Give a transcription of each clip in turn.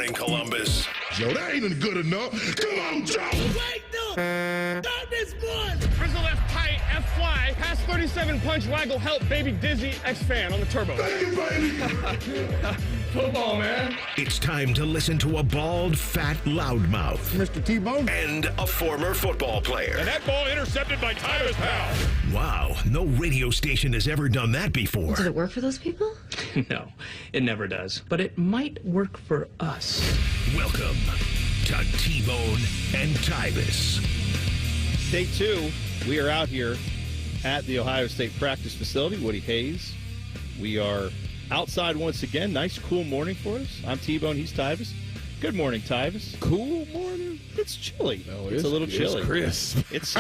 in Columbus. Joe, that ain't good enough. Come on, Joe. Wait, no. Stop this one. Frizzle left tight, F fly, pass 37 punch, waggle, help, baby dizzy, X fan on the turbo. Thank you, baby. Football, man. It's time to listen to a bald, fat loudmouth Mr. T-Bone. and a former football player. And that ball intercepted by Tyvis Powell. Wow, no radio station has ever done that before. Does it work for those people? No, it never does. But it might work for us. Welcome to T-Bone and Tyvis. Day 2, we are out here at the Ohio State practice facility, Woody Hayes. We are outside once again. Nice, cool morning for us. I'm T-Bone, he's Tyvis. Good morning, Tyvis. Cool morning. It's chilly. No, it's a little chilly. It's crisp. It's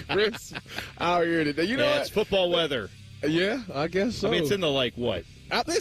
crisp out here today. You know what? It's football weather. Yeah, I guess so. I mean, it's in the, what? Upper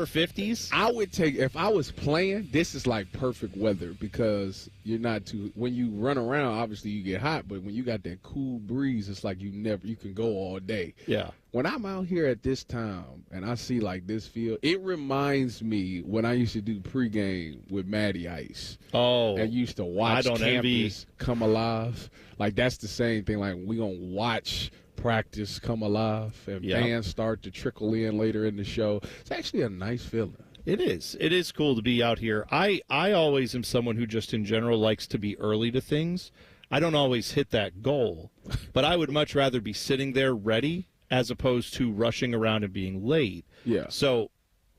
50s? I would take, if I was playing, this is like perfect weather because you're not too, when you run around, obviously you get hot, but when you got that cool breeze, it's like you can go all day. Yeah. When I'm out here at this time and I see like this field, it reminds me when I used to do pregame with Matty Ice. Oh. And used to watch campus come alive. Like that's the same thing. Like we gonna watch practice come alive and fans start to trickle in later in the show. It's actually a nice feeling. It is. It is cool to be out here. I always am someone who just in general likes to be early to things. I don't always hit that goal, but I would much rather be sitting there ready as opposed to rushing around and being late. Yeah. So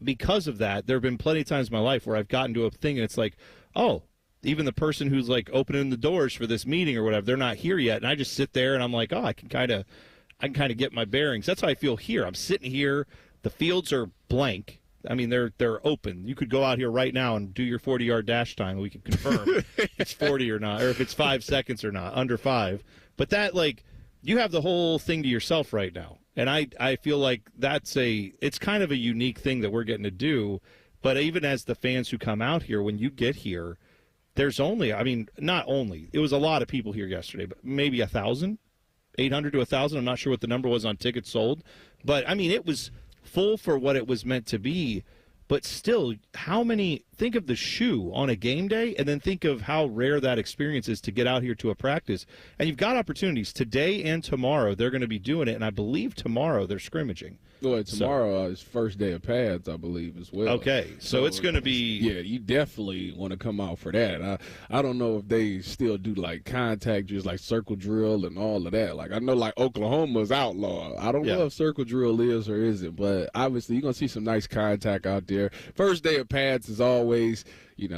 because of that, there have been plenty of times in my life where I've gotten to a thing and it's like, oh, even the person who's like opening the doors for this meeting or whatever, they're not here yet. And I just sit there and I'm like, oh, I can kind of get my bearings. That's how I feel here. I'm sitting here. The fields are blank. I mean, they're open. You could go out here right now and do your 40-yard dash time. We can confirm if it's 40 or not, or if it's 5 seconds or not, under 5. But that, you have the whole thing to yourself right now. And I feel like it's kind of a unique thing that we're getting to do. But even as the fans who come out here, when you get here, there's not only, it was a lot of people here yesterday, but maybe 1,000. 800 to 1,000. I'm not sure what the number was on tickets sold. But, I mean, it was full for what it was meant to be. But still, think of the shoe on a game day and then think of how rare that experience is to get out here to a practice. And you've got opportunities today and tomorrow. They're going to be doing it. And I believe tomorrow they're scrimmaging. Well, tomorrow is first day of pads, I believe, as well. Okay, so it's going to be... Yeah, you definitely want to come out for that. I don't know if they still do, contact drills, circle drill and all of that. I know, Oklahoma's outlaw. I don't know if circle drill is or isn't, but obviously you're going to see some nice contact out there. First day of pads is always, you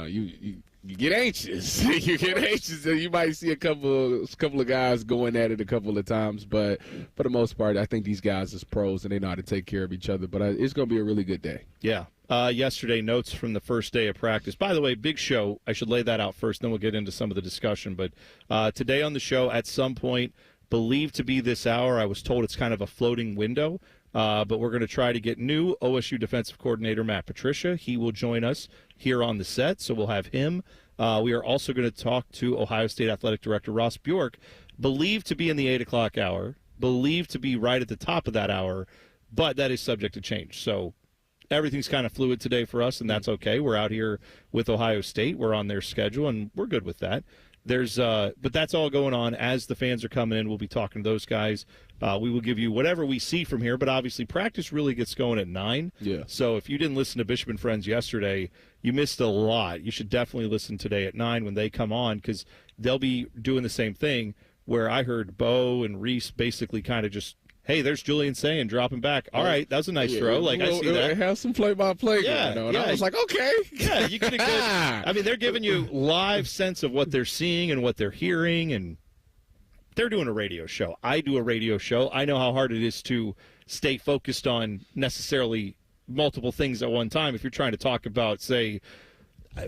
get anxious. You get anxious, and you might see a couple of guys going at it a couple of times. But for the most part, I think these guys is pros, and they know how to take care of each other. But it's going to be a really good day. Yeah. Yesterday, notes from the first day of practice. By the way, big show. I should lay that out first, then we'll get into some of the discussion. But today on the show, at some point, believed to be this hour, I was told it's kind of a floating window. But we're going to try to get new OSU defensive coordinator Matt Patricia. He will join us here on the set, so we'll have him. We are also going to talk to Ohio State Athletic Director Ross Bjork, believed to be in the 8 o'clock hour, believed to be right at the top of that hour, but that is subject to change. So everything's kind of fluid today for us, and that's okay. We're out here with Ohio State. We're on their schedule, and we're good with that. But that's all going on as the fans are coming in. We'll be talking to those guys. We will give you whatever we see from here, but obviously practice really gets going at 9. Yeah. So if you didn't listen to Bishop and Friends yesterday, you missed a lot. You should definitely listen today at 9 when they come on because they'll be doing the same thing where I heard Bo and Reese basically kind of just, hey, there's Julian saying dropping back. All right, that was a nice throw. I see that. It has some play-by-play going on. I was like, okay. Yeah, you get a good. I mean, they're giving you live sense of what they're seeing and what they're hearing, and they're doing a radio show. I do a radio show. I know how hard it is to stay focused on necessarily multiple things at one time if you're trying to talk about, say,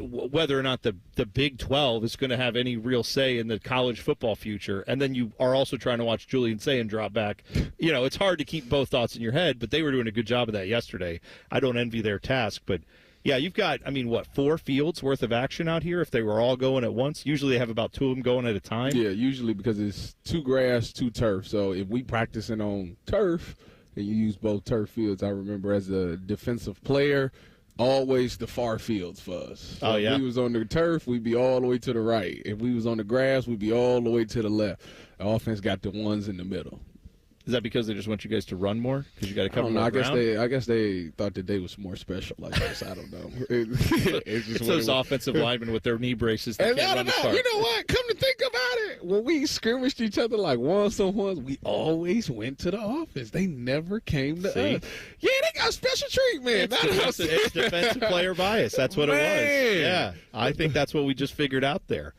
whether or not the Big 12 is going to have any real say in the college football future, and then you are also trying to watch Julian Sayin drop back. It's hard to keep both thoughts in your head, but they were doing a good job of that yesterday. I don't envy their task, but yeah, you've got, 4 fields worth of action out here if they were all going at once. Usually they have about 2 of them going at a time. Yeah, usually because it's 2 grass, 2 turf. So if we practicing on turf and you use both turf fields, I remember as a defensive player, always the far fields for us. So yeah. If we was on the turf, we'd be all the way to the right. If we was on the grass, we'd be all the way to the left. The offense got the ones in the middle. Is that because they just want you guys to run more? Because you got to cover more ground? I guess they thought that they was more special like this. I don't know. It's those offensive linemen with their knee braces that can't run as far. You know what? Come to think about it, when we scrimmaged each other like once-on-ones, we always went to the offense. They never came to us. Yeah, they got special treatment. It's defensive player bias. That's what it was. Yeah, I think that's what we just figured out there.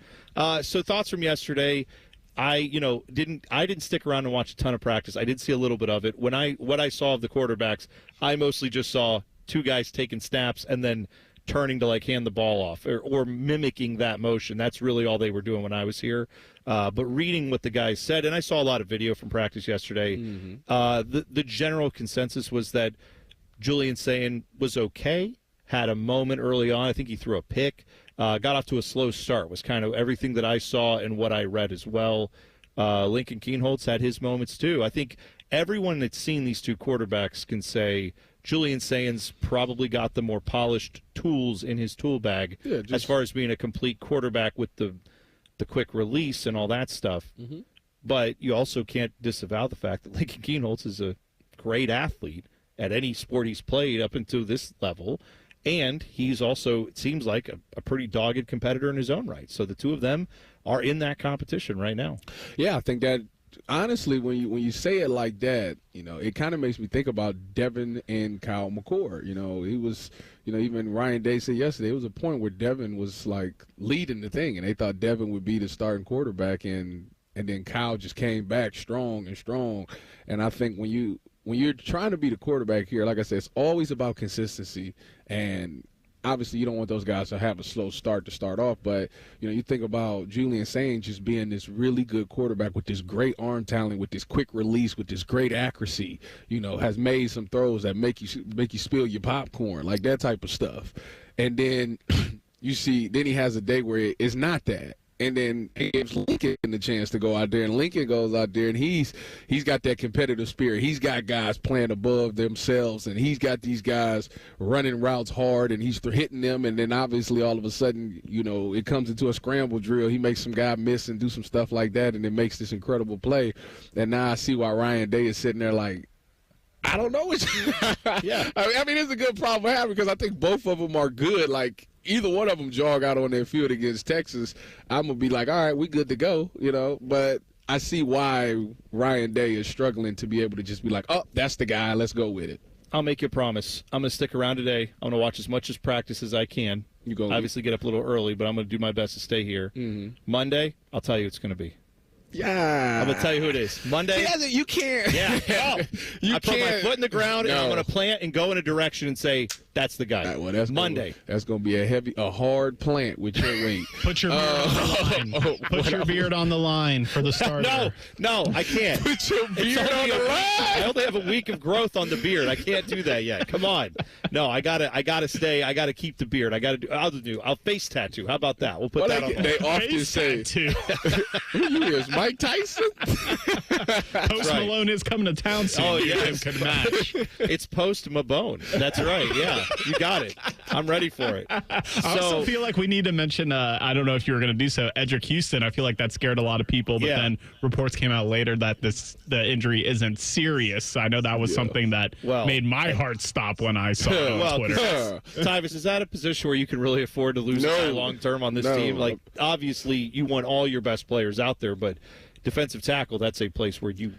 So thoughts from yesterday. I didn't stick around and watch a ton of practice. I did see a little bit of it. What I saw of the quarterbacks, I mostly just saw two guys taking snaps and then turning to like hand the ball off or mimicking that motion. That's really all they were doing when I was here. But reading what the guys said, and I saw a lot of video from practice yesterday, the general consensus was that Julian Sayin was okay, had a moment early on. I think he threw a pick. Got off to a slow start, was kind of everything that I saw and what I read as well. Lincoln Kienholz had his moments too. I think everyone that's seen these two quarterbacks can say Julian Sayin's probably got the more polished tools in his tool bag as far as being a complete quarterback with the quick release and all that stuff. Mm-hmm. But you also can't disavow the fact that Lincoln Kienholz is a great athlete at any sport he's played up until this level. And he's also, it seems like, a pretty dogged competitor in his own right. So the two of them are in that competition right now. Yeah, I think that, honestly, when you say it like that, it kind of makes me think about Devin and Kyle McCord. He was, even Ryan Day said yesterday, it was a point where Devin was, like, leading the thing, and they thought Devin would be the starting quarterback, and then Kyle just came back strong and strong. And I think when you're trying to be the quarterback here, like I said, it's always about consistency. And obviously you don't want those guys to have a slow start to start off. But, you think about Julian Sayin just being this really good quarterback with this great arm talent, with this quick release, with this great accuracy, has made some throws that make you spill your popcorn, like that type of stuff. And then then he has a day where it's not that. And then he gives Lincoln the chance to go out there, and Lincoln goes out there, and he's got that competitive spirit. He's got guys playing above themselves, and he's got these guys running routes hard, and he's hitting them. And then obviously all of a sudden, it comes into a scramble drill. He makes some guy miss and do some stuff like that, and it makes this incredible play. And now I see why Ryan Day is sitting there like, I don't know. Yeah. I mean, it's a good problem to have because I think both of them are good. Like, either one of them jog out on their field against Texas, I'm going to be like, all right, we good to go, But I see why Ryan Day is struggling to be able to just be like, oh, that's the guy. Let's go with it. I'll make you a promise. I'm going to stick around today. I'm going to watch as much as practice as I can. You go obviously get up a little early, but I'm going to do my best to stay here. Mm-hmm. Monday, I'll tell you who it's going to be. Yeah. I'm going to tell you who it is. Monday. See, you can't. Yeah. No. I put my foot in the ground, and I'm going to plant and go in a direction and say, that's the guy. Right, well, that's Monday. That's going to be a hard plant with your weight. Put your beard on the line. Put your beard on the line for the starter. No, I can't. Put your beard on the line. I only have a week of growth on the beard. I can't do that yet. Come on. No, I gotta stay. I gotta keep the beard. I'll face tattoo. How about that? We'll put that on. They often say who you is Mike Tyson? Post Malone is coming to town soon. Oh yeah, could match. It's Post Mabone. That's right. Yeah, you got it. I'm ready for it. I also feel like we need to mention. I don't know if you were going to do so. Edrick Houston. I feel like that scared a lot of people, but then reports came out later that the injury isn't serious. I know that was something that made my heart stop when I saw it on Twitter. Tyvis, is that a position where you can really afford to lose a guy long term on this team? Like, obviously, you want all your best players out there, but defensive tackle, that's a place where you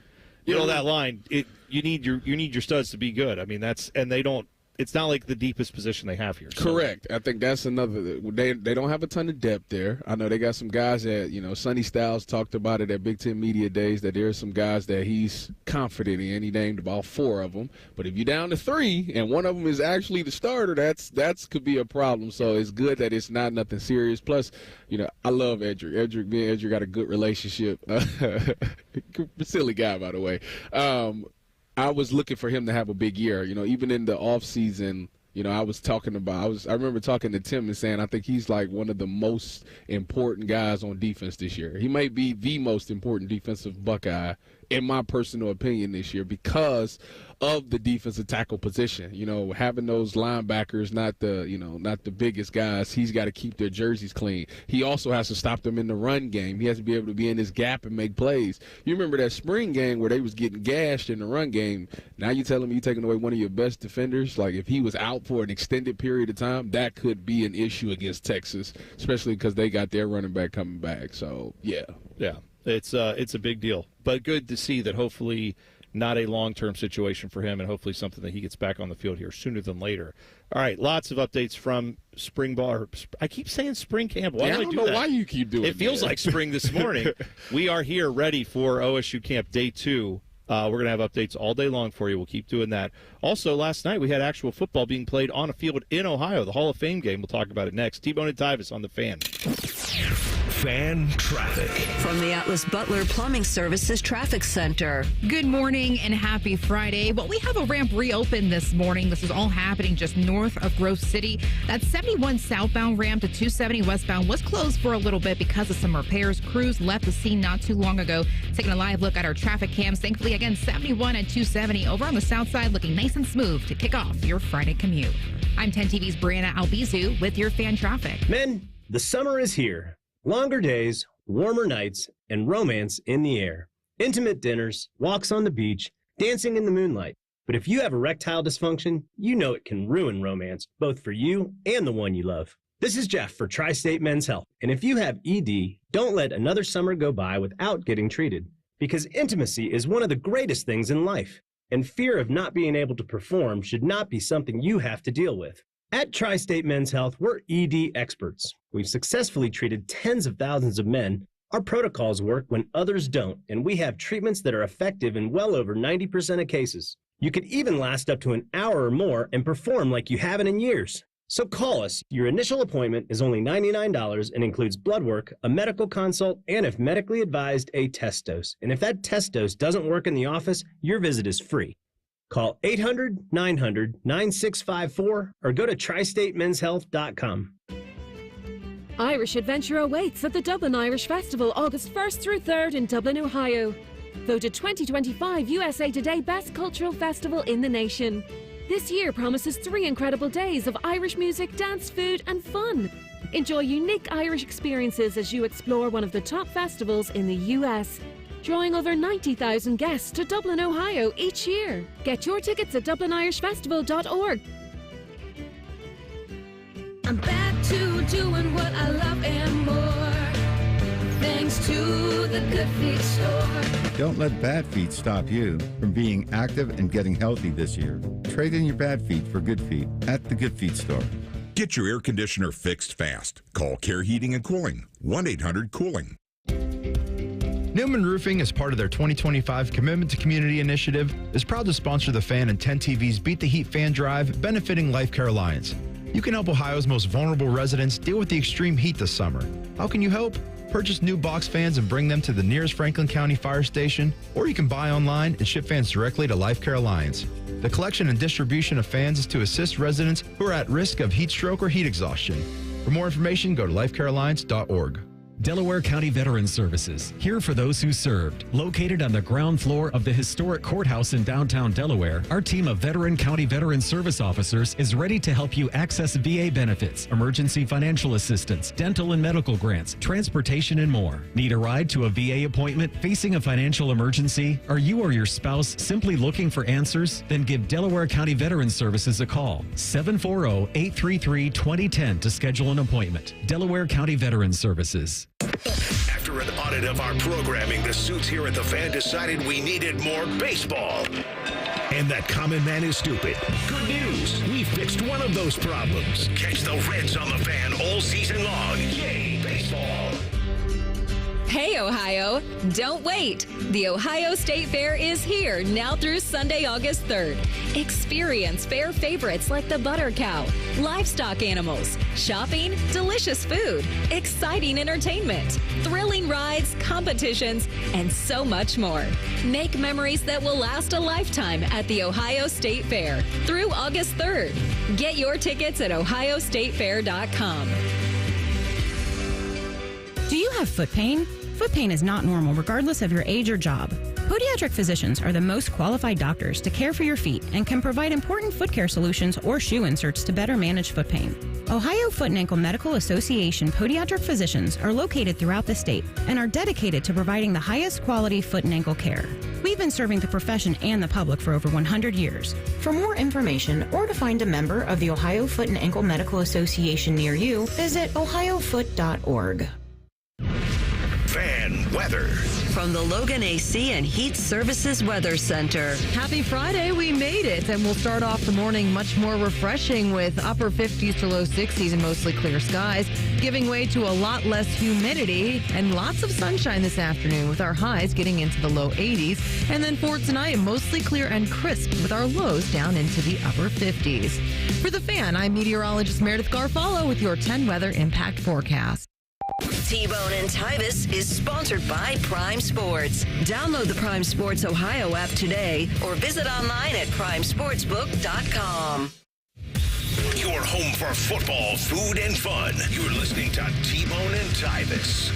know that line. You need your studs to be good. I mean, they don't. It's not like the deepest position they have here. So. Correct. I think that's another. They don't have a ton of depth there. I know they got some guys that, Sonny Styles talked about it at Big Ten Media Days, that there are some guys that he's confident in. He named about 4 of them. But if you're down to 3 and one of them is actually the starter, that's could be a problem. So it's good that it's not nothing serious. Plus, I love Edrick. Me and Edrick got a good relationship. Silly guy, by the way. I was looking for him to have a big year. Even in the offseason, I remember talking to Tim and saying I think he's like one of the most important guys on defense this year. He might be the most important defensive Buckeye in my personal opinion, this year because of the defensive tackle position. Having those linebackers, not the biggest guys, he's got to keep their jerseys clean. He also has to stop them in the run game. He has to be able to be in his gap and make plays. You remember that spring game where they was getting gashed in the run game. Now you telling me you're taking away one of your best defenders? Like, if he was out for an extended period of time, that could be an issue against Texas, especially because they got their running back coming back. So, yeah. Yeah, it's a big deall. But good to see that hopefully not a long-term situation for him, and hopefully something that he gets back on the field here sooner than later. All right, lots of updates from spring ball. I keep saying spring camp. Why do I don't know why you keep doing it. It feels like spring this morning. We are here ready for OSU camp day 2. We're going to have updates all day long for you. We'll keep doing that. Also, last night we had actual football being played on a field in Ohio, the Hall of Fame game. We'll talk about it next. T-Bone and Tyvis on the Fan. Fan traffic. From the Atlas Butler Plumbing Services Traffic Center. Good morning and happy Friday. Well, we have a ramp reopened this morning. This is all happening just north of Grove City. That 71 southbound ramp to 270 westbound was closed for a little bit because of some repairs. Crews left the scene not too long ago. Taking a live look at our traffic cams. Thankfully, again, 71 and 270 over on the south side looking nice and smooth to kick off your Friday commute. I'm 10 TV's Brianna Albizu with your fan traffic. Men, the summer is here. Longer days, warmer nights, and romance in the air. Intimate dinners, walks on the beach, dancing in the moonlight. But if you have erectile dysfunction, you know it can ruin romance, both for you and the one you love. This is Jeff for Tri-State Men's Health. And if you have ED, don't let another summer go by without getting treated. Because intimacy is one of the greatest things in life. And fear of not being able to perform should not be something you have to deal with. At Tri-State Men's Health, we're ED experts. We've successfully treated tens of thousands of men. Our protocols work when others don't, and we have treatments that are effective in well over 90% of cases. You could even last up to an hour or more and perform like you haven't in years. So call us. Your initial appointment is only $99 and includes blood work, a medical consult, and if medically advised, a test dose. And if that test dose doesn't work in the office, your visit is free. Call 800-900-9654 or go to tristatemenshealth.com. Irish Adventure awaits at the Dublin Irish Festival August 1st through 3rd in Dublin, Ohio. Voted 2025 USA Today Best Cultural Festival in the nation. This year promises 3 incredible days of Irish music, dance, food, and fun. Enjoy unique Irish experiences as you explore one of the top festivals in the U.S., drawing over 90,000 guests to Dublin, Ohio each year. Get your tickets at dublinirishfestival.org. I'm back to doing what I love and more, thanks to the Good Feet store. Don't let bad feet stop you from being active and getting healthy this year. Trade in your bad feet for good feet at the Good Feet store. Get your air conditioner fixed fast. Call Care Heating and Cooling, 1-800-COOLING. Newman Roofing, as part of their 2025 Commitment to Community initiative, is proud to sponsor the Fan and 10 TV's Beat the Heat Fan Drive, benefiting Life Care Alliance. You can help Ohio's most vulnerable residents deal with the extreme heat this summer. How can you help? Purchase new box fans and bring them to the nearest Franklin County Fire Station, or you can buy online and ship fans directly to Life Care Alliance. The collection and distribution of fans is to assist residents who are at risk of heat stroke or heat exhaustion. For more information, go to lifecarealliance.org. Delaware County Veterans Services, here for those who served. Located on the ground floor of the historic courthouse in downtown Delaware, our team of veteran county veteran service officers is ready to help you access VA benefits, emergency financial assistance, dental and medical grants, transportation, and more. Need a ride to a VA appointment? Facing a financial emergency? Are you or your spouse simply looking for answers? Then give Delaware County Veterans Services a call. 740-833-2010 to schedule an appointment. Delaware County Veterans Services. After an audit of our programming, the suits here at the Fan decided we needed more baseball. And that common man is stupid. Good news, we fixed one of those problems. Catch the Reds on the Fan all season long. Yay, baseball! Hey, Ohio, don't wait. The Ohio State Fair is here now through Sunday, August 3rd. Experience fair favorites like the Butter Cow, livestock animals, shopping, delicious food, exciting entertainment, thrilling rides, competitions, and so much more. Make memories that will last a lifetime at the Ohio State Fair through August 3rd. Get your tickets at ohiostatefair.com. Do you have foot pain? Foot pain is not normal regardless of your age or job. Podiatric physicians are the most qualified doctors to care for your feet and can provide important foot care solutions or shoe inserts to better manage foot pain. Ohio Foot and Ankle Medical Association podiatric physicians are located throughout the state and are dedicated to providing the highest quality foot and ankle care. We've been serving the profession and the public for over 100 years. For more information or to find a member of the Ohio Foot and Ankle Medical Association near you, visit ohiofoot.org. Fan weather. From the Logan AC and Heat Services Weather Center. Happy Friday, we made it, and we'll start off the morning much more refreshing with upper 50s to low 60s and mostly clear skies, giving way to a lot less humidity and lots of sunshine this afternoon with our highs getting into the low 80s. And then for tonight, mostly clear and crisp with our lows down into the upper 50s. For The Fan, I'm meteorologist Meredith Garfalo with your 10 weather impact forecast. T-Bone and Tyvis is sponsored by Prime Sports. Download the Prime Sports Ohio app today or visit online at primesportsbook.com. Your home for football, food, and fun. You're listening to T-Bone and Tyvis.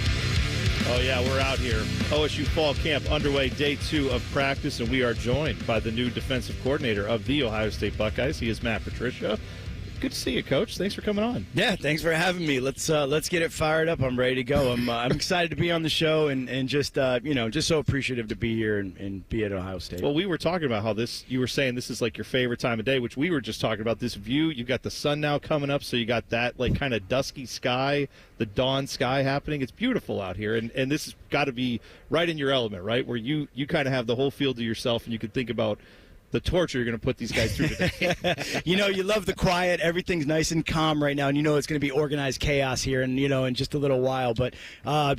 Oh, yeah, we're out here. OSU Fall Camp underway, day 2 of practice, and we are joined by the new defensive coordinator of the Ohio State Buckeyes. He is Matt Patricia. Good to see you, Coach. Thanks for coming on. Yeah, thanks for having me. Let's get it fired up. I'm ready to go. I'm excited to be on the show and just just so appreciative to be here and be at Ohio State. Well, we were talking about how you were saying this is like your favorite time of day, which we were just talking about. This view, you got the sun now coming up, so you got that like kind of dusky sky, the dawn sky happening. It's beautiful out here, and this has got to be right in your element, right, where you kind of have the whole field to yourself, and you can think about the torture you're going to put these guys through today. You love the quiet. Everything's nice and calm right now, and it's going to be organized chaos here in just a little while. But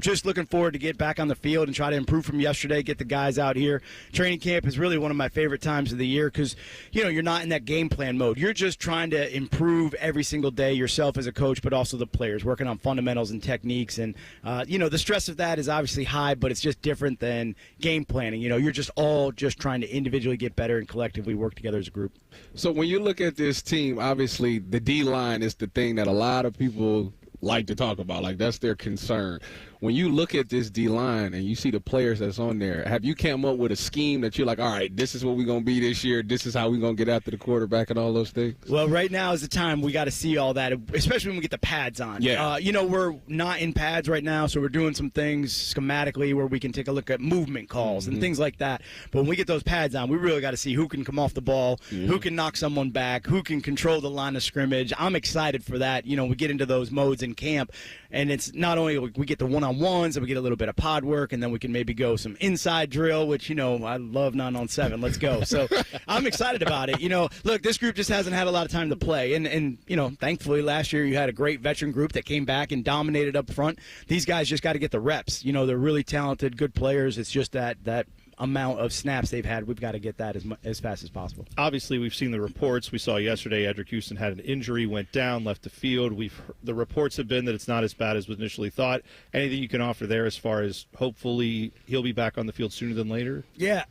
just looking forward to get back on the field and try to improve from yesterday, get the guys out here. Training camp is really one of my favorite times of the year because, you're not in that game plan mode. You're just trying to improve every single day yourself as a coach, but also the players, working on fundamentals and techniques. And, the stress of that is obviously high, but it's just different than game planning. You're just all just trying to individually get better and collectively work together as a group. So when you look at this team, obviously the D-line is the thing that a lot of people like to talk about. Like, that's their concern. When you look at this D-line and you see the players that's on there, have you come up with a scheme that you're like, all right, this is what we're going to be this year, this is how we're going to get after the quarterback and all those things? Well, right now is the time we got to see all that, especially when we get the pads on. Yeah. We're not in pads right now, so we're doing some things schematically where we can take a look at movement calls and things like that. But when we get those pads on, we really got to see who can come off the ball, who can knock someone back, who can control the line of scrimmage. I'm excited for that. We get into those modes in camp, and it's not only we get the one-on-ones and we get a little bit of pod work, and then we can maybe go some inside drill, which, I love 9-on-7. Let's go. So I'm excited about it. Look, this group just hasn't had a lot of time to play. And thankfully last year you had a great veteran group that came back and dominated up front. These guys just got to get the reps. They're really talented, good players. It's just that amount of snaps they've had, we've got to get that as fast as possible. Obviously, we've seen the reports. We saw yesterday Edrick Houston had an injury, went down, left the field. The reports have been that it's not as bad as was initially thought. Anything you can offer there as far as hopefully he'll be back on the field sooner than later? Yeah.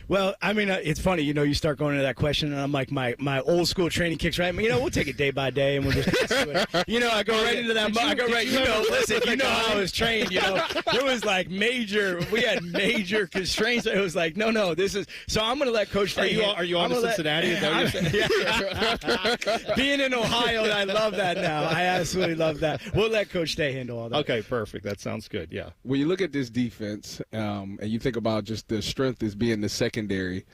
Well, it's funny. You start going into that question, and I'm like, my old school training kicks right. We'll take it day by day, and we'll just I go right into that. Listen, how I was trained. There was like we had major constraints. It was like, no, this is. So I'm going to let Coach. Are you on to Cincinnati? Is that what you're saying? Being in Ohio, I love that now. I absolutely love that. We'll let Coach Day handle all that. Okay, perfect. That sounds good. Yeah. When you look at this defense, and you think about just the strength as being the secondary,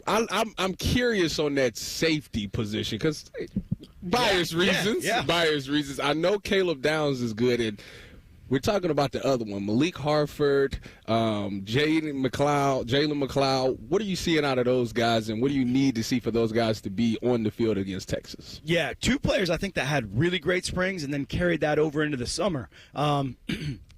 I'm curious on that safety position because bias reasons. I know Caleb Downs is good at. We're talking about the other one, Malik Harford, Jalen McLeod. What are you seeing out of those guys, and what do you need to see for those guys to be on the field against Texas? Yeah, 2 players I think that had really great springs and then carried that over into the summer.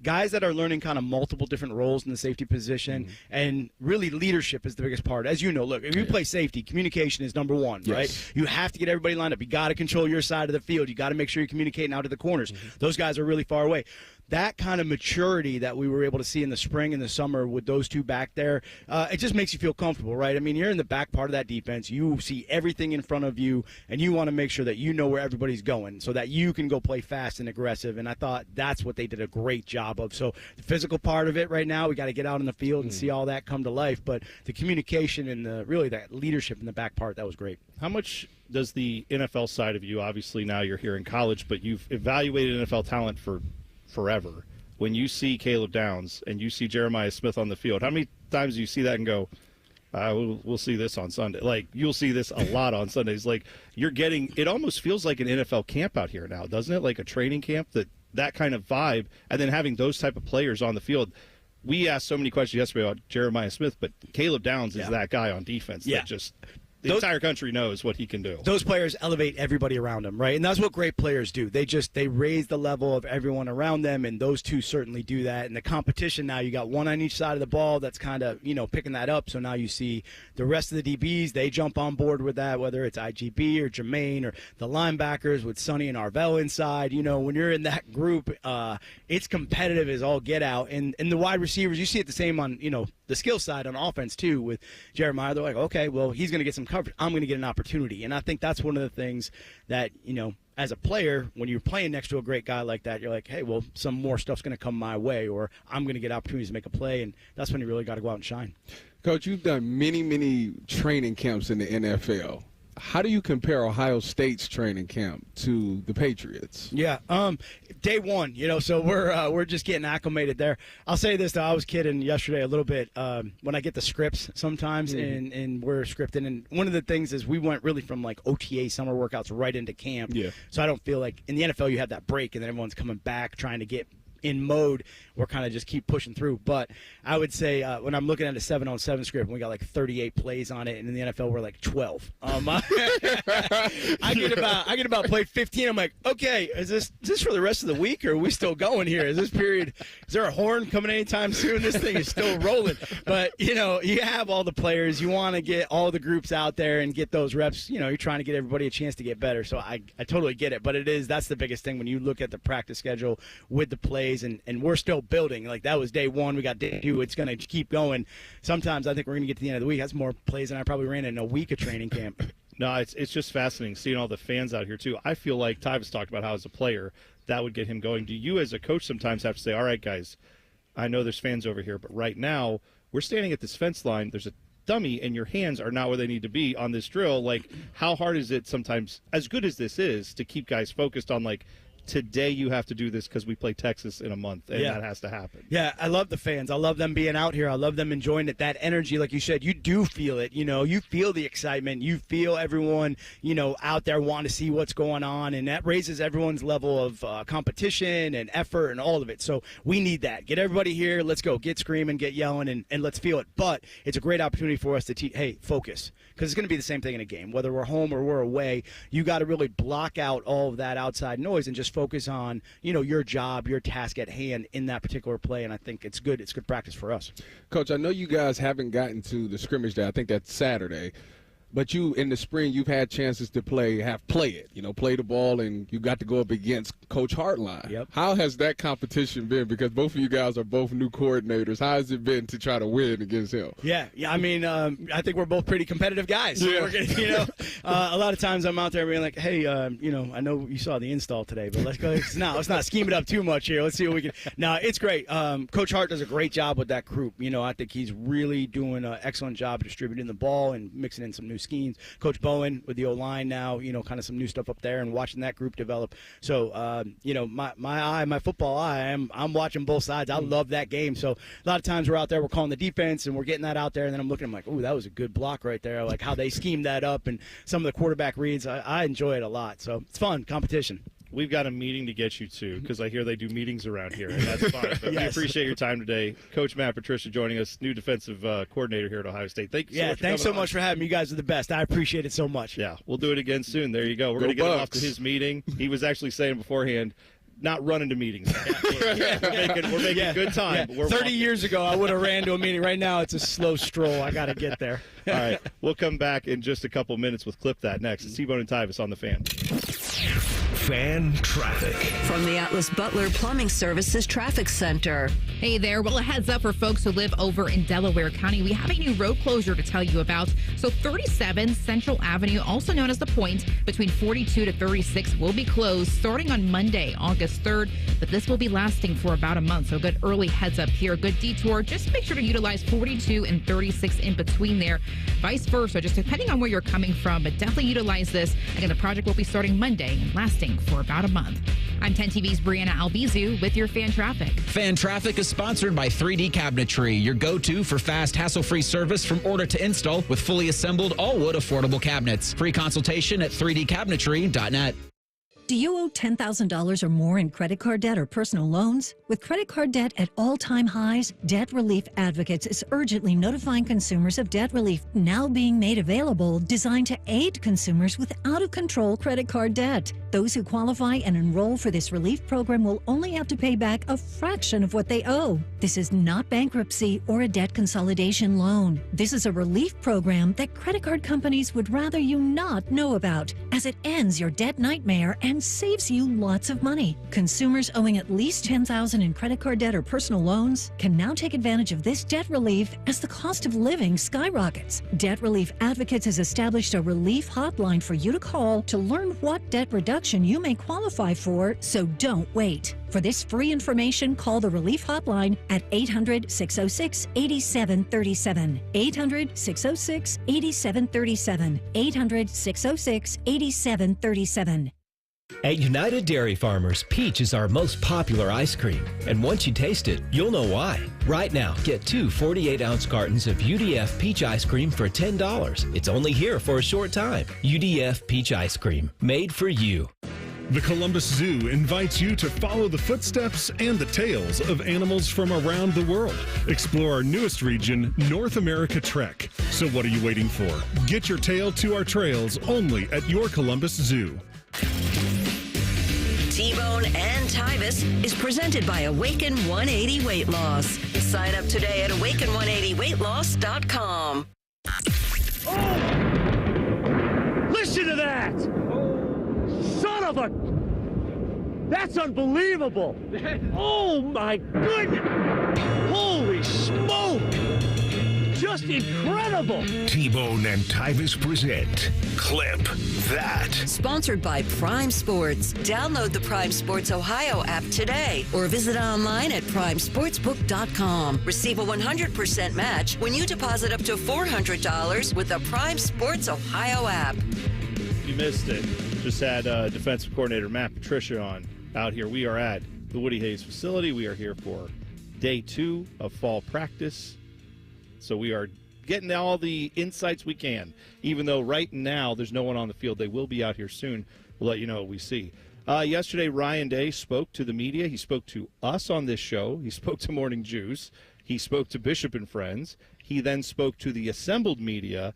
Guys that are learning kind of multiple different roles in the safety position, and really leadership is the biggest part. As you know, look, if you play safety, communication is number one, right? You have to get everybody lined up. You got to control your side of the field. You got to make sure you're communicating out to the corners. Those guys are really far away. that kind of maturity that we were able to see in the spring and the summer with those two back there, it just makes you feel comfortable, right? I mean, you're in the back part of that defense. You see everything in front of you, and you want to make sure that you know where everybody's going so that you can go play fast and aggressive. And I thought that's what they did a great job of. So the physical part of it right now, we got to get out in the field and see all that come to life. But the communication and really that leadership in the back part, that was great. How much does the NFL side of you, obviously now you're here in college, but you've evaluated NFL talent for forever. When you see Caleb Downs and you see Jeremiah Smith on the field, how many times do you see that and go, we'll see this on Sunday? Like, you'll see this a lot on Sundays. Like, you're getting – it almost feels like an NFL camp out here now, doesn't it? Like a training camp, that kind of vibe, and then having those type of players on the field. We asked so many questions yesterday about Jeremiah Smith, but Caleb Downs is that guy on defense that just – the entire country knows what he can do. Those players elevate everybody around them, right? And that's what great players do. They raise the level of everyone around them, and those two certainly do that. And the competition now, you got one on each side of the ball that's kind of, picking that up. So now you see the rest of the DBs, they jump on board with that, whether it's IGB or Jermaine or the linebackers with Sonny and Arvell inside. When you're in that group, it's competitive as all get out. And the wide receivers, you see it the same on, the skill side on offense too with Jeremiah. They're like, okay, well, he's going to get some coverage. I'm going to get an opportunity. And I think that's one of the things that, as a player, when you're playing next to a great guy like that, you're like, hey, well, some more stuff's going to come my way, or I'm going to get opportunities to make a play. And that's when you really got to go out and shine. Coach, you've done many, many training camps in the NFL. How do you compare Ohio State's training camp to the Patriots? Yeah, day one, so we're just getting acclimated there. I'll say this, though. I was kidding yesterday a little bit when I get the scripts sometimes, and we're scripting. And one of the things is we went really from, like, OTA summer workouts right into camp. Yeah. So I don't feel like in the NFL you have that break, and then everyone's coming back trying to get in mode. We're kind of just keep pushing through. But I would say when I'm looking at a 7-on-7 script, and we got like 38 plays on it, and in the NFL we're like 12. I get about play 15. I'm like, okay, is this for the rest of the week, or are we still going here? Is this period? Is there a horn coming anytime soon? This thing is still rolling. But you have all the players. You want to get all the groups out there and get those reps. You're trying to get everybody a chance to get better. So I totally get it. But that's the biggest thing when you look at the practice schedule with the plays, and we're still building. Like, that was day one. We got day two. It's going to keep going. Sometimes I think we're going to get to the end of the week. That's more plays than I probably ran in a week of training camp. No, it's just fascinating seeing all the fans out here, too. I feel like Tyvis talked about how, as a player, that would get him going. Do you, as a coach, sometimes have to say, all right, guys, I know there's fans over here, but right now we're standing at this fence line. There's a dummy, and your hands are not where they need to be on this drill. Like, how hard is it sometimes, as good as this is, to keep guys focused on, like, today you have to do this because we play Texas in a month, and that has to happen. Yeah, I love the fans. I love them being out here. I love them enjoying it. That energy, like you said, you do feel it. You feel the excitement. You feel everyone, out there wanting to see what's going on, and that raises everyone's level of competition and effort and all of it. So we need that. Get everybody here. Let's go. Get screaming, get yelling, and let's feel it. But it's a great opportunity for us to teach, hey, focus, because it's going to be the same thing in a game. Whether we're home or we're away, you got to really block out all of that outside noise and just focus on, your job, your task at hand in that particular play, and I think it's good. It's good practice for us. Coach, I know you guys haven't gotten to the scrimmage day. I think that's Saturday. But you, in the spring, you've had chances to play it, play the ball, and you got to go up against Coach Hartline. Yep. How has that competition been? Because both of you guys are both new coordinators. How has it been to try to win against him? Yeah. I mean, I think we're both pretty competitive guys. So we're gonna, a lot of times I'm out there being like, hey, I know you saw the install today, but let's go. Let's not scheme it up too much here. Let's see what we can. No, it's great. Coach Hart does a great job with that group. I think he's really doing an excellent job distributing the ball and mixing in some new schemes. Coach Bowen with the O-line now, kind of some new stuff up there, and watching that group develop. So, my football eye, I'm watching both sides. I love that game. So a lot of times we're out there, we're calling the defense, and we're getting that out there, and then I'm looking, I'm like, ooh, that was a good block right there. Like how they schemed that up, and some of the quarterback reads. I enjoy it a lot. So it's fun, competition. We've got a meeting to get you to, because I hear they do meetings around here, and that's fine. But we appreciate your time today. Coach Matt Patricia joining us, new defensive coordinator here at Ohio State. Thank you so much. Thanks so much for having me. You guys are the best. I appreciate it so much. Yeah, we'll do it again soon. There you go. We're going to get him off to his meeting. He was actually saying beforehand, not running to meetings. We're making good time. But we're 30 years ago, I would have ran to a meeting. Right now, it's a slow stroll. I got to get there. All right. We'll come back in just a couple minutes with Clip That next. It's T-Bone and Tyvis on The Fan. Fan traffic. From the Atlas Butler Plumbing Services Traffic Center. Hey there. Well, a heads up for folks who live over in Delaware County. We have a new road closure to tell you about. So 37 Central Avenue, also known as The Point, between 42 to 36 will be closed starting on Monday, August 3rd. But this will be lasting for about a month. So good early heads up here. Good detour. Just make sure to utilize 42 and 36 in between there. Vice versa, just depending on where you're coming from. But definitely utilize this. Again, the project will be starting Monday and lasting for about a month. I'm 10 TV's Brianna Albizu with your Fan Traffic. Fan Traffic is sponsored by 3D Cabinetry, your go-to for fast, hassle-free service from order to install with fully assembled all-wood affordable cabinets. Free consultation at 3dcabinetry.net. Do you owe $10,000 or more in credit card debt or personal loans? With credit card debt at all-time highs, Debt Relief Advocates is urgently notifying consumers of debt relief now being made available, designed to aid consumers with out-of-control credit card debt. Those who qualify and enroll for this relief program will only have to pay back a fraction of what they owe. This is not bankruptcy or a debt consolidation loan. This is a relief program that credit card companies would rather you not know about, as it ends your debt nightmare and saves you lots of money. Consumers owing at least $10,000 in credit card debt or personal loans can now take advantage of this debt relief as the cost of living skyrockets. Debt Relief Advocates has established a relief hotline for you to call to learn what debt reduction you may qualify for, so don't wait. For this free information, call the Relief Hotline at 800-606-8737. 800-606-8737. 800-606-8737. At United Dairy Farmers, Peach is our most popular ice cream. And once you taste it, you'll know why. Right now, get 2 48-ounce cartons of UDF Peach ice cream for $10. It's only here for a short time. UDF Peach ice cream, made for you. The Columbus Zoo invites you to follow the footsteps and the tales of animals from around the world. Explore our newest region, North America Trek. So what are you waiting for? Get your tail to our trails only at your Columbus Zoo. T-Bone and Tyvis is presented by Awaken 180 Weight Loss. Sign up today at awaken180weightloss.com. Listen to that! Son of a... That's unbelievable! Oh my goodness! Holy smoke! Just incredible! T-Bone and Tyvis present Clip That. Sponsored by Prime Sports. Download the Prime Sports Ohio app today or visit online at primesportsbook.com. Receive a 100% match when you deposit up to $400 with the Prime Sports Ohio app. You missed it. Just had defensive coordinator Matt Patricia on out here. We are at the Woody Hayes facility. We are here for day 2 of fall practice. So we are getting all the insights we can, even though right now there's no one on the field. They will be out here soon. We'll let you know what we see. Yesterday, Ryan Day spoke to the media. He spoke to us on this show. He spoke to Morning Juice. He spoke to Bishop and Friends. He then spoke to the assembled media.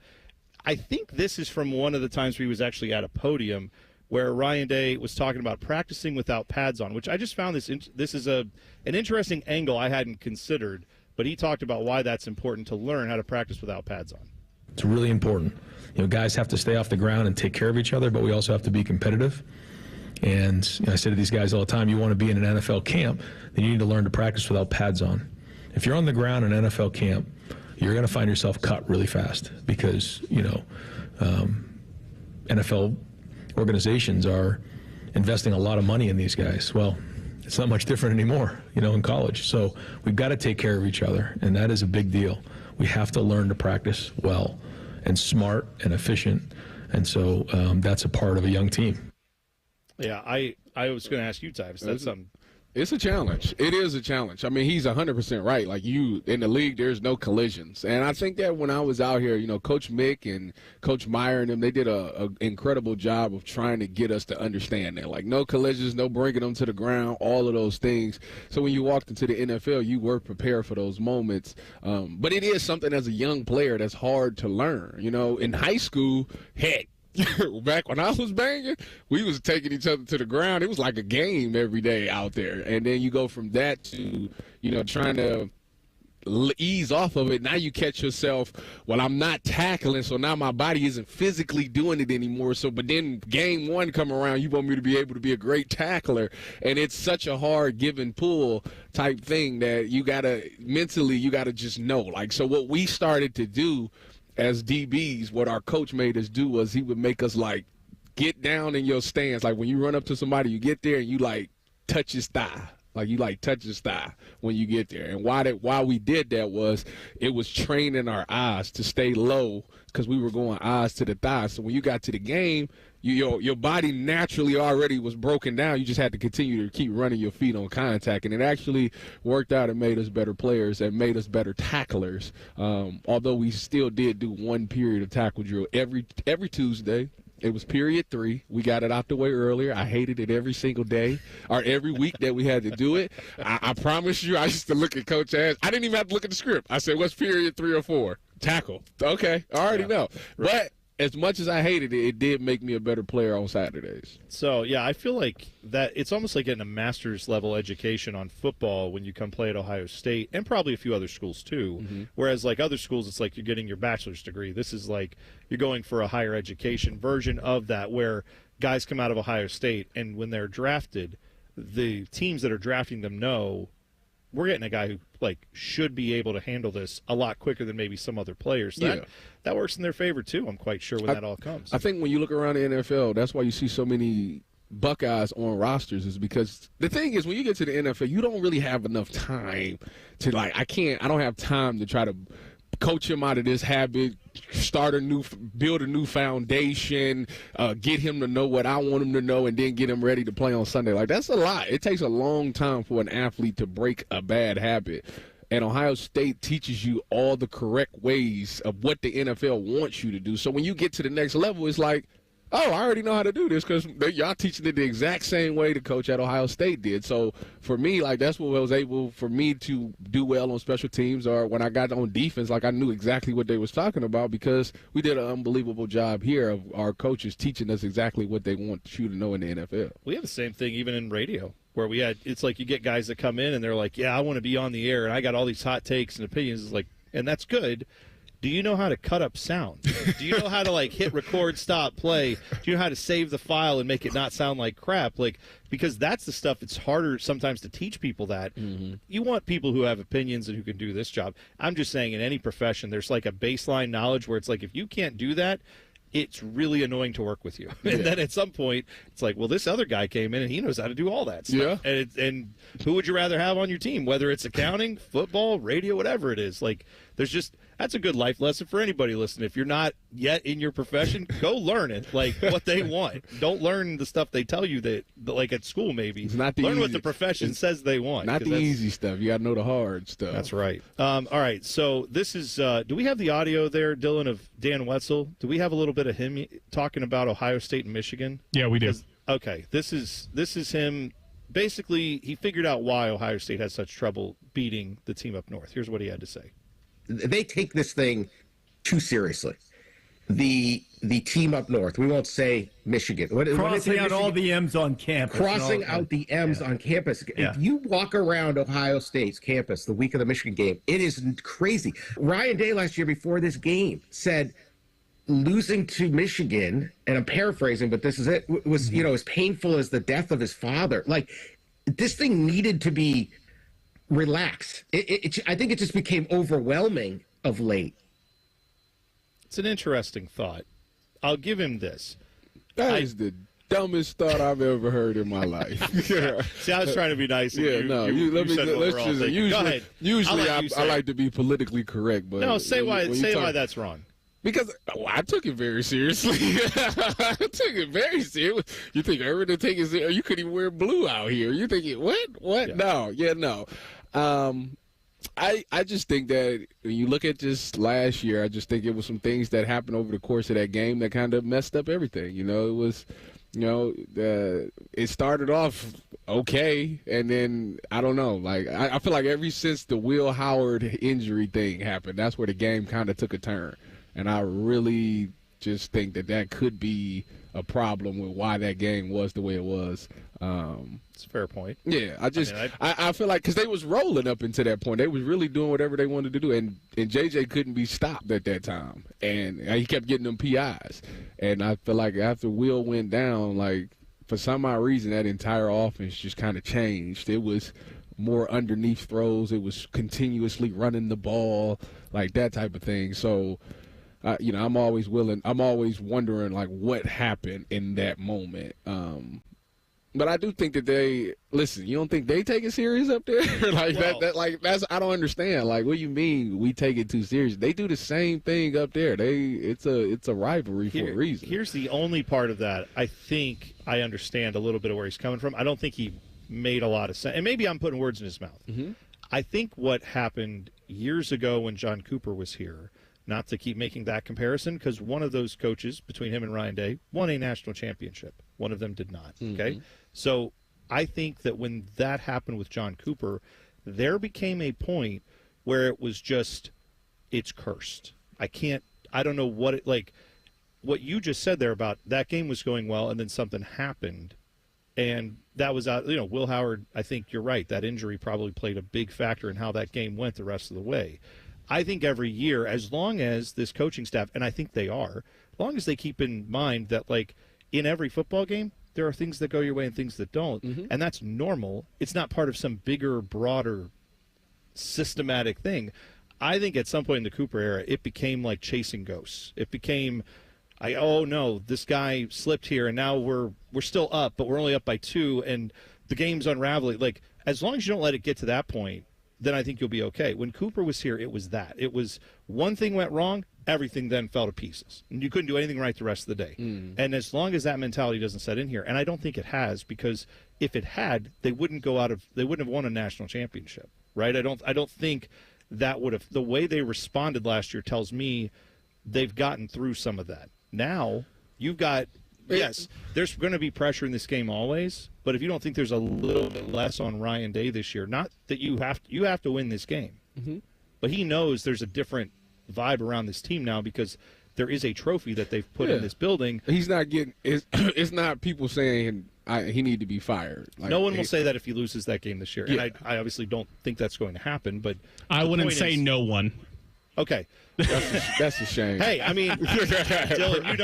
I think this is from one of the times where he was actually at a podium where Ryan Day was talking about practicing without pads on, which I just found this is an interesting angle I hadn't considered. But he talked about why that's important to learn how to practice without pads on. It's really important. You know, guys have to stay off the ground and take care of each other, but we also have to be competitive. And I say to these guys all the time, you want to be in an NFL camp, then you need to learn to practice without pads on. If you're on the ground in an NFL camp, you're going to find yourself cut really fast because, NFL organizations are investing a lot of money in these guys. Well, it's not much different anymore, in college. So we've got to take care of each other, and that is a big deal. We have to learn to practice well and smart and efficient, and so that's a part of a young team. Yeah, I was going to ask you, Tyvis. That's something. It's a challenge. It is a challenge. I mean, he's 100% right. Like, you, in the league, there's no collisions. And I think that when I was out here, Coach Mick and Coach Meyer and them, they did an incredible job of trying to get us to understand that. Like, no collisions, no bringing them to the ground, all of those things. So when you walked into the NFL, you were prepared for those moments. But it is something as a young player that's hard to learn. In high school, heck, Back when I was banging, we was taking each other to the ground. It was like a game every day out there. And then you go from that to, trying to ease off of it. Now you catch yourself, well, I'm not tackling, so now my body isn't physically doing it anymore. So, but then game one come around, you want me to be able to be a great tackler. And it's such a hard give and pull type thing that you got to just know. Like, so what we started to do as DBs, what our coach made us do was he would make us, like, get down in your stance. Like, when you run up to somebody, you get there and you, like, touch his thigh. Like, you, like, touch his thigh when you get there. And why we did that was it was training our eyes to stay low because we were going eyes to the thigh. So when you got to the game, your body naturally already was broken down. You just had to continue to keep running your feet on contact. And it actually worked out and made us better players and made us better tacklers. Although we still did do one period of tackle drill every Tuesday. It was period 3. We got it out the way earlier. I hated it every single day or every week that we had to do it. I promise you, I used to look at Coach Ash. I didn't even have to look at the script. I said, what's period 3 or 4? Tackle. Okay, I already know. Right. But as much as I hated it, it did make me a better player on Saturdays. So, yeah, I feel like that it's almost like getting a master's level education on football when you come play at Ohio State and probably a few other schools too. Mm-hmm. Whereas like other schools, it's like you're getting your bachelor's degree. This is like you're going for a higher education version of that where guys come out of Ohio State and when they're drafted, the teams that are drafting them know we're getting a guy who like should be able to handle this a lot quicker than maybe some other players. So that works in their favor too. I'm quite sure when that all comes. I think when you look around the NFL, that's why you see so many Buckeyes on rosters is because the thing is when you get to the NFL, you don't really have enough time to I don't have time to try to coach him out of this habit, build a new foundation, get him to know what I want him to know, and then get him ready to play on Sunday. Like, that's a lot. It takes a long time for an athlete to break a bad habit. And Ohio State teaches you all the correct ways of what the NFL wants you to do. So when you get to the next level, it's like, oh, I already know how to do this because y'all teaching it the exact same way the coach at Ohio State did. So for me, like that's what was able for me to do well on special teams or when I got on defense, like I knew exactly what they was talking about because we did an unbelievable job here of our coaches teaching us exactly what they want you to know in the NFL. We have the same thing even in radio where it's like you get guys that come in and they're like, yeah, I want to be on the air and I got all these hot takes and opinions. It's like, and that's good. Do you know how to cut up sound? Do you know how to like hit record, stop, play? Do you know how to save the file and make it not sound like crap? Like because that's the stuff it's harder sometimes to teach people that. Mm-hmm. You want people who have opinions and who can do this job. I'm just saying in any profession there's like a baseline knowledge where it's like if you can't do that, it's really annoying to work with you. And then at some point, it's like, well, this other guy came in and he knows how to do all that stuff. Yeah. And who would you rather have on your team, whether it's accounting, football, radio, whatever it is? Like, that's a good life lesson for anybody listening. If you're not yet in your profession, go learn it, like what they want. Don't learn the stuff they tell you that like at school maybe. It's not the learn easy, what the profession says they want. Not the easy stuff. You got to know the hard stuff. That's right. All right, so this is do we have the audio there, Dylan, of Dan Wetzel? Do we have a little bit of him talking about Ohio State and Michigan? Yeah, we do. Okay, this is him. Basically, he figured out why Ohio State has such trouble beating the team up north. Here's what he had to say. They take this thing too seriously. The team up north, we won't say Michigan. Crossing out all the M's on campus. Crossing out the M's on campus. Yeah. If you walk around Ohio State's campus the week of the Michigan game, it is crazy. Ryan Day last year before this game said losing to Michigan, and I'm paraphrasing, but this is it, was, as painful as the death of his father. Like, this thing needed to be relaxed. I think it just became overwhelming of late. It's an interesting thought. I'll give him this. That is the dumbest thought I've ever heard in my life. See, I was trying to be nice. Yeah, usually I like to be politically correct, but no, say why that's wrong. Because I took it very seriously. I took it very seriously. You think everyone take it seriously? You couldn't even wear blue out here. You think what? Yeah. No. I just think that when you look at just last year, I just think it was some things that happened over the course of that game that kind of messed up everything. It was, it started off okay, and then I don't know. Like I feel like ever since the Will Howard injury thing happened, that's where the game kind of took a turn. And I really just think that could be a problem with why that game was the way it was. It's a fair point. Yeah, I feel like because they was rolling up into that point. They was really doing whatever they wanted to do, and JJ couldn't be stopped at that time, and he kept getting them PIs. And I feel like after Will went down, like for some odd reason, that entire offense just kind of changed. It was more underneath throws. It was continuously running the ball, like that type of thing. So, I'm always wondering like what happened in that moment. But I do think that you don't think they take it serious up there? I don't understand. Like, what do you mean we take it too serious? They do the same thing up there. It's a rivalry for a reason. Here's the only part of that. I think I understand a little bit of where he's coming from. I don't think he made a lot of sense. And maybe I'm putting words in his mouth. Mm-hmm. I think what happened years ago when John Cooper was here, not to keep making that comparison, because one of those coaches, between him and Ryan Day, won a national championship. One of them did not, okay? Mm-hmm. So I think that when that happened with John Cooper, there became a point where it was just, it's cursed. I don't know what what you just said there about that game was going well and then something happened. And that was out, Will Howard, I think you're right. That injury probably played a big factor in how that game went the rest of the way. I think every year, as long as this coaching staff, and I think they are, as long as they keep in mind that, like, in every football game, there are things that go your way and things that don't. Mm-hmm. And that's normal. It's not part of some bigger, broader, systematic thing. I think at some point in the Cooper era, it became like chasing ghosts. It became, oh no, this guy slipped here, and now we're still up, but we're only up by 2, and the game's unraveling. Like, as long as you don't let it get to that point, then I think you'll be okay. When Cooper was here, it was that. It was one thing went wrong, everything then fell to pieces. And you couldn't do anything right the rest of the day. And as long as that mentality doesn't set in here, and I don't think it has, because if it had, they wouldn't have won a national championship, right? I don't think that would have, the way they responded last year tells me they've gotten through some of that. Now, you've got, yes, there's going to be pressure in this game always, but if you don't think there's a little bit less on Ryan Day this year, not that you have to win this game, but he knows there's a different vibe around this team now because there is a trophy that they've put in this building. He's not getting it's not people saying he need to be fired. Like, no one will say that if he loses that game this year. Yeah. And I obviously don't think that's going to happen, but I wouldn't say no one. Okay. That's a shame. Hey, I mean, Dylan,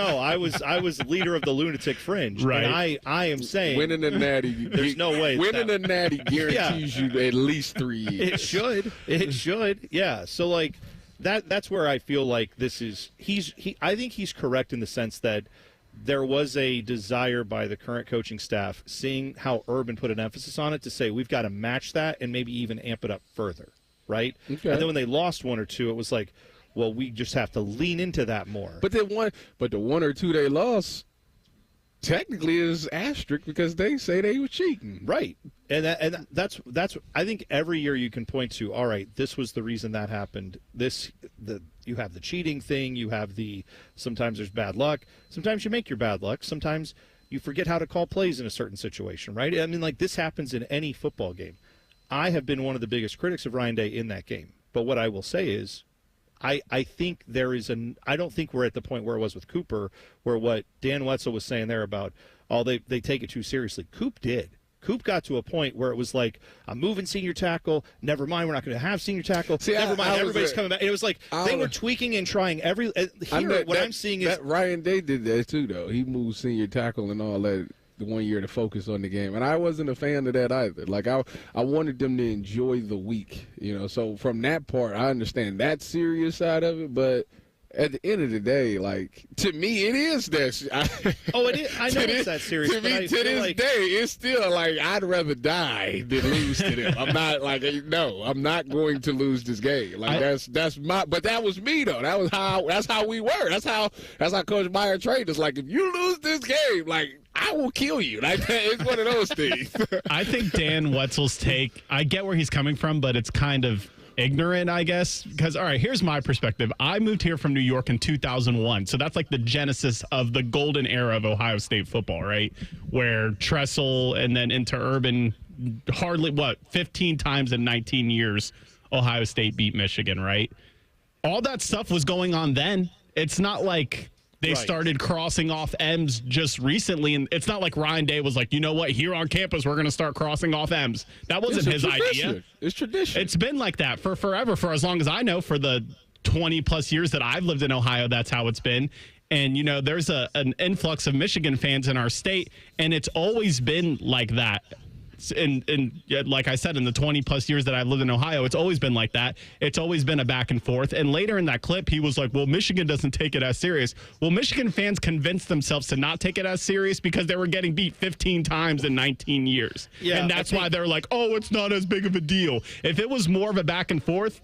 I was leader of the lunatic fringe, right? And I am saying winning a natty. There's no way winning a natty guarantees you at least 3 years. It should. Yeah. So like that's where I feel like this is. I think he's correct in the sense that there was a desire by the current coaching staff, seeing how Urban put an emphasis on it, to say we've got to match that and maybe even amp it up further. Right? Okay. And then when they lost 1 or 2, it was like, well, we just have to lean into that more. But the 1 or 2 they lost technically is asterisk because they say they were cheating. Right. And that's I think every year you can point to, all right, this was the reason that happened. You have the cheating thing, you have sometimes there's bad luck, sometimes you make your bad luck, sometimes you forget how to call plays in a certain situation, right? I mean, like, this happens in any football game. I have been one of the biggest critics of Ryan Day in that game. But what I will say is I think I don't think we're at the point where it was with Cooper, where what Dan Wetzel was saying there about, they take it too seriously. Coop did. Coop got to a point where it was like, I'm moving senior tackle. Never mind, we're not going to have senior tackle. Never mind, everybody's coming back. It was like they were tweaking and trying every. I'm seeing is Ryan Day did that too, though. He moved senior tackle and all that the 1 year to focus on the game, and I wasn't a fan of that either. Like I wanted them to enjoy the week, So from that part, I understand that serious side of it, but at the end of the day, like, to me, it is that. It is. I know it's that serious. To me, to this day, it's still like I'd rather die than lose to them. I'm not like, no, I'm not going to lose this game. Like that's my. But that was me though. That's how we were. That's how Coach Meyer trained us. Like, if you lose this game, like, I will kill you. Like, it's one of those things. I think Dan Wetzel's take, I get where he's coming from, but it's kind of ignorant, I guess, because, all right, here's my perspective. I moved here from New York in 2001, so that's like the genesis of the golden era of Ohio State football, right, where Tressel and then into Urban, hardly 15 times in 19 years Ohio State beat Michigan, right? All that stuff was going on then. It's not like They started crossing off M's just recently, and it's not like Ryan Day was like, you know what, here on campus, we're going to start crossing off M's. That wasn't his idea. It's tradition. It's been like that for forever, for as long as I know, for the 20-plus years that I've lived in Ohio, that's how it's been. And, you know, there's an influx of Michigan fans in our state, and it's always been like that. And like I said, in the 20-plus years that I've lived in Ohio, it's always been like that. It's always been a back and forth. And later in that clip, he was like, well, Michigan doesn't take it as serious. Well, Michigan fans convinced themselves to not take it as serious because they were getting beat 15 times in 19 years. Yeah, and that's why they're like, oh, it's not as big of a deal. If it was more of a back and forth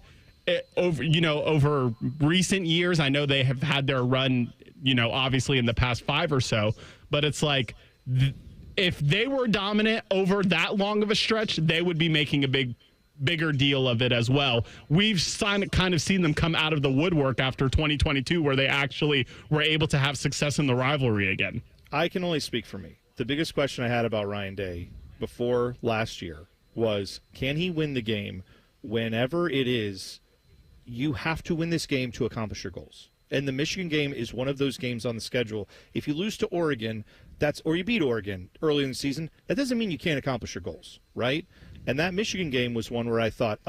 over recent years, I know they have had their run, obviously in the past 5 or so, but it's like if they were dominant over that long of a stretch, they would be making a bigger deal of it as well. We've kind of seen them come out of the woodwork after 2022, where they actually were able to have success in the rivalry again. I can only speak for me. The biggest question I had about Ryan Day before last year was, can he win the game? Whenever it is, you have to win this game to accomplish your goals. And the Michigan game is one of those games on the schedule. If you lose to Oregon, or you beat Oregon early in the season, that doesn't mean you can't accomplish your goals, right? And that Michigan game was one where I thought,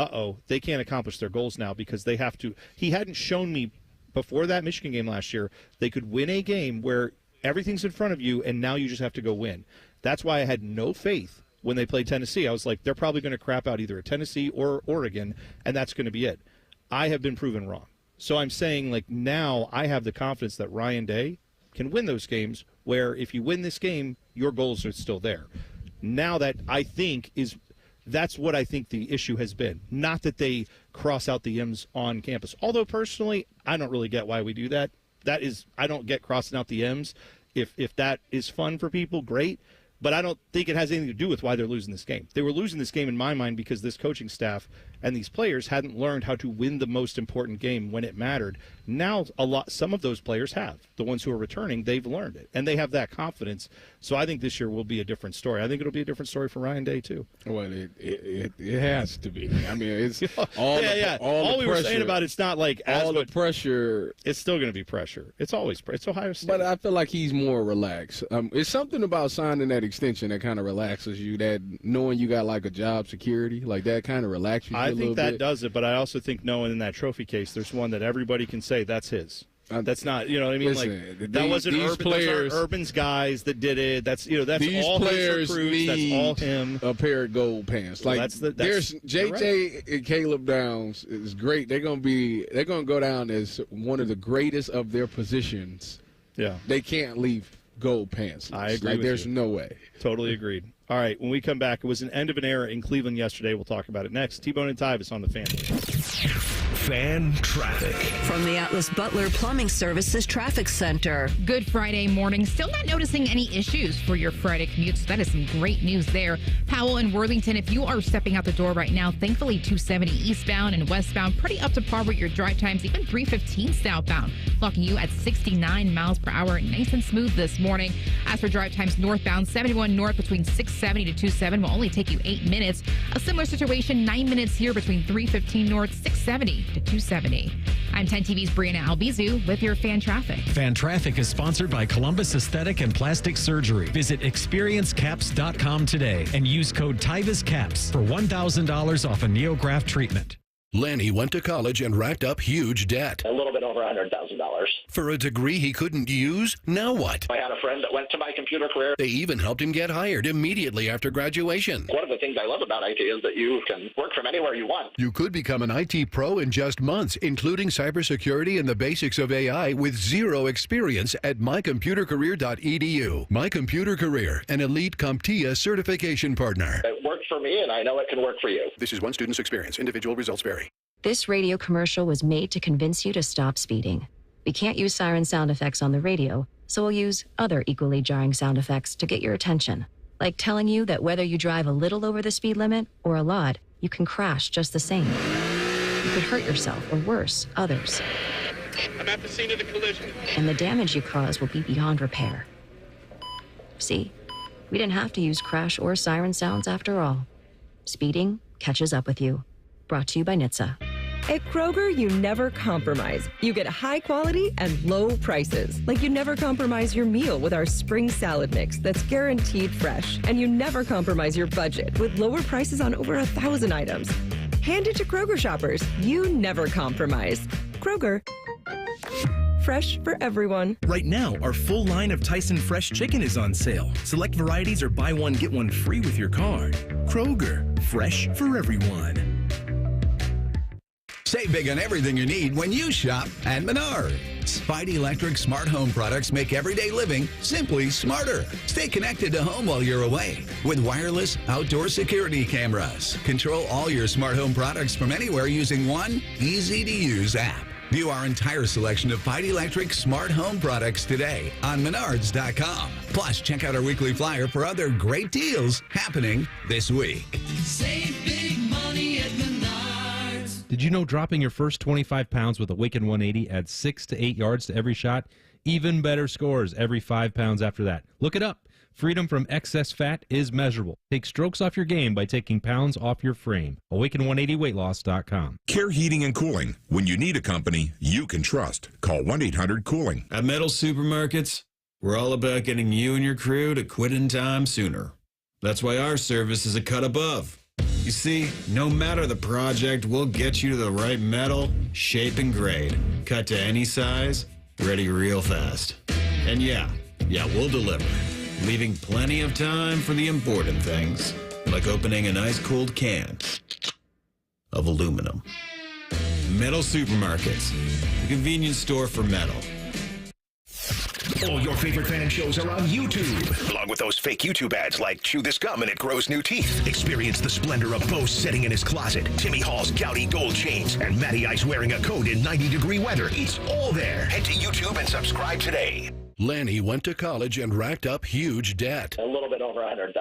they can't accomplish their goals now because they have to. He hadn't shown me before that Michigan game last year they could win a game where everything's in front of you and now you just have to go win. That's why I had no faith when they played Tennessee. I was like, they're probably going to crap out either at Tennessee or Oregon, and that's going to be it. I have been proven wrong. So I'm saying, like, now I have the confidence that Ryan Day can win those games where if you win this game, your goals are still there. Now that I think that's what I think the issue has been. Not that they cross out the M's on campus. Although personally, I don't really get why we do that. I don't get crossing out the M's. If that is fun for people, great. But I don't think it has anything to do with why they're losing this game. They were losing this game in my mind because this coaching staff and these players hadn't learned how to win the most important game when it mattered. Now, some of those players have. The ones who are returning, they've learned it, and they have that confidence. So I think this year will be a different story. I think it'll be a different story for Ryan Day too. Well, it has to be. I mean, it's all all we were saying about it's not like all the pressure. It's still going to be pressure. It's always it's Ohio State. But I feel like he's more relaxed. It's something about signing that extension that kind of relaxes you. That knowing you got like a job security, like that kind of relaxes you. I think that does it, but I also think knowing in that trophy case, there's one that everybody can say that's his. That's not, you know what I mean? Listen, that wasn't Urban's guys that did it. That's that's these all players his recruits. That's all him. A pair of gold pants. Like there's JJ and Caleb Downs is great. They're gonna go down as one of the greatest of their positions. Yeah, they can't leave gold pants. I agree. There's no way. Totally agreed. All right, when we come back, it was an end of an era in Cleveland yesterday. We'll talk about it next. T-Bone and Tyvis on the Fan. Fan traffic. From the Atlas Butler Plumbing Services Traffic Center. Good Friday morning. Still not noticing any issues for your Friday commute, so that is some great news there. Powell and Worthington, if you are stepping out the door right now, thankfully 270 eastbound and westbound, pretty up to par with your drive times, even 315 southbound, clocking you at 69 miles per hour. Nice and smooth this morning. As for drive times northbound, 71 north between 670 to 27 will only take you 8 minutes. A similar situation, 9 minutes here between 315 north, 670 to 270. I'm 10 TV's Brianna Albizu with your Fan Traffic. Fan Traffic is sponsored by Columbus Aesthetic and Plastic Surgery. Visit experiencecaps.com today and use code TYVISCAPS for $1,000 off a NeoGraft treatment. Lanny went to college and racked up huge debt. A little bit over $100,000. For a degree he couldn't use? Now what? I had a friend that went to my computer career. They even helped him get hired immediately after graduation. One of the things I love about IT is that you can work from anywhere you want. You could become an IT pro in just months, including cybersecurity and the basics of AI with zero experience at mycomputercareer.edu. My Computer Career, an elite CompTIA certification partner. It worked for me, and I know it can work for you. This is one student's experience. Individual results vary. This radio commercial was made to convince you to stop speeding. We can't use siren sound effects on the radio, so we'll use other equally jarring sound effects to get your attention. Like telling you that whether you drive a little over the speed limit or a lot, you can crash just the same. You could hurt yourself or worse, others. I'm at the scene of the collision. And the damage you cause will be beyond repair. See, we didn't have to use crash or siren sounds after all. Speeding catches up with you. Brought to you by NHTSA. At Kroger, you never compromise. You get high quality and low prices. Like you never compromise your meal with our spring salad mix that's guaranteed fresh. And you never compromise your budget with lower prices on over 1,000 items. Hand it to Kroger shoppers. You never compromise. Kroger. Fresh for everyone. Right now, our full line of Tyson Fresh Chicken is on sale. Select varieties or buy one, get one free with your card. Kroger, fresh for everyone. Save big on everything you need when you shop at Menards. Spidey Electric smart home products make everyday living simply smarter. Stay connected to home while you're away with wireless outdoor security cameras. Control all your smart home products from anywhere using one easy-to-use app. View our entire selection of Spidey Electric smart home products today on Menards.com. Plus, check out our weekly flyer for other great deals happening this week. Save big money at Menards. Did you know dropping your first 25 pounds with Awaken 180 adds 6 to 8 yards to every shot? Even better scores every 5 pounds after that. Look it up. Freedom from excess fat is measurable. Take strokes off your game by taking pounds off your frame. Awaken180weightloss.com. Care Heating and Cooling. When you need a company you can trust, call 1-800-COOLING. At Metal Supermarkets, we're all about getting you and your crew to quit in time sooner. That's why our service is a cut above. You see, no matter the project, we'll get you to the right metal, shape, and grade. Cut to any size, ready real fast. And yeah, we'll deliver. Leaving plenty of time for the important things, like opening an ice-cold can of aluminum. Metal Supermarkets, the convenience store for metal. All your favorite fan shows are on YouTube, along with those fake YouTube ads like Chew This Gum and It Grows New Teeth. Experience the splendor of Bo sitting in his closet, Timmy Hall's gouty gold chains, and Matty Ice wearing a coat in 90-degree weather. It's all there. Head to YouTube and subscribe today. Lanny went to college and racked up huge debt. A little bit over $100,000.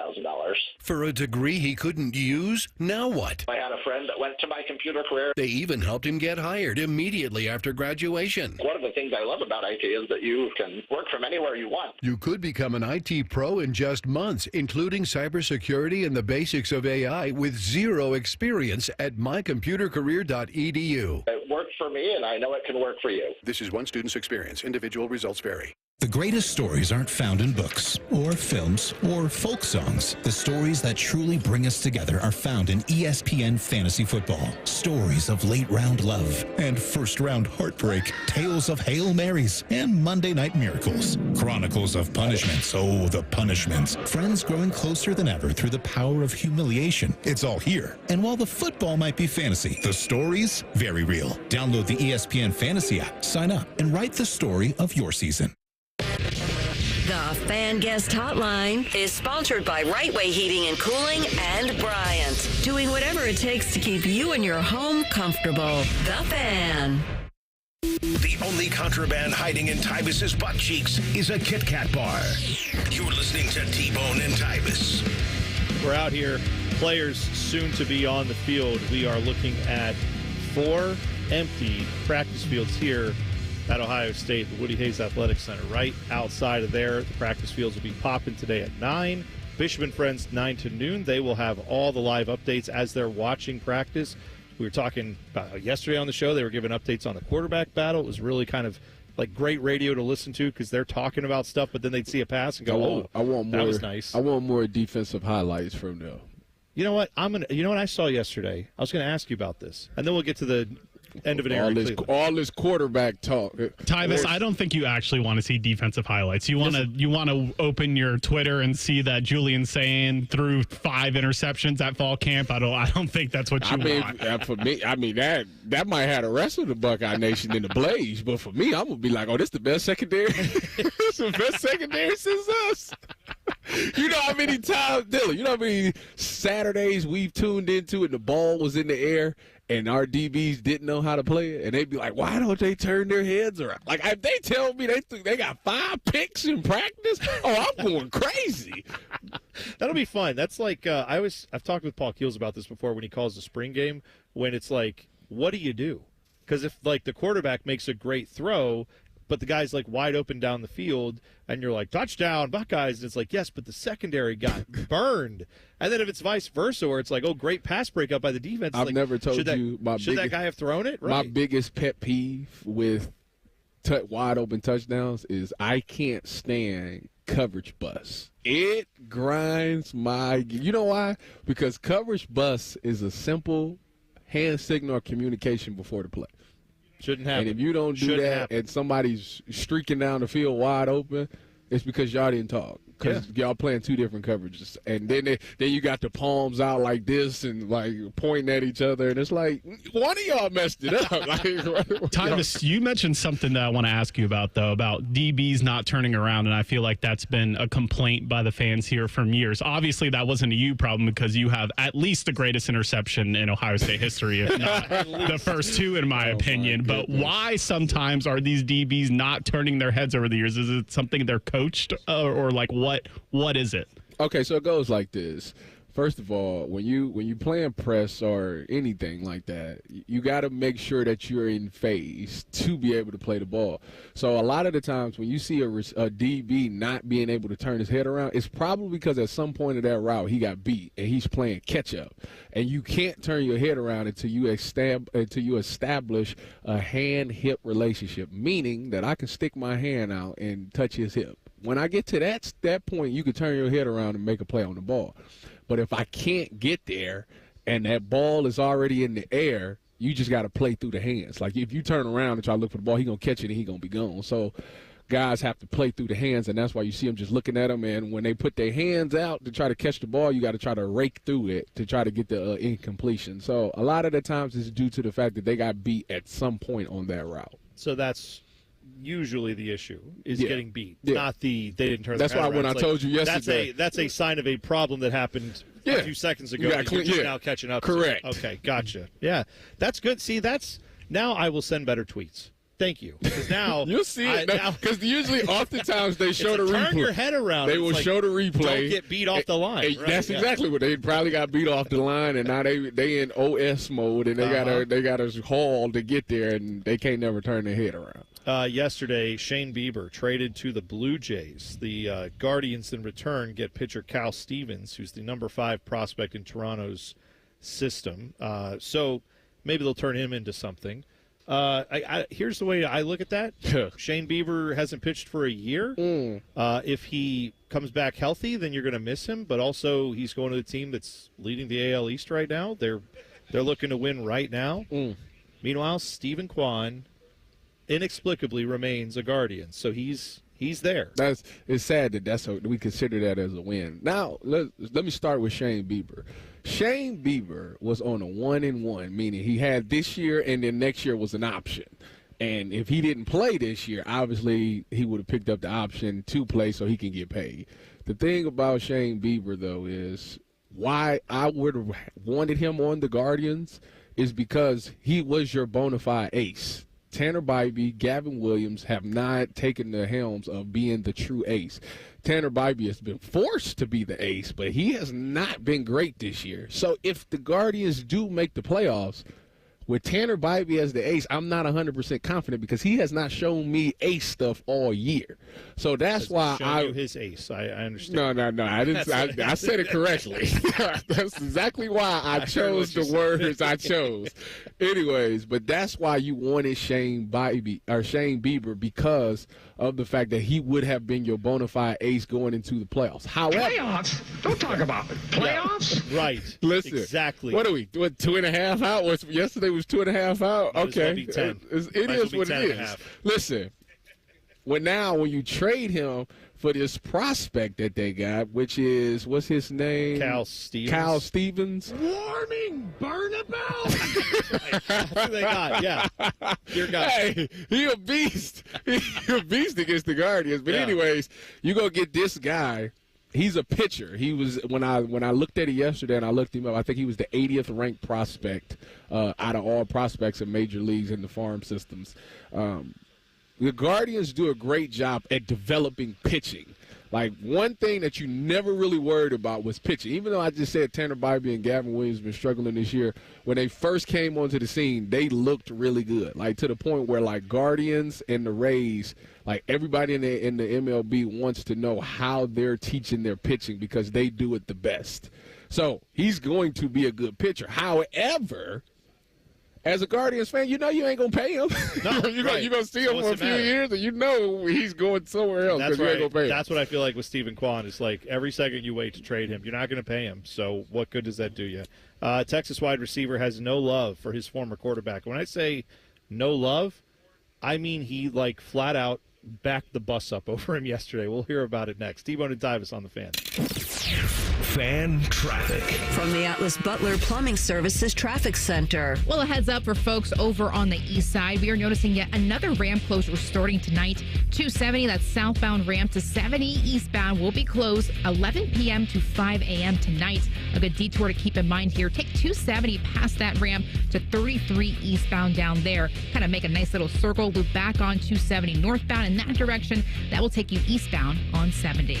For a degree he couldn't use? Now what? I had a friend that went to my computer career. They even helped him get hired immediately after graduation. One of the things I love about IT is that you can work from anywhere you want. You could become an IT pro in just months, including cybersecurity and the basics of AI with zero experience at mycomputercareer.edu. It worked for me, and I know it can work for you. This is one student's experience. Individual results vary. The greatest stories aren't found in books or films or folk songs. The stories that truly bring us together are found in ESPN Fantasy Football. Stories of late-round love and first-round heartbreak. Tales of Hail Marys and Monday Night Miracles. Chronicles of punishments. Oh, the punishments. Friends growing closer than ever through the power of humiliation. It's all here. And while the football might be fantasy, the stories, very real. Download the ESPN Fantasy app, sign up, and write the story of your season. The Fan Guest Hotline is sponsored by Right Way Heating and Cooling and Bryant, doing whatever it takes to keep you and your home comfortable. The Fan. The only contraband hiding in Tyvis's butt cheeks is a Kit Kat bar. You're listening to T-Bone and Tyvis. We're out here, players soon to be on the field. We are looking at 4 empty practice fields here at Ohio State, the Woody Hayes Athletic Center. Right outside of there, the practice fields will be popping today at 9. Bishop and Friends, 9 to noon. They will have all the live updates as they're watching practice. We were talking about yesterday on the show. They were giving updates on the quarterback battle. It was really kind of like great radio to listen to because they're talking about stuff, but then they'd see a pass and go, I want more, that was nice. I want more defensive highlights from them. You know what? You know what I saw yesterday? I was going to ask you about this, and then we'll get to the end of an era. All this quarterback talk. Tyvis, I don't think you actually want to see defensive highlights. You want to open your Twitter and see that Julian Sayin threw 5 interceptions at fall camp. I don't think that's what you want. For me, that might have the rest of the Buckeye Nation in the blaze, but for me, I'm gonna be like, oh, this is the best secondary. This is the best secondary since us. You know how many times, Dylan? You know how many Saturdays we've tuned into and the ball was in the air and our DBs didn't know how to play it, and they'd be like, why don't they turn their heads around? Like, if they tell me they got 5 picks in practice, oh, I'm going crazy. That'll be fun. That's like I've talked with Paul Keels about this before when he calls the spring game, when it's like, what do you do? Because if like the quarterback makes a great throw, but the guy's like wide open down the field, and you're like, touchdown, Buckeyes. And it's like, yes, but the secondary got burned. And then if it's vice versa, where it's like, oh, great pass breakup by the defense. I've never told you should that guy have thrown it? Right. My biggest pet peeve with wide open touchdowns is I can't stand coverage bust. It grinds you know why? Because coverage bust is a simple hand signal or communication before the play. Shouldn't happen. And if you don't do that and somebody's streaking down the field wide open, it's because y'all didn't talk. Because y'all playing two different coverages. And then you got the palms out like this and like pointing at each other. And it's like, one of y'all messed it up. Tyvis, you mentioned something that I want to ask you about, though, about DBs not turning around. And I feel like that's been a complaint by the fans here for years. Obviously, that wasn't a you problem because you have at least the greatest interception in Ohio State history, if not the first two, in my opinion. But why sometimes are these DBs not turning their heads over the years? Is it something they're coached or like what is it? Okay, so it goes like this. First of all, when you playing press or anything like that, you got to make sure that you're in phase to be able to play the ball. So a lot of the times when you see a DB not being able to turn his head around, it's probably because at some point of that route he got beat and he's playing catch up. And you can't turn your head around until you establish a hand-hip relationship, meaning that I can stick my hand out and touch his hip. When I get to that point, you can turn your head around and make a play on the ball. But if I can't get there and that ball is already in the air, you just got to play through the hands. Like if you turn around and try to look for the ball, he's going to catch it and he's going to be gone. So guys have to play through the hands, and that's why you see them just looking at them. And when they put their hands out to try to catch the ball, you got to try to rake through it to try to get the incompletion. So a lot of the times it's due to the fact that they got beat at some point on that route. So that's usually the issue is getting beat, not they didn't turn. That's their head why when around. I told you yesterday, that's a sign of a problem that happened a few seconds ago. That you're just now catching up. Correct. Okay, gotcha. Yeah, that's good. See, now I will send better tweets. Thank you. Because now you'll see it. Because usually, oftentimes they show the replay. Turn your head around. They will show the replay. Don't get beat off the line. Right? That's exactly what they probably got beat off the line, and now they in OS mode, and they got a haul to get there, and they can't never turn their head around. Yesterday, Shane Bieber traded to the Blue Jays. The Guardians in return get pitcher Cal Stevens, who's the number 5 prospect in Toronto's system. So maybe they'll turn him into something. Here's the way I look at that. Shane Bieber hasn't pitched for a year. If he comes back healthy, then you're going to miss him. But also, he's going to the team that's leading the AL East right now. They're looking to win right now. Meanwhile, Stephen Kwan inexplicably remains a Guardian, so he's there. It's sad that we consider that as a win. Now let me start with Shane Bieber. Shane Bieber was on a 1-1, meaning he had this year and then next year was an option. And if he didn't play this year, obviously he would have picked up the option to play so he can get paid. The thing about Shane Bieber, though, is why I would have wanted him on the Guardians is because he was your bona fide ace. Tanner Bybee, Gavin Williams have not taken the helms of being the true ace. Tanner Bybee has been forced to be the ace, but he has not been great this year. So if the Guardians do make the playoffs, with Tanner Bybee as the ace, I'm not 100% confident because he has not shown me ace stuff all year. So that's why you his ace. I understand. No. I didn't. I said it correctly. That's exactly why I chose the words I chose. Anyways, but that's why you wanted Shane Bieber because of the fact that he would have been your bona fide ace going into the playoffs. However, playoffs? Don't talk about it. Playoffs? Yeah, right. Listen. Exactly. What are we? 2.5 out? Yesterday was 2.5 out? Okay. It is what it is. Listen. When you trade him for this prospect that they got, which is, what's his name? Cal Stevens. Warning, Burnabout. That's what they got, yeah. Dear God. Hey, he a beast. He's a beast against the Guardians. But anyways, you go get this guy. He's a pitcher. He was when I looked at it yesterday and I looked him up, I think he was the 80th ranked prospect out of all prospects in major leagues in the farm systems. The Guardians do a great job at developing pitching. Like, one thing that you never really worried about was pitching. Even though I just said Tanner Bybee and Gavin Williams have been struggling this year, when they first came onto the scene, they looked really good. Like, to the point where, like, Guardians and the Rays, like, everybody in the MLB wants to know how they're teaching their pitching because they do it the best. So he's going to be a good pitcher. However, as a Guardians fan, you know you ain't going to pay him. No, you're going to see him for a few years, and you know he's going somewhere else because you ain't going to pay him. That's what I feel like with Stephen Kwan. It's like every second you wait to trade him, you're not going to pay him. So what good does that do you? Texas wide receiver has no love for his former quarterback. When I say no love, I mean he, like, flat out backed the bus up over him yesterday. We'll hear about it next. T-Bone and Tyvis on the Fan. Fan traffic. From the Atlas Butler Plumbing Services Traffic Center. Well, a heads up for folks over on the east side. We are noticing yet another ramp closure starting tonight. 270, that's southbound ramp to 70 eastbound, will be closed 11 p.m. to 5 a.m. tonight. A good detour to keep in mind here. Take 270 past that ramp to 33 eastbound down there. Kind of make a nice little circle, loop back on 270 northbound in that direction. That will take you eastbound on 70.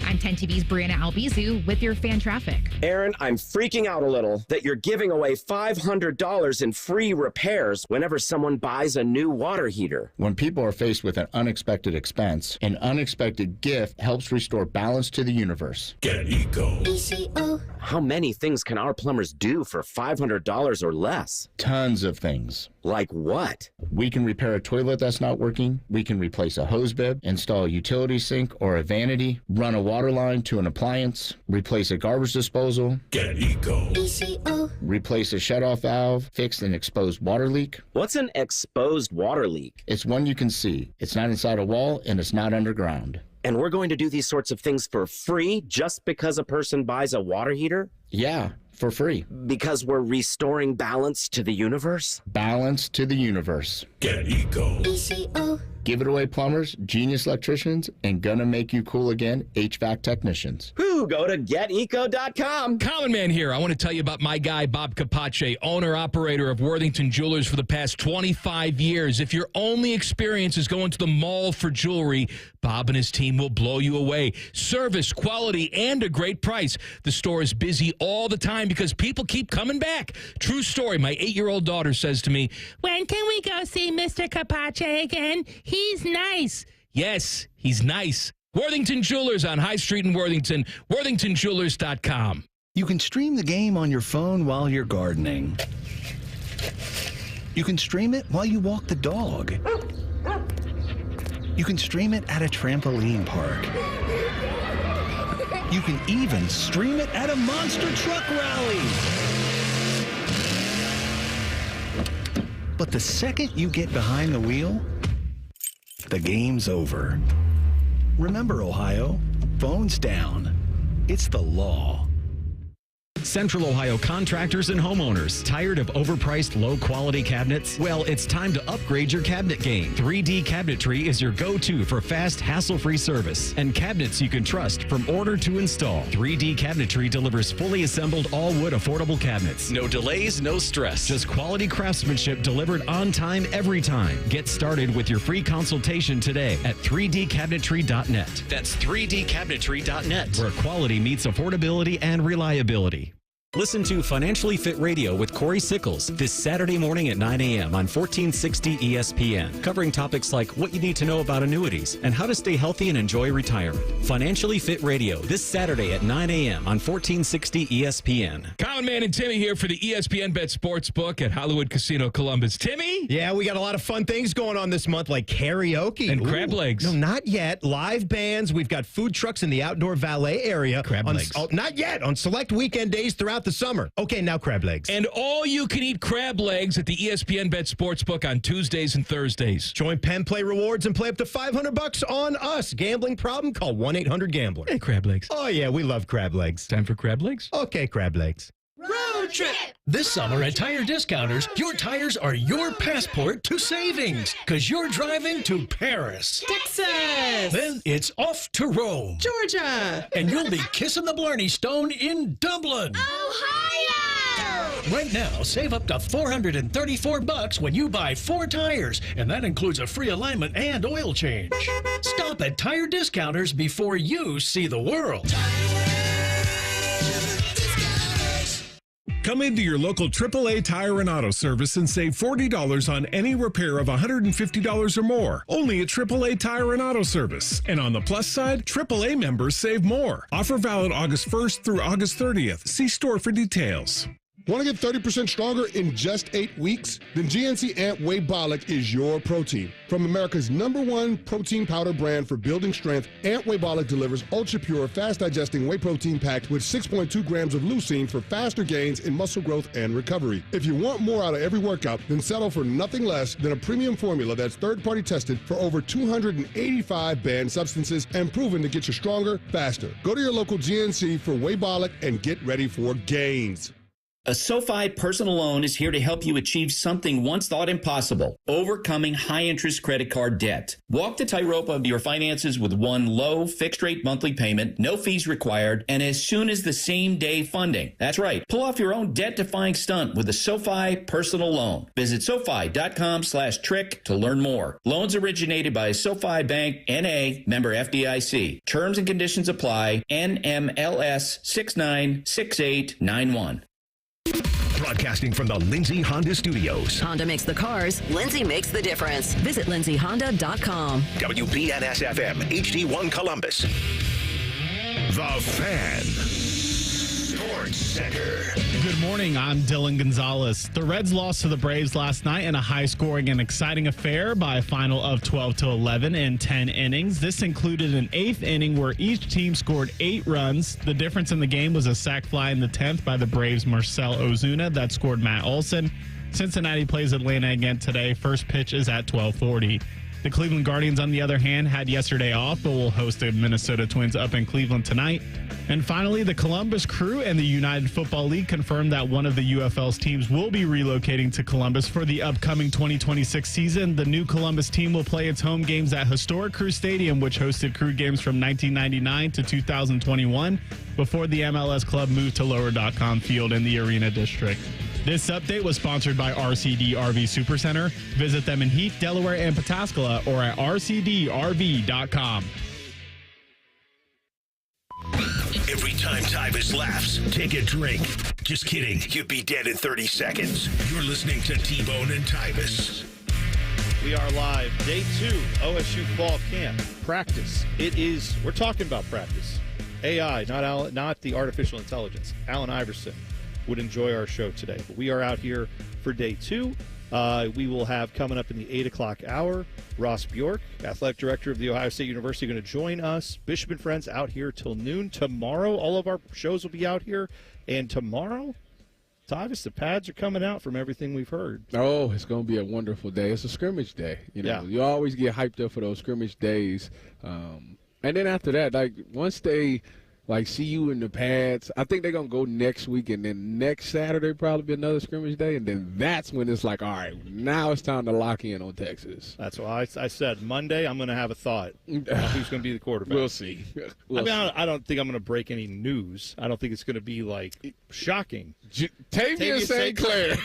I'm 10 TV's Brianna Albizu with your fan traffic. Aaron, I'm freaking out a little that you're giving away $500 in free repairs whenever someone buys a new water heater. When people are faced with an unexpected expense, an unexpected gift helps restore balance to the universe. Get Eco. ECO. How many things can our plumbers do for $500 or less? Tons of things. Like what? We can repair a toilet that's not working. We can replace a hose bib, install a utility sink or a vanity, run a water line to an appliance, replace a garbage disposal. Get Eco. ECO. Replace a shutoff valve, fix an exposed water leak. What's an exposed water leak? It's one you can see. It's not inside a wall and it's not underground. And we're going to do these sorts of things for free just because a person buys a water heater? Yeah, for free. Because we're restoring balance to the universe? Balance to the universe. Get Eco. ECO. Give it away, plumbers, genius electricians, and gonna make you cool again, HVAC technicians. Who? Go to geteco.com. Common Man here. I want to tell you about my guy, Bob Capace, owner-operator of Worthington Jewelers for the past 25 years. If your only experience is going to the mall for jewelry, Bob and his team will blow you away. Service, quality, and a great price. The store is busy all the time because people keep coming back. True story. My 8-year-old daughter says to me, "When can we go see Mr. Capace again? He's nice." Yes, he's nice. Worthington Jewelers on High Street in Worthington, worthingtonjewelers.com. You can stream the game on your phone while you're gardening. You can stream it while you walk the dog. You can stream it at a trampoline park. You can even stream it at a monster truck rally. But the second you get behind the wheel, the game's over. Remember, Ohio, phones down. It's the law. Central Ohio contractors and homeowners. Tired of overpriced, low-quality cabinets? Well, it's time to upgrade your cabinet game. 3D Cabinetry is your go-to for fast, hassle-free service and cabinets you can trust from order to install. 3D Cabinetry delivers fully assembled all-wood affordable cabinets. No delays, no stress. Just quality craftsmanship delivered on time every time. Get started with your free consultation today at 3dcabinetry.net. That's 3dcabinetry.net, where quality meets affordability and reliability. Listen to Financially Fit Radio with Corey Sickles this Saturday morning at 9 a.m. on 1460 ESPN, covering topics like what you need to know about annuities and how to stay healthy and enjoy retirement. Financially Fit Radio this Saturday at 9 a.m. on 1460 ESPN. Common Man and Timmy here for the ESPN Bet Sportsbook at Hollywood Casino Columbus. Timmy? Yeah, we got a lot of fun things going on this month, like karaoke. And crab legs. No, not yet. Live bands. We've got food trucks in the outdoor valet area. Crab legs. Not yet. On select weekend days throughout the summer. Okay, now crab legs. And all you can eat crab legs at the ESPN Bet Sportsbook on Tuesdays and Thursdays. Join Penn Play Rewards and play up to $500 on us. Gambling problem? Call 1-800-GAMBLER. Hey, crab legs. Oh, yeah, we love crab legs. Time for crab legs? Okay, crab legs. Road trip! This summer at Tire Discounters, your tires are your passport to savings because you're driving to Paris, Texas, then it's off to Rome, Georgia, and you'll be kissing the Blarney Stone in Dublin, Ohio. Right now, save up to $434 when you buy 4 tires, and that includes a free alignment and oil change. Stop at Tire Discounters before you see the world. Come into your local AAA Tire and Auto Service and save $40 on any repair of $150 or more. Only at AAA Tire and Auto Service. And on the plus side, AAA members save more. Offer valid August 1st through August 30th. See store for details. Want to get 30% stronger in just 8 weeks? Then GNC Ant Whey Bolic is your protein. From America's #1 protein powder brand for building strength, Ant Whey Bolic delivers ultra-pure, fast-digesting whey protein packed with 6.2 grams of leucine for faster gains in muscle growth and recovery. If you want more out of every workout, then settle for nothing less than a premium formula that's third-party tested for over 285 banned substances and proven to get you stronger, faster. Go to your local GNC for Whey Bolic and get ready for gains. A SoFi personal loan is here to help you achieve something once thought impossible, overcoming high-interest credit card debt. Walk the tightrope of your finances with one low, fixed-rate monthly payment, no fees required, and as soon as the same-day funding. That's right. Pull off your own debt-defying stunt with a SoFi personal loan. Visit SoFi.com/trick to learn more. Loans originated by SoFi Bank, N.A., member FDIC. Terms and conditions apply. NMLS 696891. Broadcasting from the Lindsay Honda Studios. Honda makes the cars. Lindsay makes the difference. Visit lindsayhonda.com. WBNS-FM, HD1 Columbus. The Fan. Sports Center. Good morning. I'm Dylan Gonzalez. The Reds lost to the Braves last night in a high-scoring and exciting affair by a final of 12-11 in 10 innings. This included an 8th inning where each team scored 8 runs. The difference in the game was a sac fly in the 10th by the Braves' Marcell Ozuna that scored Matt Olson. Cincinnati plays Atlanta again today. First pitch is at 12:40. The Cleveland Guardians, on the other hand, had yesterday off, but will host the Minnesota Twins up in Cleveland tonight. And finally, the Columbus Crew and the United Football League confirmed that one of the UFL's teams will be relocating to Columbus for the upcoming 2026 season. The new Columbus team will play its home games at historic Crew Stadium, which hosted Crew games from 1999 to 2021, before the MLS club moved to Lower.com Field in the Arena District. This update was sponsored by RCD RV Supercenter. Visit them in Heath, Delaware, and Pataskala, or at rcdrv.com. Every time Tyvis laughs, take a drink. Just kidding. You'd be dead in 30 seconds. You're listening to T-Bone and Tyvis. We are live. Day 2, OSU fall camp. Practice. We're talking about practice. AI, not the artificial intelligence. Allen Iverson would enjoy our show today. But we are out here for day 2. We will have coming up in the 8 o'clock hour, Ross Bjork, athletic director of the Ohio State University, going to join us. Bishop and Friends out here till noon. Tomorrow, all of our shows will be out here. And tomorrow, Tyvis, the pads are coming out from everything we've heard. Oh, it's going to be a wonderful day. It's a scrimmage day. You always get hyped up for those scrimmage days. And then after that, once they see you in the pads, I think they're going to go next week, and then next Saturday probably be another scrimmage day, and then that's when it's like, all right, now it's time to lock in on Texas. That's why I said Monday I'm going to have a thought about who's going to be the quarterback. We'll see. I don't think I'm going to break any news. I don't think it's going to be, shocking. Tavian St. Clair,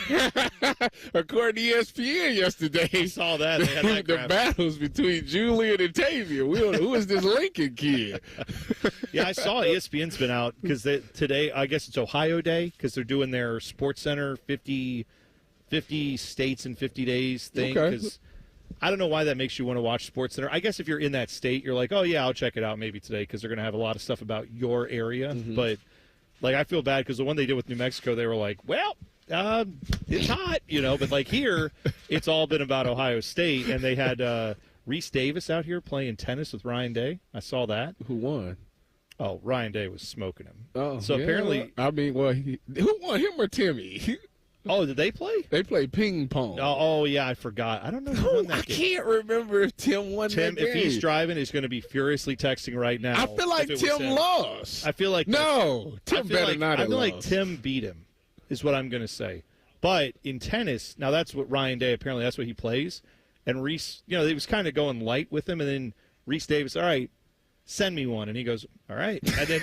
according to ESPN yesterday. I saw that. They had that the battles between Julian and Tavian. Who is this Lincoln kid? Yeah, I saw ESPN's been out because today, I guess it's Ohio Day, because they're doing their Sports Center 50 states in 50 days thing. Because I don't know why that makes you want to watch Sports Center. I guess if you're in that state, you're like, oh, yeah, I'll check it out maybe today, because they're going to have a lot of stuff about your area. Mm-hmm. But, I feel bad because the one they did with New Mexico, they were like, well, it's hot, But, here, it's all been about Ohio State. And they had Reese Davis out here playing tennis with Ryan Day. I saw that. Who won? Oh, Ryan Day was smoking him. Oh, so yeah. Apparently, who won, him or Timmy? Oh, did they play? They played ping pong. Oh, yeah, I forgot. I don't know who won that game. I can't remember if Tim won that game. If he's driving, he's going to be furiously texting right now. I feel like Tim lost. I feel like Tim better not have lost. I feel like Tim beat him, is what I'm going to say. But in tennis, now that's what Ryan Day, apparently that's what he plays. And Reese, it was kind of going light with him, and then Reese Davis, all right, send me one. And he goes, all right. And then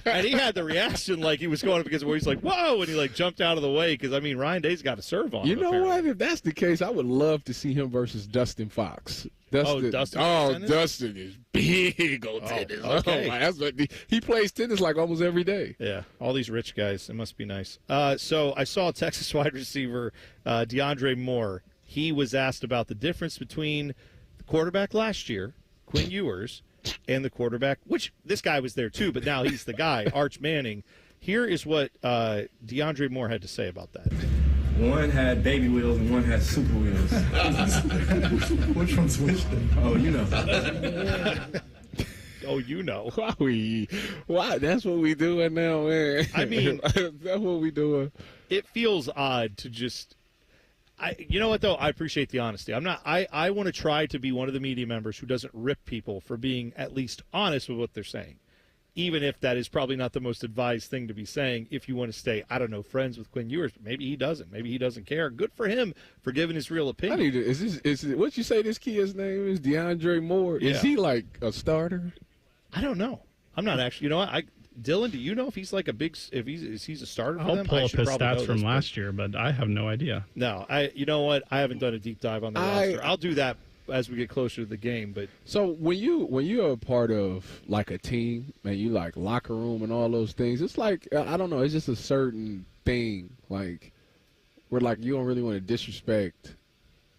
and he had the reaction like he was going up against where he's like, whoa, and he like jumped out of the way because, I mean, Ryan Day's got to serve on him. You know what? If that's the case, I would love to see him versus Dustin Fox. Dustin is big on tennis. Okay. That's what he plays tennis like almost every day. Yeah, all these rich guys. It must be nice. So I saw Texas wide receiver DeAndre Moore. He was asked about the difference between the quarterback last year, Quinn Ewers, and the quarterback, which this guy was there too, but now he's the guy, Arch Manning. Here is what DeAndre Moore had to say about that. One had baby wheels and one had super wheels. Which one's which then? Oh, you know. Oh, you know. Why? That's what we doing now, man. I mean, that's what we doing. It feels odd to just. You know what though? I appreciate the honesty. I want to try to be one of the media members who doesn't rip people for being at least honest with what they're saying, even if that is probably not the most advised thing to be saying. If you want to stay, I don't know, friends with Quinn Ewers, but maybe he doesn't. Maybe he doesn't care. Good for him for giving his real opinion. Is what you say? This kid's name is DeAndre Moore. Yeah. Is he like a starter? I don't know. I'm not actually. You know what? Dylan, do you know if he's like a big? If he's a starter for them? I'll pull up his stats from last year, but I have no idea. No, you know what? I haven't done a deep dive on the roster. I'll do that as we get closer to the game. But so when you're a part of like a team and you like locker room and all those things, it's like I don't know. It's just a certain thing like where like you don't really want to disrespect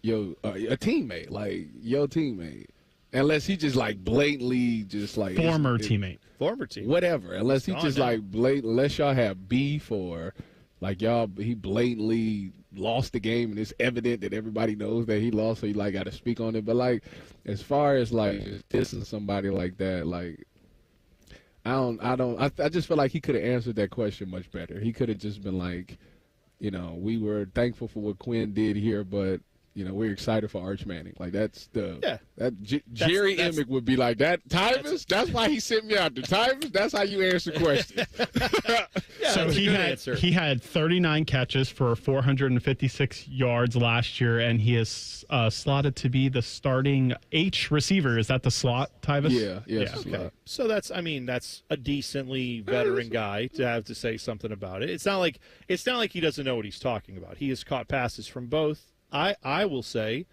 a teammate, like your teammate. Unless he just like blatantly just like former teammate, whatever. Unless he just like blatant, unless y'all have beef or like he blatantly lost the game and it's evident that everybody knows that he lost, so you like got to speak on it. But like as far as like dissing somebody like that, like I just feel like he could have answered that question much better. He could have just been like, we were thankful for what Quinn did here, but. We're excited for Arch Manning. Like, that's the Jerry Emick would be like that. Tyvis, that's why he sent me out to Tyvis. That's how you answer questions. So he had 39 catches for 456 yards last year, and he is slotted to be the starting H receiver. Is that the slot, Tyvis? Yeah. Okay. So that's a decently veteran guy to have to say something about it. It's not like he doesn't know what he's talking about. He has caught passes from both. I will say,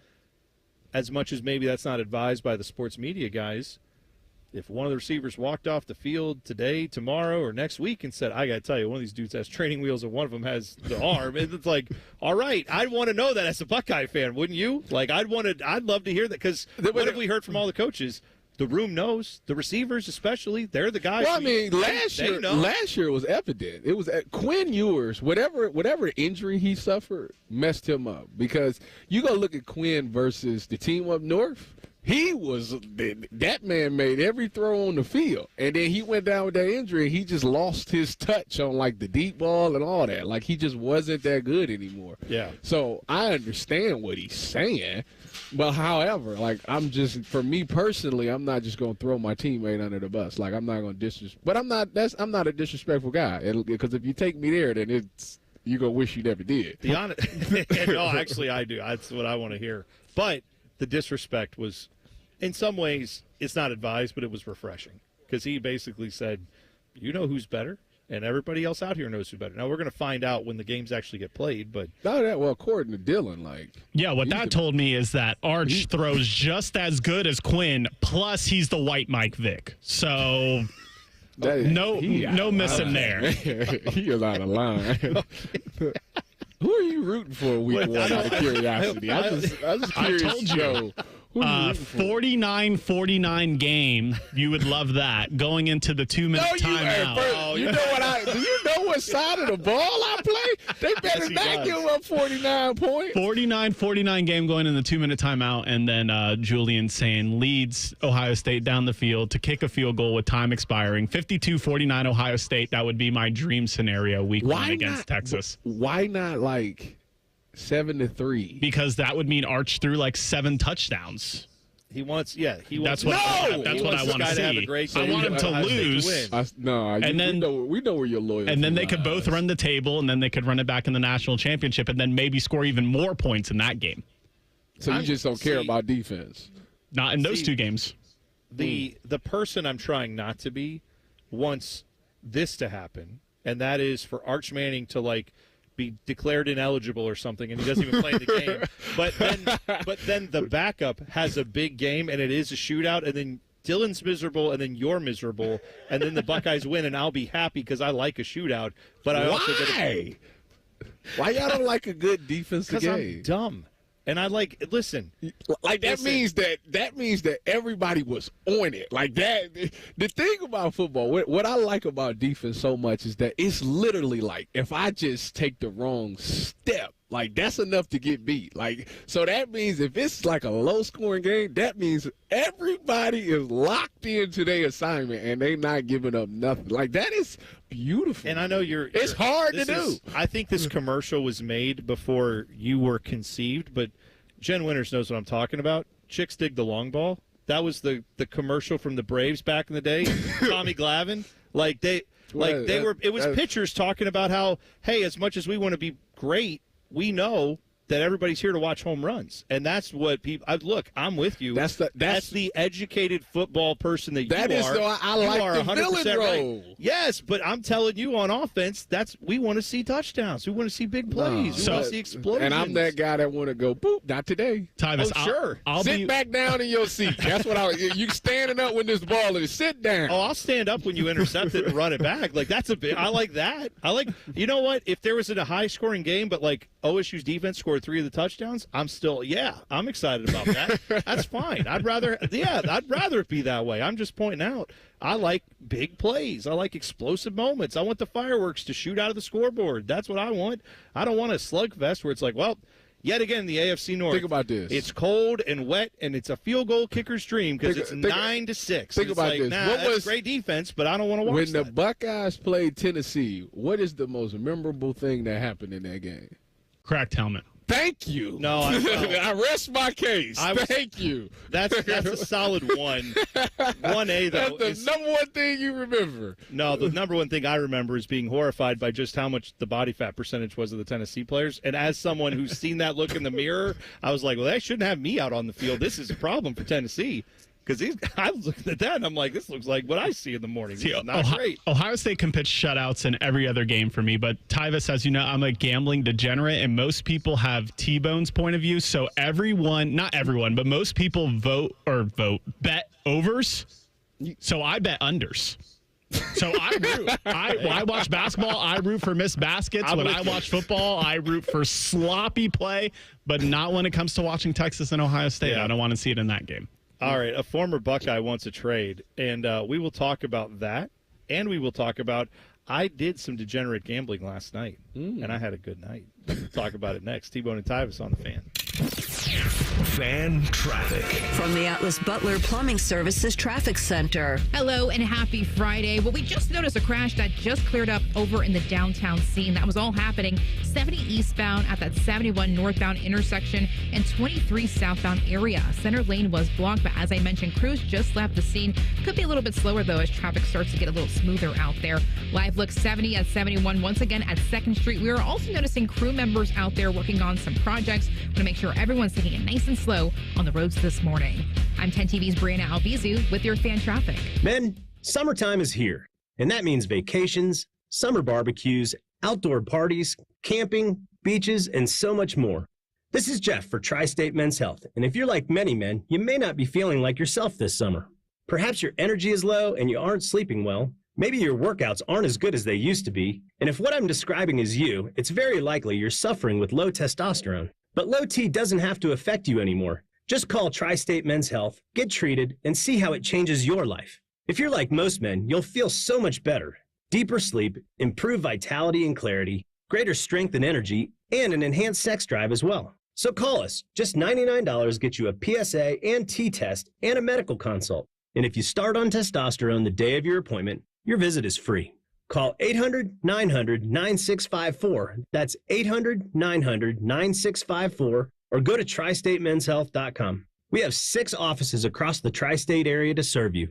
as much as maybe that's not advised by the sports media guys, if one of the receivers walked off the field today, tomorrow, or next week and said, I got to tell you, one of these dudes has training wheels and one of them has the arm, it's like, all right, I'd want to know that as a Buckeye fan, wouldn't you? Like, I'd love to hear that because what have we heard from all the coaches? The room knows. The receivers, especially, they're the guys. Well, I mean, last year was evident. It was Quinn Ewers. Whatever injury he suffered messed him up. Because you go look at Quinn versus the team up north. That man made every throw on the field, and then he went down with that injury. And he just lost his touch on like the deep ball and all that. Like he just wasn't that good anymore. Yeah. So I understand what he's saying. But however, like for me personally, I'm not just gonna throw my teammate under the bus. Like I'm not gonna disrespect. But I'm not a disrespectful guy. Because if you take me there, then you're gonna wish you never did. The honest, no, actually I do. That's what I want to hear. But the disrespect was, in some ways, it's not advised, but it was refreshing because he basically said, "You know who's better." And everybody else out here knows who better. Now, we're going to find out when the games actually get played. But according to Dylan, what that told me is that Arch throws just as good as Quinn, plus he's the white Mike Vick. So no missing there. He is out of line. Who are you rooting for week one out of curiosity? I was curious. I told you. 49-49 game. You would love that. Going into the 2-minute timeout. Do you know what side of the ball I play? They better not give up 49 points. 49-49 game going in the 2-minute timeout, and then Julian saying leads Ohio State down the field to kick a field goal with time expiring. 52-49 Ohio State. That would be my dream scenario week one against Texas. Why not 7-3? Because that would mean Arch threw 7 touchdowns. He wants. That's what I want to see. I want him to lose. We know where your loyalty. And then they could both run the table, and then they could run it back in the national championship, and then maybe score even more points in that game. So you just don't care about defense? Not in those two games. The person I'm trying not to be wants this to happen, and that is for Arch Manning to, like, be declared ineligible or something, and he doesn't even play the game. But then the backup has a big game, and it is a shootout, and then Dylan's miserable, and then you're miserable, and then the Buckeyes win, and I'll be happy because I like a shootout. But I also Why y'all don't like a good defensive game? Because I'm dumb. And I listen. Like that means that everybody was on it. Like that. The thing about football, what I like about defense so much is that it's literally like if I just take the wrong step, like that's enough to get beat. Like so that means if it's like a low scoring game, that means everybody is locked into their assignment and they not giving up nothing. Like that is beautiful. And I know it's hard to do. I think this commercial was made before you were conceived, but Jen Winters knows what I'm talking about. Chicks dig the long ball. That was the commercial from the Braves back in the day. Tommy Glavine. It was pitchers talking about how, hey, as much as we want to be great, we know that everybody's here to watch home runs, and that's what people. Look, I'm with you. That's the educated football person that you are. That is, though, I like the villain role. Right. Yes, but I'm telling you, on offense, we want to see touchdowns. We want to see big plays. We want to see explosions. And I'm that guy that want to go, boop, not today. Tyvis, sure. Sit back down in your seat. That's what you standing up when this ball is. Sit down. Oh, I'll stand up when you intercept it and run it back. Like that's I like that. You know what? If there was a high scoring game, but like OSU's defense scored 3 of the touchdowns, I'm excited about that. That's fine. I'd rather it be that way. I'm just pointing out, I like big plays. I like explosive moments. I want the fireworks to shoot out of the scoreboard. That's what I want. I don't want a slugfest where it's like, well, yet again, the AFC North. Think about this. It's cold and wet, and it's a field goal kicker's dream because it's 9-6. Think about this. That's great defense, but I don't want to watch that. When the Buckeyes played Tennessee, what is the most memorable thing that happened in that game? Cracked helmet. Thank you. No, I rest my case. Thank you. That's a solid 1. 1A, though. That's the number one thing you remember. No, the number one thing I remember is being horrified by just how much the body fat percentage was of the Tennessee players. And as someone who's seen that look in the mirror, I was like, well, they shouldn't have me out on the field. This is a problem for Tennessee. Because I was looking at that, and I'm like, this looks like what I see in the morning. This is not great. Ohio State can pitch shutouts in every other game for me, but Tyvis, as you know, I'm a gambling degenerate, and most people have T-Bone's point of view. So not everyone, but most people bet overs. So I bet unders. So I root. I watch basketball. I root for missed baskets. When I watch football, I root for sloppy play, but not when it comes to watching Texas and Ohio State. Yeah. I don't want to see it in that game. All right, a former Buckeye wants a trade, and we will talk about that, and we will talk about I did some degenerate gambling last night, and I had a good night. We'll talk about it next. T-Bone and Tyvis on the Fan. Fan traffic. From the Atlas Butler Plumbing Services Traffic Center. Hello and happy Friday. Well, we just noticed a crash that just cleared up over in the downtown scene. That was all happening 70 eastbound at that 71 northbound intersection and 23 southbound area. Center lane was blocked, but as I mentioned, crews just left the scene. Could be a little bit slower, though, as traffic starts to get a little smoother out there. Live look 70 at 71 once again at 2nd Street. We are also noticing crew members out there working on some projects. Want to make sure everyone's taking it nice and slow on the roads this morning. I'm 10 TV's Brianna Albizu with your fan traffic. Men, summertime is here, and that means vacations, summer barbecues, outdoor parties, camping, beaches, and so much more. This is Jeff for Tri-State Men's Health, and if you're like many men, you may not be feeling like yourself this summer. Perhaps your energy is low and you aren't sleeping well. Maybe your workouts aren't as good as they used to be, and if what I'm describing is you, it's very likely you're suffering with low testosterone. But low T doesn't have to affect you anymore. Just call Tri-State Men's Health, get treated, and see how it changes your life. If you're like most men, you'll feel so much better. Deeper sleep, improved vitality and clarity, greater strength and energy, and an enhanced sex drive as well. So call us. Just $99 gets you a PSA and T-test and a medical consult. And if you start on testosterone the day of your appointment, your visit is free. Call 800-900-9654. That's 800-900-9654. Or go to tristatemenshealth.com. We have 6 offices across the tri-state area to serve you.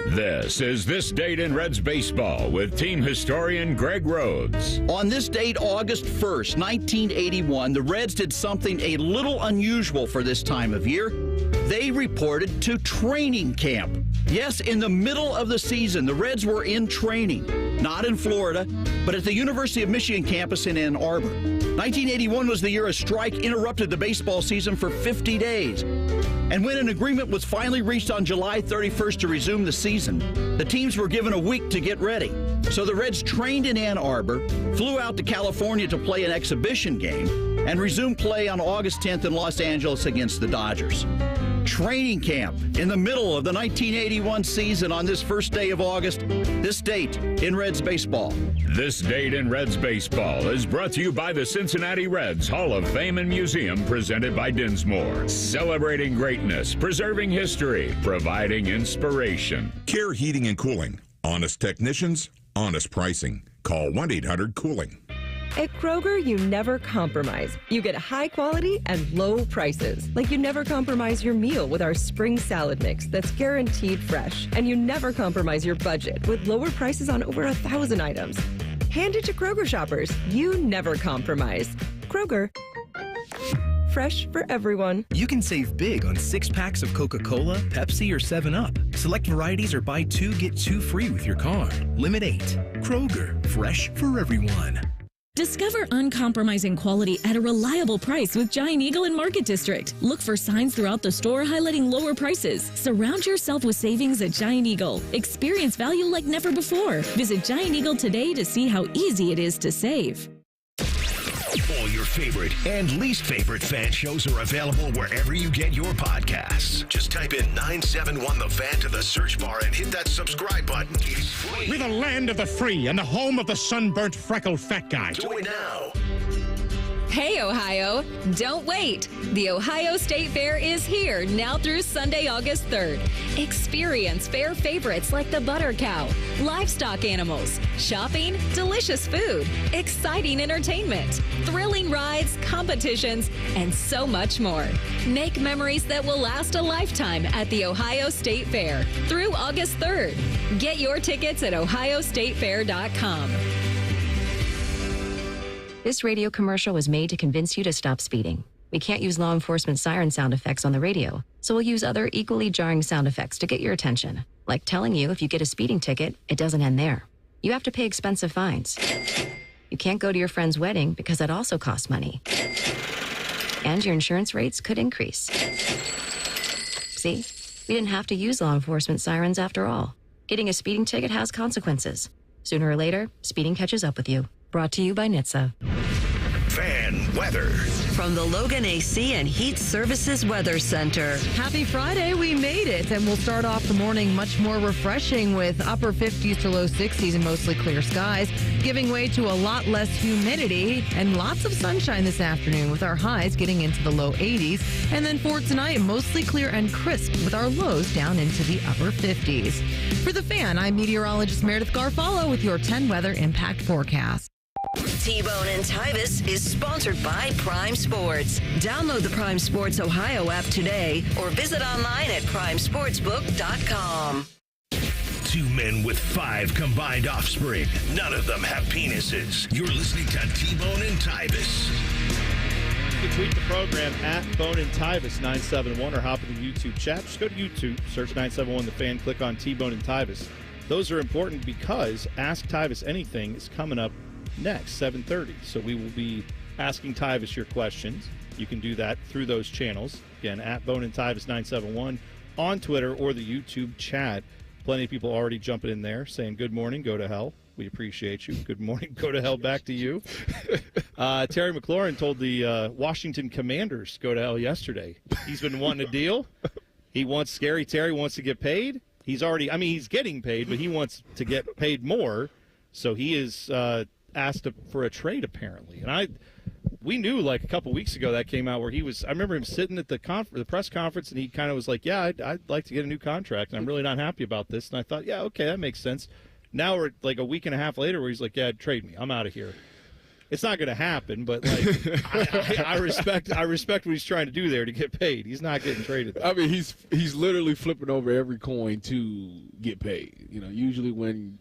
This is This Date in Reds Baseball with team historian Greg Rhodes. On this date, August 1st, 1981, the Reds did something a little unusual for this time of year. They reported to training camp. Yes, in the middle of the season, the Reds were in training, not in Florida, but at the University of Michigan campus in Ann Arbor. 1981 was the year a strike interrupted the baseball season for 50 days. And when an agreement was finally reached on July 31st to resume the season, the teams were given a week to get ready. So the Reds trained in Ann Arbor, flew out to California to play an exhibition game, and resumed play on August 10th in Los Angeles against the Dodgers. Training camp in the middle of the 1981 season on this first day of August, this date in Reds baseball. This date in Reds baseball is brought to you by the Cincinnati Reds Hall of Fame and Museum, presented by Dinsmore. Celebrating greatness, preserving history, providing inspiration. Care Heating and Cooling. Honest technicians, honest pricing. Call 1-800-COOLING. At Kroger, you never compromise. You get high quality and low prices. Like you never compromise your meal with our spring salad mix that's guaranteed fresh. And you never compromise your budget with lower prices on over 1,000 items. Hand it to Kroger shoppers. You never compromise. Kroger. Fresh for everyone. You can save big on 6-packs of Coca-Cola, Pepsi, or 7-Up. Select varieties or buy 2, get 2 free with your card. Limit 8. Kroger. Fresh for everyone. Discover uncompromising quality at a reliable price with Giant Eagle and Market District. Look for signs throughout the store highlighting lower prices. Surround yourself with savings at Giant Eagle. Experience value like never before. Visit Giant Eagle today to see how easy it is to save. All your favorite and least favorite fan shows are available wherever you get your podcasts. Just type in 971 The Fan to the search bar and hit that subscribe button. It's free. We're the land of the free and the home of the sunburnt, freckled fat guy. Join now. Hey, Ohio, don't wait. The Ohio State Fair is here now through Sunday, August 3rd. Experience fair favorites like the butter cow, livestock animals, shopping, delicious food, exciting entertainment, thrilling rides, competitions, and so much more. Make memories that will last a lifetime at the Ohio State Fair through August 3rd. Get your tickets at ohiostatefair.com. This radio commercial was made to convince you to stop speeding. We can't use law enforcement siren sound effects on the radio, so we'll use other equally jarring sound effects to get your attention, like telling you if you get a speeding ticket, it doesn't end there. You have to pay expensive fines. You can't go to your friend's wedding because that also costs money. And your insurance rates could increase. See, we didn't have to use law enforcement sirens after all. Getting a speeding ticket has consequences. Sooner or later, speeding catches up with you. Brought to you by NHTSA. Fan weather. From the Logan AC and Heat Services Weather Center. Happy Friday, we made it, and we'll start off the morning much more refreshing with upper 50s to low 60s and mostly clear skies, giving way to a lot less humidity and lots of sunshine this afternoon with our highs getting into the low 80s. And then for tonight, mostly clear and crisp with our lows down into the upper 50s. For The Fan, I'm meteorologist Meredith Garfalo with your 10 weather impact forecast. T-Bone and Tyvis is sponsored by Prime Sports. Download the Prime Sports Ohio app today or visit online at primesportsbook.com. 2 men with 5 combined offspring. None of them have penises. You're listening to T-Bone and Tyvis. You can tweet the program at Bone and Tyvis 971 or hop in the YouTube chat. Just go to YouTube, search 971 The Fan, click on T-Bone and Tyvis. Those are important because Ask Tyvis Anything is coming up next, 7:30. So we will be asking Tyvis your questions. You can do that through those channels. Again, at Bone and Tyvis 971 on Twitter or the YouTube chat. Plenty of people already jumping in there saying, good morning, go to hell. We appreciate you. Good morning, go to hell back to you. Terry McLaurin told the Washington Commanders go to hell yesterday. He's been wanting a deal. Scary Terry wants to get paid. He's getting paid, but he wants to get paid more. So he is asked for a trade apparently, and we knew like a couple weeks ago that came out where I remember him sitting at the press conference, and he kind of was like, yeah, I'd like to get a new contract, and I'm really not happy about this. And I thought, yeah, okay, that makes sense. Now we're like a week and a half later where he's like, yeah, trade me, I'm out of here. It's not going to happen, but like I respect what he's trying to do there to get paid. He's not getting traded. I mean, he's literally flipping over every coin to get paid. Usually when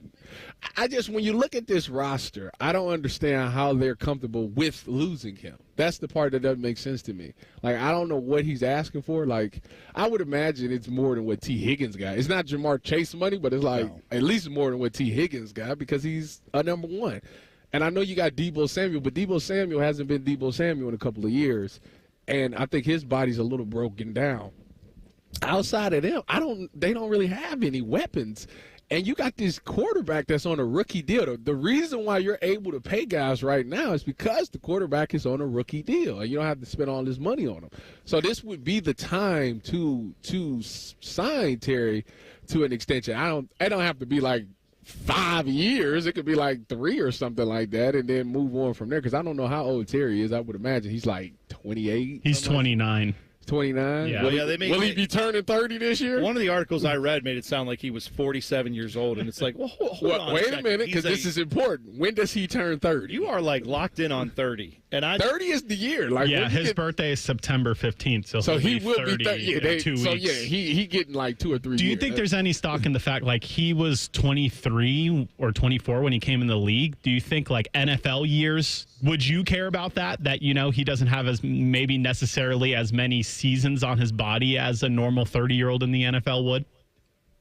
you look at this roster, I don't understand how they're comfortable with losing him. That's the part that doesn't make sense to me. Like, I don't know what he's asking for. Like, I would imagine it's more than what T. Higgins got. It's not Jamar Chase money, but it's like at least more than what T. Higgins got because he's a number one. And I know you got Deebo Samuel, but Deebo Samuel hasn't been Deebo Samuel in a couple of years. And I think his body's a little broken down. Outside of them, they don't really have any weapons. And you got this quarterback that's on a rookie deal. The reason why you're able to pay guys right now is because the quarterback is on a rookie deal, and you don't have to spend all this money on him. So this would be the time to sign Terry to an extension. It don't have to be like 5 years. It could be like 3 or something like that, and then move on from there. Because I don't know how old Terry is. I would imagine he's like 28. He's 29. 29? Yeah. Will he be turning 30 this year? One of the articles I read made it sound like he was 47 years old, and it's like, well, hold on. Wait a minute, because this is important. When does he turn 30? You are like locked in on 30, and 30 is the year. Like, his birthday is September 15th, so he will 30 be 30 in 2 weeks. So yeah, he getting like 2 or 3 years. Do you think there's any stock in the fact like he was 23 or 24 when he came in the league? Do you think like NFL years? Would you care about that? That he doesn't have as maybe necessarily as many seasons on his body as a normal 30-year-old in the NFL would?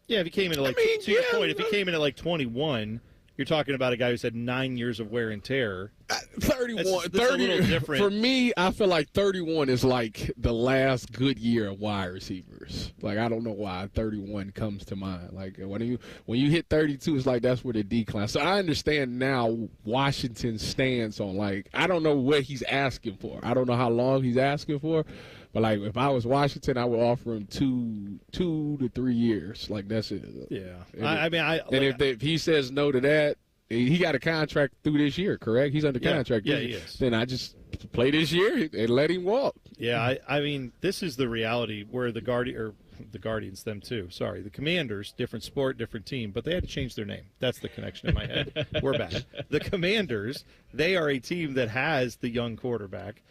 Yeah, if he came in at to your point, if he came in at like 21, you're talking about a guy who's had 9 years of wear and tear. 31, that's a little different. For me, I feel like 31 is like the last good year of wide receivers. Like, I don't know why 31 comes to mind. Like, when you hit 32, it's like that's where the decline. So I understand now Washington's stance on, like, I don't know what he's asking for. I don't know how long he's asking for. But, like, if I was Washington, I would offer him 2 to 3 years. Like, that's it. Yeah. If he says no to that, he got a contract through this year, correct? He's under contract. Yeah, he is. Then I just play this year and let him walk. Yeah, I mean, this is the reality where the Guardians, them too. Sorry, the Commanders, different sport, different team, but they had to change their name. That's the connection in my head. We're back. The Commanders, they are a team that has the young quarterback.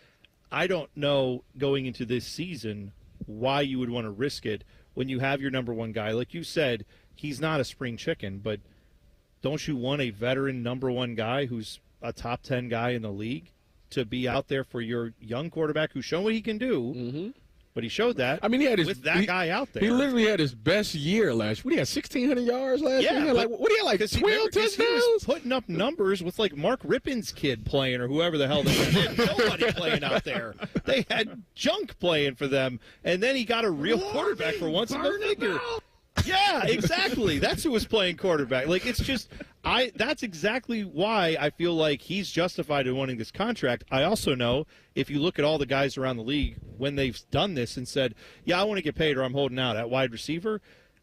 I don't know going into this season why you would want to risk it when you have your number one guy. Like you said, he's not a spring chicken, but don't you want a veteran number one guy who's a top 10 guy in the league to be out there for your young quarterback who's shown what he can do? Mm-hmm. But he showed that. I mean, he had guy out there. He literally had his best year last year. What, he had 1,600 yards last year? Yeah, What, he had, like 12 touchdowns? He was putting up numbers with, like, Mark Rippon's kid playing or whoever the hell they had. Nobody playing out there. They had junk playing for them. And then he got a real quarterback for once in a figure. Yeah, exactly. That's who was playing quarterback. Like, it's just that's exactly why I feel like he's justified in wanting this contract. I also know if you look at all the guys around the league when they've done this and said, yeah, I want to get paid or I'm holding out at wide receiver,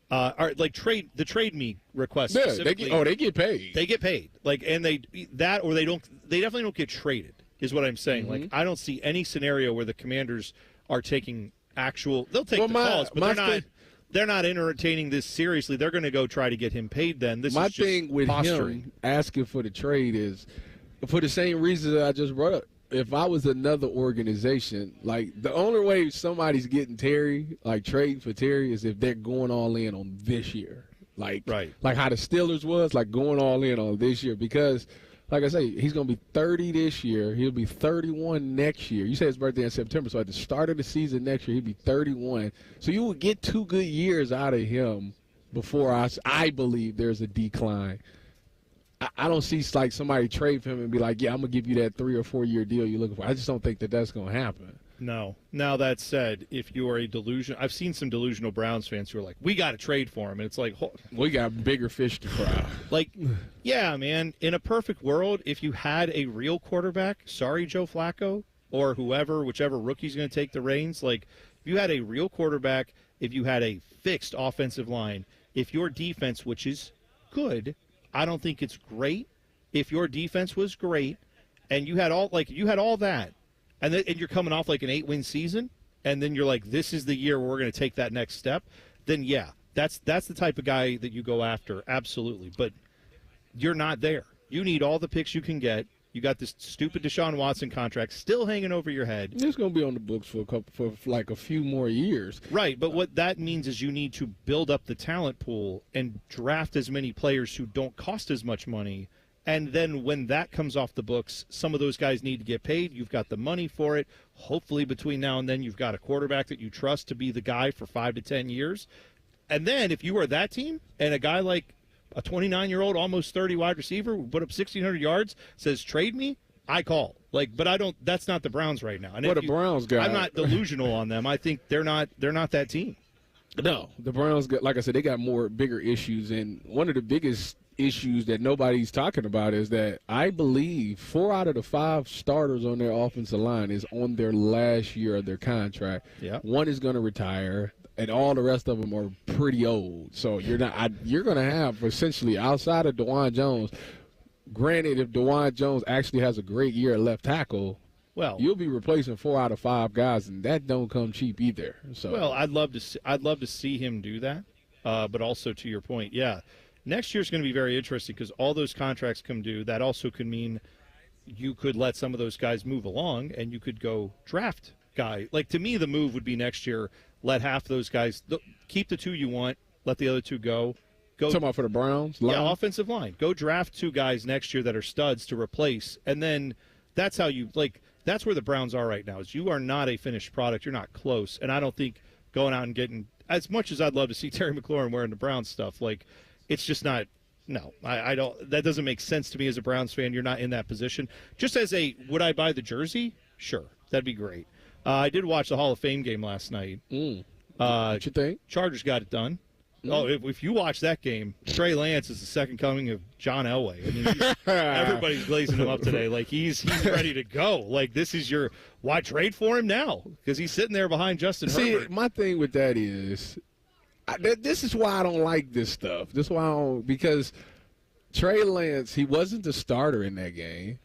or like trade me requests. Yeah, they get paid. They get paid. Like, and they definitely don't get traded is what I'm saying. Like, I don't see any scenario where the Commanders are taking they'll take the calls, but they're not entertaining this seriously. They're going to go try to get him paid then. My thing with him asking for the trade is for the same reason that I just brought up. If I was another organization, like, the only way somebody's getting Terry, like trading for Terry, is if they're going all in on this year. Like how the Steelers was, like going all in on this year. Because, like I say, he's going to be 30 this year. He'll be 31 next year. You said his birthday in September, so at the start of the season next year, he'll be 31. So you would get 2 good years out of him before I believe there's a decline. I don't see, like, somebody trade for him and be like, yeah, I'm going to give you that 3 or 4 year deal you're looking for. I just don't think that's going to happen. No. Now, that said, if you are I've seen some delusional Browns fans who are like, we got to trade for him. And it's like, we got bigger fish to fry. Like, yeah, man, in a perfect world, if you had a real quarterback, sorry, Joe Flacco, or whichever rookie's going to take the reins, like, if you had a real quarterback, if you had a fixed offensive line, if your defense, which is good, I don't think it's great. If your defense was great and you had all that, and you're coming off like an 8-win season, and then you're like, this is the year where we're going to take that next step, then yeah, that's the type of guy that you go after, absolutely. But you're not there. You need all the picks you can get. You got this stupid Deshaun Watson contract still hanging over your head. It's going to be on the books for a few more years. Right, but what that means is you need to build up the talent pool and draft as many players who don't cost as much money. And then when that comes off the books, some of those guys need to get paid. You've got the money for it. Hopefully between now and then you've got a quarterback that you trust to be the guy for 5 to 10 years. And then if you are that team and a guy like a 29-year-old, almost 30 wide receiver who put up 1,600 yards says, trade me, I call. But I don't. That's not the Browns right now. And what the Browns got? I'm not delusional on them. I think they're not that team. No, the Browns got, like I said, they got bigger issues. And one of the biggest issues that nobody's talking about is that I believe 4 out of the 5 starters on their offensive line is on their last year of their contract. Yeah. One is going to retire. And all the rest of them are pretty old. So you're going to have essentially outside of DeJuan Jones. Granted, if DeJuan Jones actually has a great year at left tackle, well, you'll be replacing 4 out of 5 guys, and that don't come cheap either. So well, I'd love to see him do that. But also to your point, yeah, next year's going to be very interesting because all those contracts come due. That also could mean you could let some of those guys move along, and you could go draft guy. Like to me, the move would be next year. Let half those guys keep the 2 you want. Let the other 2 go. Talking about for the Browns? Line? Yeah, offensive line. Go draft 2 guys next year that are studs to replace, and then that's how you that's where the Browns are right now. Is you are not a finished product. You're not close, and I don't think going out and getting as much as I'd love to see Terry McLaurin wearing the Browns stuff. It's just not. No, I don't. That doesn't make sense to me as a Browns fan. You're not in that position. Just as would I buy the jersey? Sure, that'd be great. I did watch the Hall of Fame game last night. What you think? Chargers got it done. Oh, if you watch that game, Trey Lance is the second coming of John Elway. I mean, everybody's glazing him up today. He's ready to go. This is why trade for him now? Because he's sitting there behind Justin Herbert. See, my thing with that is, this is why I don't like this stuff. This is why because Trey Lance, he wasn't the starter in that game.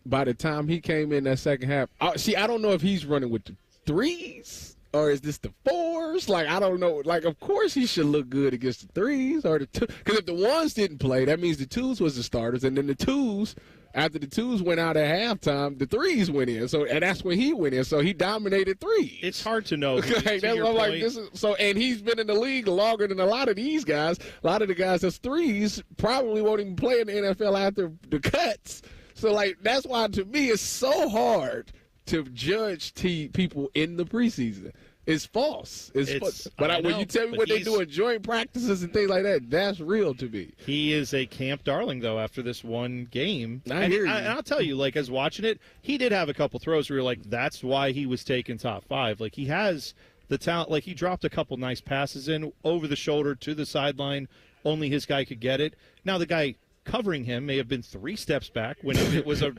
By the time he came in that second half, I don't know if he's running with the 3s or is this the 4s. I don't know. Of course he should look good against the 3s or the 2. Because if the 1s didn't play, that means the 2s was the starters, and then the 2s, after the 2s went out at halftime, the 3s went in. And that's when he went in. So he dominated 3s. It's hard to know. And he's been in the league longer than a lot of these guys. A lot of the guys that's 3s probably won't even play in the NFL after the cuts. So, that's why, to me, it's so hard to judge people in the preseason. It's false. But when you tell me what they do in joint practices and things like that, that's real to me. He is a camp darling, though, after this one game. I hear you. And I'll tell you, as watching it, he did have a couple throws where you're like, that's why he was taken top 5. He has the talent. He dropped a couple nice passes in over the shoulder to the sideline. Only his guy could get it. Now, the guy covering him may have been 3 steps back when it was a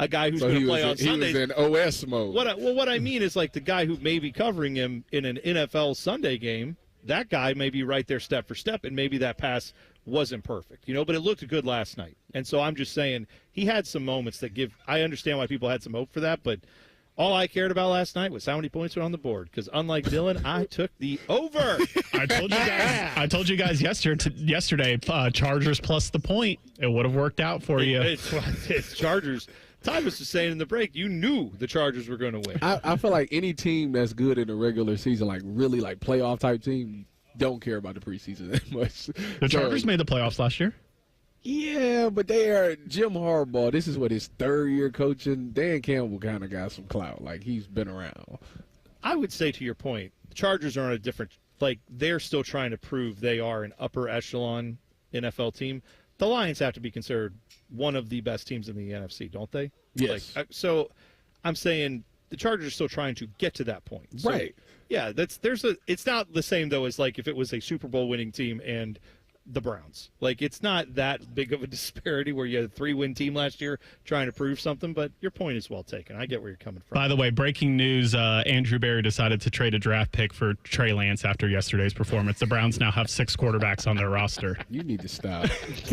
guy who's going to play on Sundays. He was in OS mode. What I mean is the guy who may be covering him in an NFL Sunday game, that guy may be right there step for step, and maybe that pass wasn't perfect, but it looked good last night. And so I'm just saying he had some moments that I understand why people had some hope for that, but all I cared about last night was how many points were on the board. Because unlike Dylan, I took the over. I told you guys yesterday, Chargers plus the point. It would have worked out for you. It's Chargers. Tyvis was saying in the break, you knew the Chargers were going to win. I feel like any team that's good in the regular season, really playoff type team, don't care about the preseason that much. The Chargers made the playoffs last year. Yeah, but they are Jim Harbaugh. This is his 3rd year coaching. Dan Campbell kind of got some clout. He's been around. I would say to your point, the Chargers are on a different they're still trying to prove they are an upper echelon NFL team. The Lions have to be considered one of the best teams in the NFC, don't they? Yes. So I'm saying the Chargers are still trying to get to that point. So, right. Yeah, it's not the same though as if it was a Super Bowl winning team and the Browns. It's not that big of a disparity where you had a 3-win team last year trying to prove something, but your point is well taken. I get where you're coming from. By the way, breaking news, Andrew Berry decided to trade a draft pick for Trey Lance after yesterday's performance. The Browns now have 6 quarterbacks on their roster. You need to stop. It's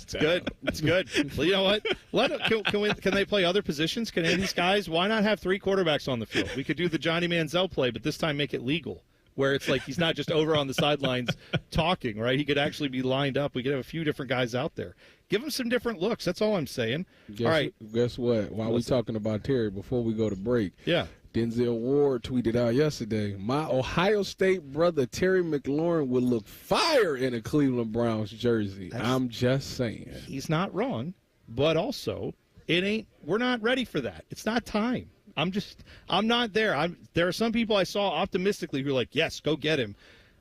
good. It's good. Well, you know what? Can they play other positions? Can any of these guys? Why not have 3 quarterbacks on the field? We could do the Johnny Manziel play, but this time make it legal. Where it's he's not just over on the sidelines talking, right? He could actually be lined up. We could have a few different guys out there. Give him some different looks. That's all I'm saying. All right. Guess what? While we're talking about Terry, before we go to break, Denzel Ward tweeted out yesterday, my Ohio State brother Terry McLaurin would look fire in a Cleveland Browns jersey. I'm just saying. He's not wrong, but also we're not ready for that. It's not time. I'm not there. There are some people I saw optimistically who are like, yes, go get him.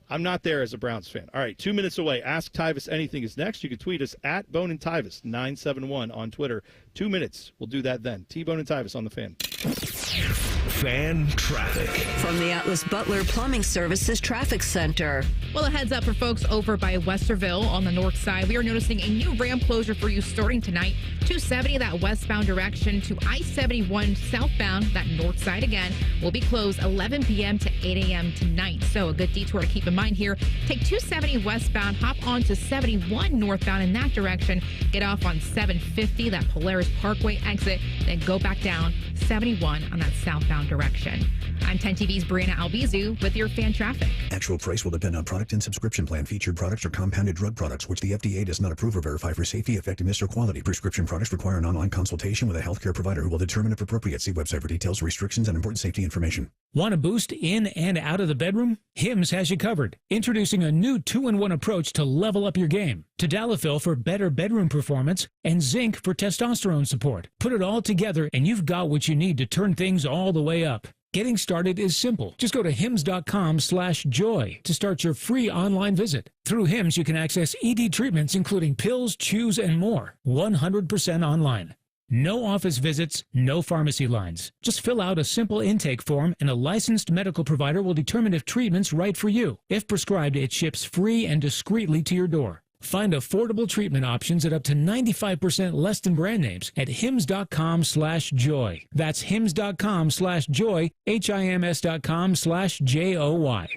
I'm not there as a Browns fan. All right, 2 minutes away. Ask Tyvis Anything is next. You can tweet us at Bone and Tyvis 971 on Twitter. 2 minutes. We'll do that then. T-Bone and Tyvis on the Fan. Fan traffic. From the Atlas Butler Plumbing Services Traffic Center. Well, a heads up for folks over by Westerville on the north side. We are noticing a new ramp closure for you starting tonight. 270, that westbound direction to I-71 southbound, that north side again, will be closed 11 p.m. to 8 a.m. tonight. So a good detour to keep in mind here. Take 270 westbound, hop on to 71 northbound in that direction. Get off on 750, that Polaris Parkway exit, then go back down 71 on that southbound direction. I'm 10 TV's Brianna Albizu with your fan traffic. Actual price will depend on product and subscription plan. Featured products are compounded drug products, which the FDA does not approve or verify for safety, effectiveness, or quality. Prescription products require an online consultation with a healthcare provider who will determine if appropriate. See website for details, restrictions, and important safety information. Want to boost in and out of the bedroom? Hims has you covered. Introducing a new 2-in-1 approach to level up your game. Tadalafil for better bedroom performance and zinc for testosterone support. Put it all together and you've got what you need to turn things all the way up. Getting started is simple. Just go to hims.com/joy to start your free online visit. Through Hims, you can access ED treatments including pills, chews, and more. 100% online. No office visits, no pharmacy lines. Just fill out a simple intake form and a licensed medical provider will determine if treatment's right for you. If prescribed, it ships free and discreetly to your door. Find affordable treatment options at up to 95% less than brand names at hims.com/joy. That's hims.com/joy, hims.com/joy.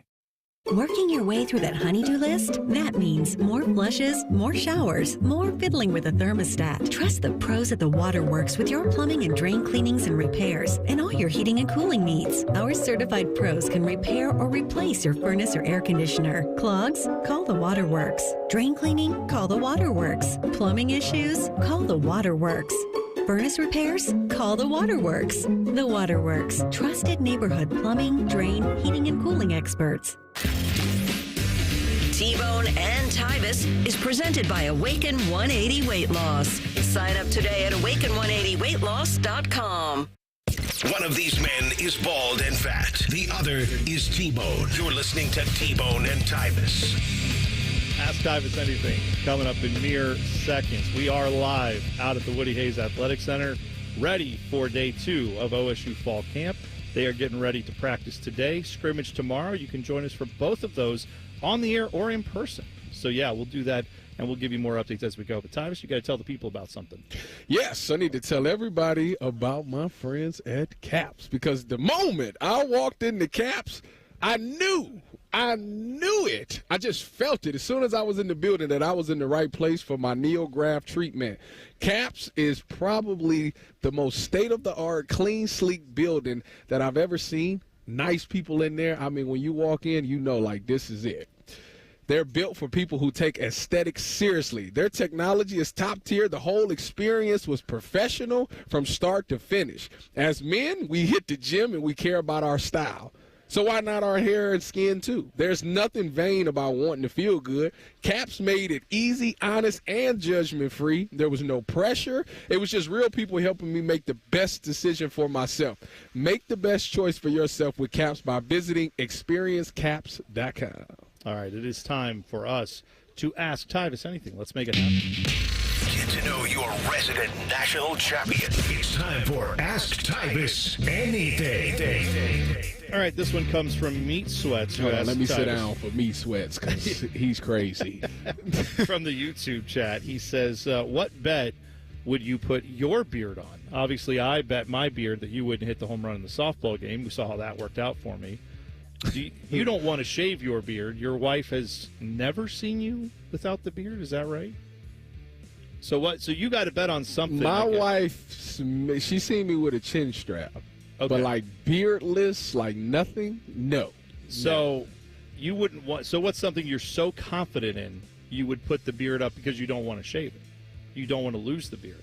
Working your way through that honey-do list? That means more flushes, more showers, more fiddling with the thermostat. Trust the pros at the Waterworks with your plumbing and drain cleanings and repairs and all your heating and cooling needs. Our certified pros can repair or replace your furnace or air conditioner. Clogs? Call the Waterworks. Drain cleaning? Call the Waterworks. Plumbing issues? Call the Waterworks. Furnace repairs? Call the Waterworks. The Waterworks. Trusted neighborhood plumbing, drain, heating, and cooling experts. T-Bone and Tyvis is presented by Awaken 180 Weight Loss. Sign up today at awaken180weightloss.com. One of these men is bald and fat. The other is T-Bone. You're listening to T-Bone and Tyvis. Ask Tyvis Anything coming up in mere seconds. We are live out at the Woody Hayes Athletic Center, ready for day 2 of OSU Fall Camp. They are getting ready to practice today, scrimmage tomorrow. You can join us for both of those on the air or in person. So, yeah, we'll do that, and we'll give you more updates as we go. But, Tyvis, you got to tell the people about something. Yes, I need to tell everybody about my friends at Caps, because the moment I walked into Caps, I knew it. I just felt it as soon as I was in the building that I was in the right place for my NeoGraft treatment. Caps is probably the most state-of-the-art, clean, sleek building that I've ever seen. Nice people in there. I mean, when you walk in, you know, like, this is it. They're built for people who take aesthetics seriously. Their technology is top tier. The whole experience was professional from start to finish. As men, we hit the gym and we care about our style. So why not our hair and skin, too? There's nothing vain about wanting to feel good. Caps made it easy, honest, and judgment-free. There was no pressure. It was just real people helping me make the best decision for myself. Make the best choice for yourself with Caps by visiting experiencecaps.com. All right, it is time for us to ask Tyvis Anything. Let's make it happen. Get to know your resident national champion. It's time for Ask Tyvis Anything. All right, this one comes from Meat Sweats. Let me sit down for Meat Sweats because he's crazy. From the YouTube chat, he says, what bet would you put your beard on? Obviously, I bet my beard that you wouldn't hit the home run in the softball game. We saw how that worked out for me. You don't want to shave your beard. Your wife has never seen you without the beard. Is that right? So what? So you got to bet on something. My wife, she seen me with a chin strap. Okay. But like beardless, like nothing, no. So you wouldn't want. So what's something you're so confident in you would put the beard up because you don't want to shave it? you don't want to lose the beard?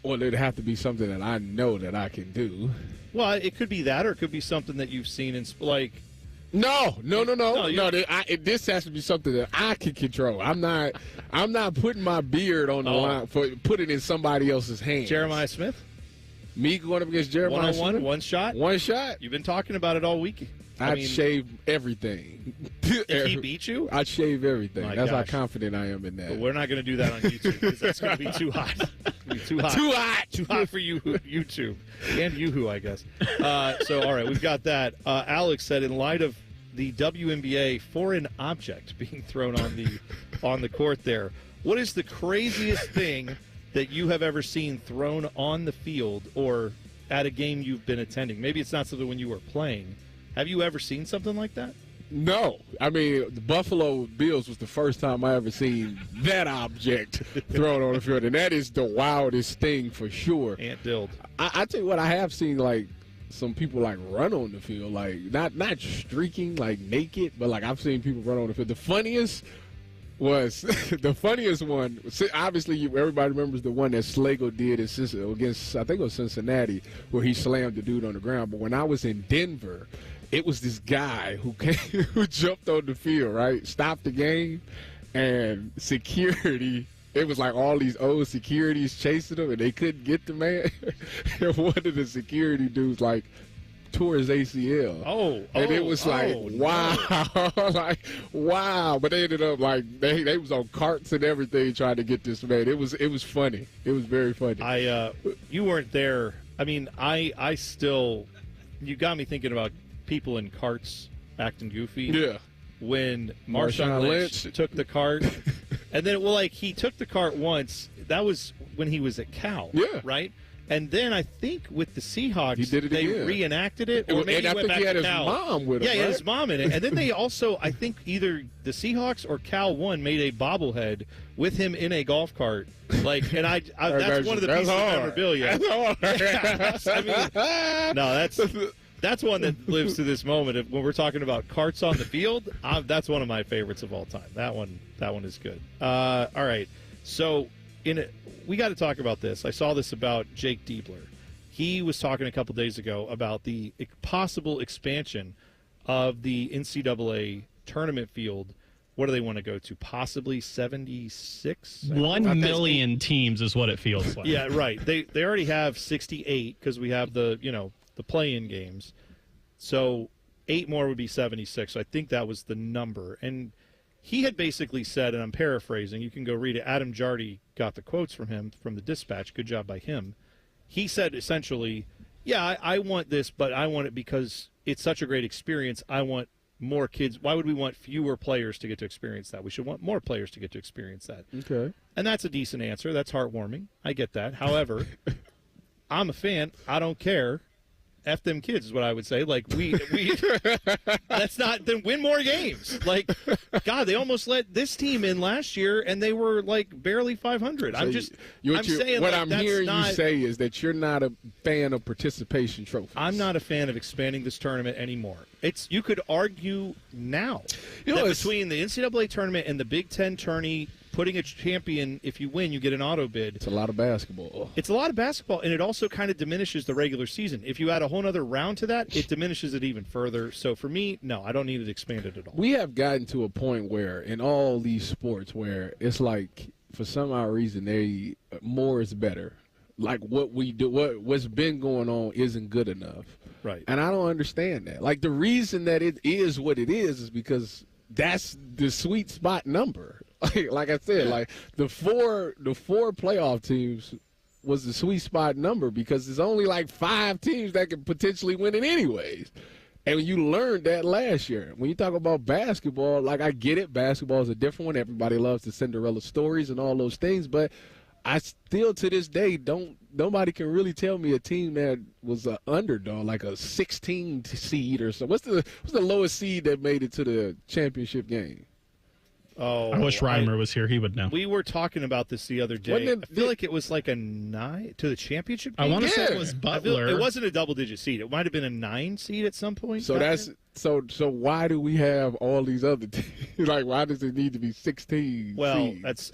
Well, it'd have to be something that I know that I can do. Well, it could be that, or it could be something that you've seen in like. No. This has to be something that I can control. I'm not putting my beard on the line for put it in somebody else's hands. Jeremiah Smith. Me going up against Jeremiah Smith. One shot. One shot. You've been talking about it all week. I'd shave everything. If he beat you? I'd shave everything. That's gosh. how confident I am in that. But we're not going to do that on YouTube because that's going to be too hot. Too hot. Too hot for you, YouTube. And Yoo-hoo, I guess. So, all right, we've got that. Alex said, in light of the WNBA foreign object being thrown on the court there, what is the craziest thing that you have ever seen thrown on the field or at a game you've been attending? Maybe it's not something when you were playing. Have you ever seen something like that? No. I mean, the Buffalo Bills was the first time I ever seen that object thrown on the field, and that is the wildest thing for sure. Ant Dild. I tell you what, I have seen, like, some people, like, run on the field, like, not streaking, like, naked, but, like, I've seen people run on the field. The funniest one, obviously everybody remembers the one that Slago did against, I think it was Cincinnati, where he slammed the dude on the ground. But when I was in Denver, it was this guy who jumped on the field, right, stopped the game, and security, it was like all these old securities chasing him, and they couldn't get the man. And one of the security dudes, like, tore his ACL. And it was like, wow. No. Like, wow. But they ended up, like, they was on carts and everything trying to get this man. It was funny. It was very funny. You weren't there. I mean, I still, you got me thinking about people in carts acting goofy. Yeah. When Marshawn Lynch took the cart. And then, he took the cart once. That was when he was at Cal. Yeah. Right? And then I think with the Seahawks, they again. reenacted it. Or maybe and I went think back he had to his Cal. mom with him. Yeah, he right? had his mom in it. And then they also, I think either the Seahawks or Cal 1 made a bobblehead with him in a golf cart. Like, and I that's one of the pieces of memorabilia. That's hard. I mean, no, that's one that lives to this moment. When we're talking about carts on the field, that's one of my favorites of all time. That one is good. All right, so we got to talk about this. I saw this about Jake Diebler. He was talking a couple days ago about the possible expansion of the NCAA tournament field. What do they want to go to? Possibly 76? 1 million teams is what it feels like. Yeah, right. They already have 68 because we have the play-in games. So 8 more would be 76. So I think that was the number. And he had basically said, and I'm paraphrasing, you can go read it. Adam Jardy got the quotes from him from the Dispatch. Good job by him. He said essentially, yeah, I want this, but I want it because it's such a great experience. I want more kids. Why would we want fewer players to get to experience that? We should want more players to get to experience that. Okay. And that's a decent answer. That's heartwarming. I get that. However, I'm a fan. I don't care. F them kids is what I would say. Like, we that's not, then win more games. Like, God, they almost let this team in last year, and they were, like, barely 500. So I'm saying, what like, I'm that's hearing not, you say is that you're not a fan of participation trophies. I'm not a fan of expanding this tournament anymore. You could argue now that between the NCAA tournament and the Big Ten tourney, putting a champion, if you win, you get an auto bid. It's a lot of basketball. It's a lot of basketball, and it also kind of diminishes the regular season. If you add a whole other round to that, it diminishes it even further. So for me, no, I don't need it expanded at all. We have gotten to a point where in all these sports where it's like, for some odd reason, more is better. Like what we do, what's been going on isn't good enough. Right. And I don't understand that. Like the reason that it is what it is because that's the sweet spot number. Like I said, like the four playoff teams was the sweet spot number because there's only like 5 teams that can potentially win it anyways. And you learned that last year. When you talk about basketball, like I get it, basketball is a different one. Everybody loves the Cinderella stories and all those things, but I still to this day nobody can really tell me a team that was an underdog, like a 16 seed or something. What's the lowest seed that made it to the championship game? Oh, I wish Reimer was here. He would know. We were talking about this the other day. I feel like it was like a 9 to the championship game. I want to say it was Butler. It wasn't a double-digit seed. It might have been a 9 seed at some point. So why do we have all these other teams? Like, why does it need to be 16 Well, seeds? that's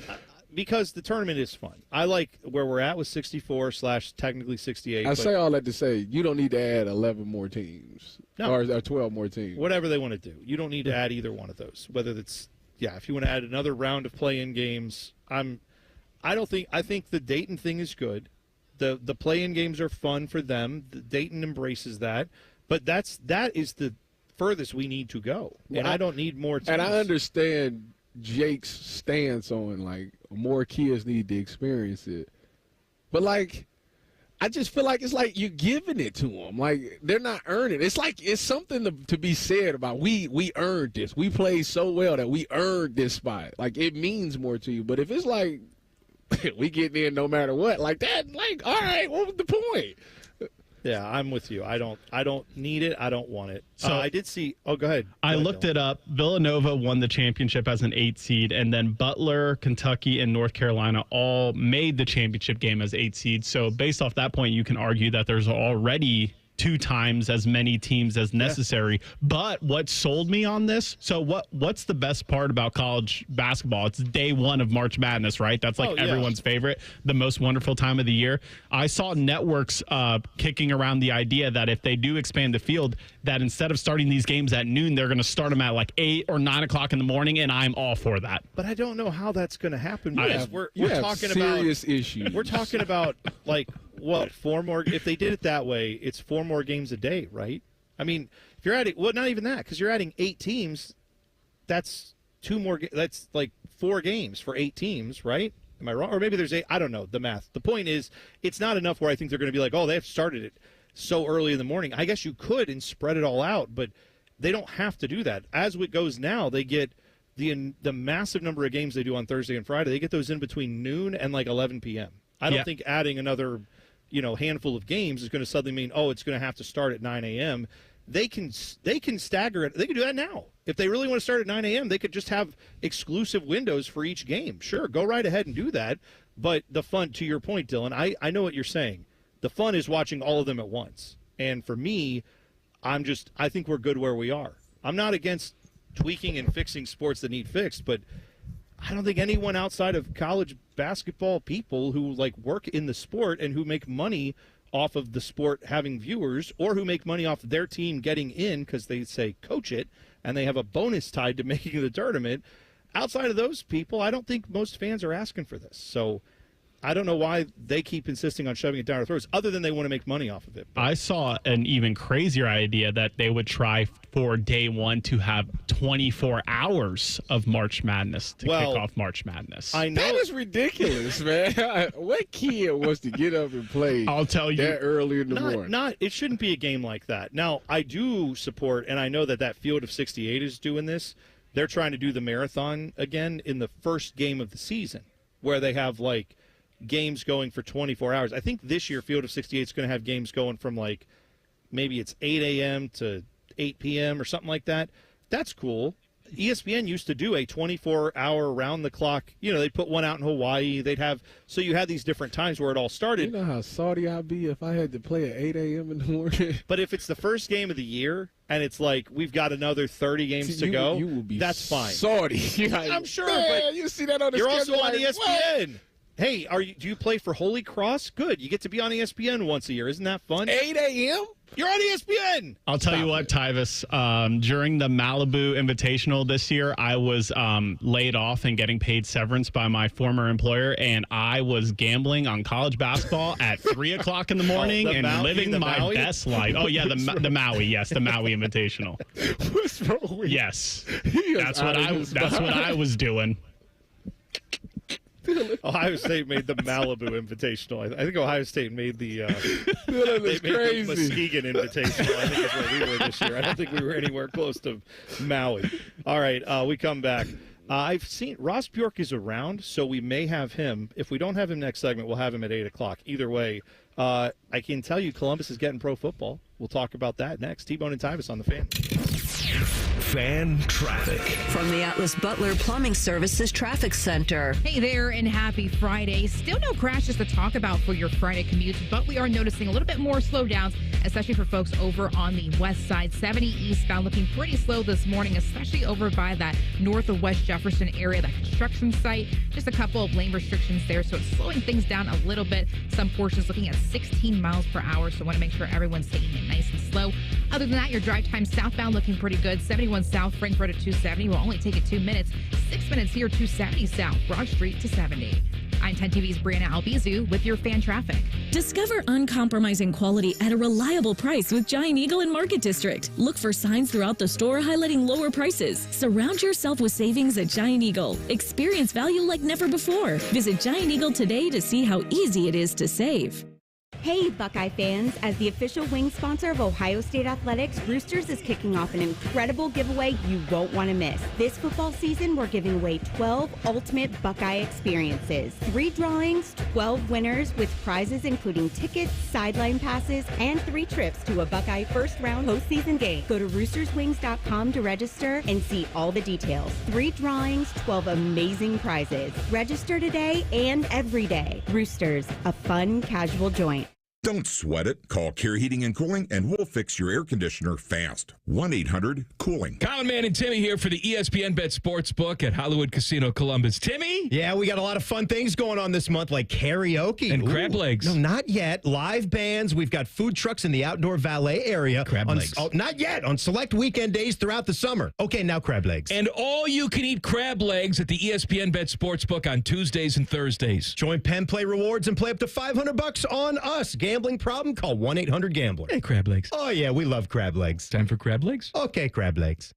because the tournament is fun. I like where we're at with 64 / technically 68. I say all that to say you don't need to add 11 more teams or 12 more teams. Whatever they want to do. You don't need to add either one of those. Whether it's if you want to add another round of play-in games, I think the Dayton thing is good. The play-in games are fun for them. Dayton embraces that, but that is the furthest we need to go. And I don't need more teams. And I understand Jake's stance on like more kids need to experience it, but like I just feel like it's like you're giving it to them. Like they're not earning. It's like it's something to be said about we earned this. We played so well that we earned this spot. Like it means more to you. But if it's like we get in no matter what, like that, like all right, what was the point? Yeah, I'm with you. I don't need it. I don't want it. So I did see. Oh, go ahead. I looked it up. Villanova won the championship as an 8 seed, and then Butler, Kentucky, and North Carolina all made the championship game as 8 seeds. So based off that point, you can argue that there's already 2 times as many teams as necessary. But what sold me on this, so what's the best part about college basketball? It's day 1 of March Madness, right? That's like everyone's favorite, the most wonderful time of the year. I saw networks kicking around the idea that if they do expand the field, that instead of starting these games at noon, they're going to start them at like 8 or 9 o'clock in the morning, and I'm all for that. But I don't know how that's going to happen. We're talking serious issues. We're talking about like what 4 more? If they did it that way, it's 4 more games a day, right? I mean, if you're adding, not even that, because you're adding 8 teams. That's 2 more. That's like 4 games for 8 teams, right? Am I wrong? Or maybe there's 8. I don't know the math. The point is, it's not enough where I think they're going to be like, oh, they have started it so early in the morning. I guess you could and spread it all out, but they don't have to do that. As it goes now, they get the massive number of games they do on Thursday and Friday. They get those in between noon and like 11 p.m. I don't think adding another handful of games is going to suddenly mean, it's going to have to start at 9 a.m. They can stagger it. They can do that now. If they really want to start at 9 a.m., they could just have exclusive windows for each game. Sure, go right ahead and do that. But the fun, to your point, Dylan, I know what you're saying. The fun is watching all of them at once. And for me, I think we're good where we are. I'm not against tweaking and fixing sports that need fixed, but I don't think anyone outside of college basketball people who like work in the sport and who make money off of the sport having viewers, or who make money off their team getting in because they say coach it and they have a bonus tied to making the tournament. Outside of those people, I don't think most fans are asking for this. So I don't know why they keep insisting on shoving it down our throats, other than they want to make money off of it. I saw an even crazier idea that they would try for day 1 to have 24 hours of March Madness to kick off March Madness. I know. That is ridiculous, man. What kid wants to get up and play I'll tell you, that early in the morning? It shouldn't be a game like that. Now, I do support, and I know that field of 68 is doing this. They're trying to do the marathon again in the first game of the season, where they have like games going for 24 hours. I think this year Field of 68 is going to have games going from like maybe it's 8 a.m. to 8 p.m. or something like that. That's cool. ESPN used to do a 24-hour round-the-clock. They'd put one out in Hawaii. So you had these different times where it all started. You know how salty I'd be if I had to play at 8 a.m. in the morning? But if it's the first game of the year and it's like we've got another 30 games to go, you will be that's fine. Salty. I'm sure, man, but you see that on the you're schedule also on like, ESPN. What? Hey, do you play for Holy Cross? Good. You get to be on ESPN once a year. Isn't that fun? 8 a.m.? You're on ESPN. I'll tell you what, Tyvis, during the Malibu Invitational this year, I was laid off and getting paid severance by my former employer, and I was gambling on college basketball at 3 o'clock in the morning living my best life. Oh, yeah, the Maui. Yes, the Maui Invitational. What's wrong with Yes. That's what I was doing. Ohio State made the Malibu Invitational. I think Ohio State made the crazy. Muskegon Invitational. I think is where we were this year. I don't think we were anywhere close to Maui. All right, we come back. I've seen Ross Bjork is around, so we may have him. If we don't have him next segment, we'll have him at 8 o'clock. Either way, I can tell you Columbus is getting pro football. We'll talk about that next. T-Bone and Tyvis on the Fan. Fan traffic. From the Atlas Butler Plumbing Services Traffic Center. Hey there, and happy Friday. Still no crashes to talk about for your Friday commutes, but we are noticing a little bit more slowdowns, especially for folks over on the west side. 70 eastbound looking pretty slow this morning, especially over by that north of West Jefferson area, that construction site. Just a couple of lane restrictions there, so it's slowing things down a little bit. Some portions looking at 16 miles per hour, so want to make sure everyone's taking it nice and slow. Other than that, your drive time southbound looking pretty good. 71 South Frankfurt at 270 will only take it 2 minutes. 6 minutes here, 270 South Broad Street to 70. I'm 10 TV's Brianna Albizu with your fan traffic. Discover uncompromising quality at a reliable price with Giant Eagle and Market District. Look for signs throughout the store highlighting lower prices. Surround yourself with savings at Giant Eagle. Experience value like never before. Visit Giant Eagle today to see how easy it is to save. Hey, Buckeye fans. As the official wing sponsor of Ohio State Athletics, Roosters is kicking off an incredible giveaway you won't want to miss. This football season, we're giving away 12 ultimate Buckeye experiences. 3 drawings, 12 winners with prizes including tickets, sideline passes, and 3 trips to a Buckeye first-round postseason game. Go to roosterswings.com to register and see all the details. 3 drawings, 12 amazing prizes. Register today and every day. Roosters, a fun, casual joint. Don't sweat it. Call Care Heating and Cooling, and we'll fix your air conditioner fast. 1-800-COOLING. Common Man and Timmy here for the ESPN Bet Sportsbook at Hollywood Casino Columbus. Timmy? Yeah, we got a lot of fun things going on this month, like karaoke. And crab legs. No, not yet. Live bands. We've got food trucks in the outdoor valet area. Crab legs. Oh, not yet. On select weekend days throughout the summer. Okay, now crab legs. And all you can eat crab legs at the ESPN Bet Sportsbook on Tuesdays and Thursdays. Join Penn Play Rewards and play up to $500 on us. Gambling problem? Call 1-800-GAMBLER. Hey, crab legs. Oh, yeah, we love crab legs. Time for crab legs? Okay, crab legs.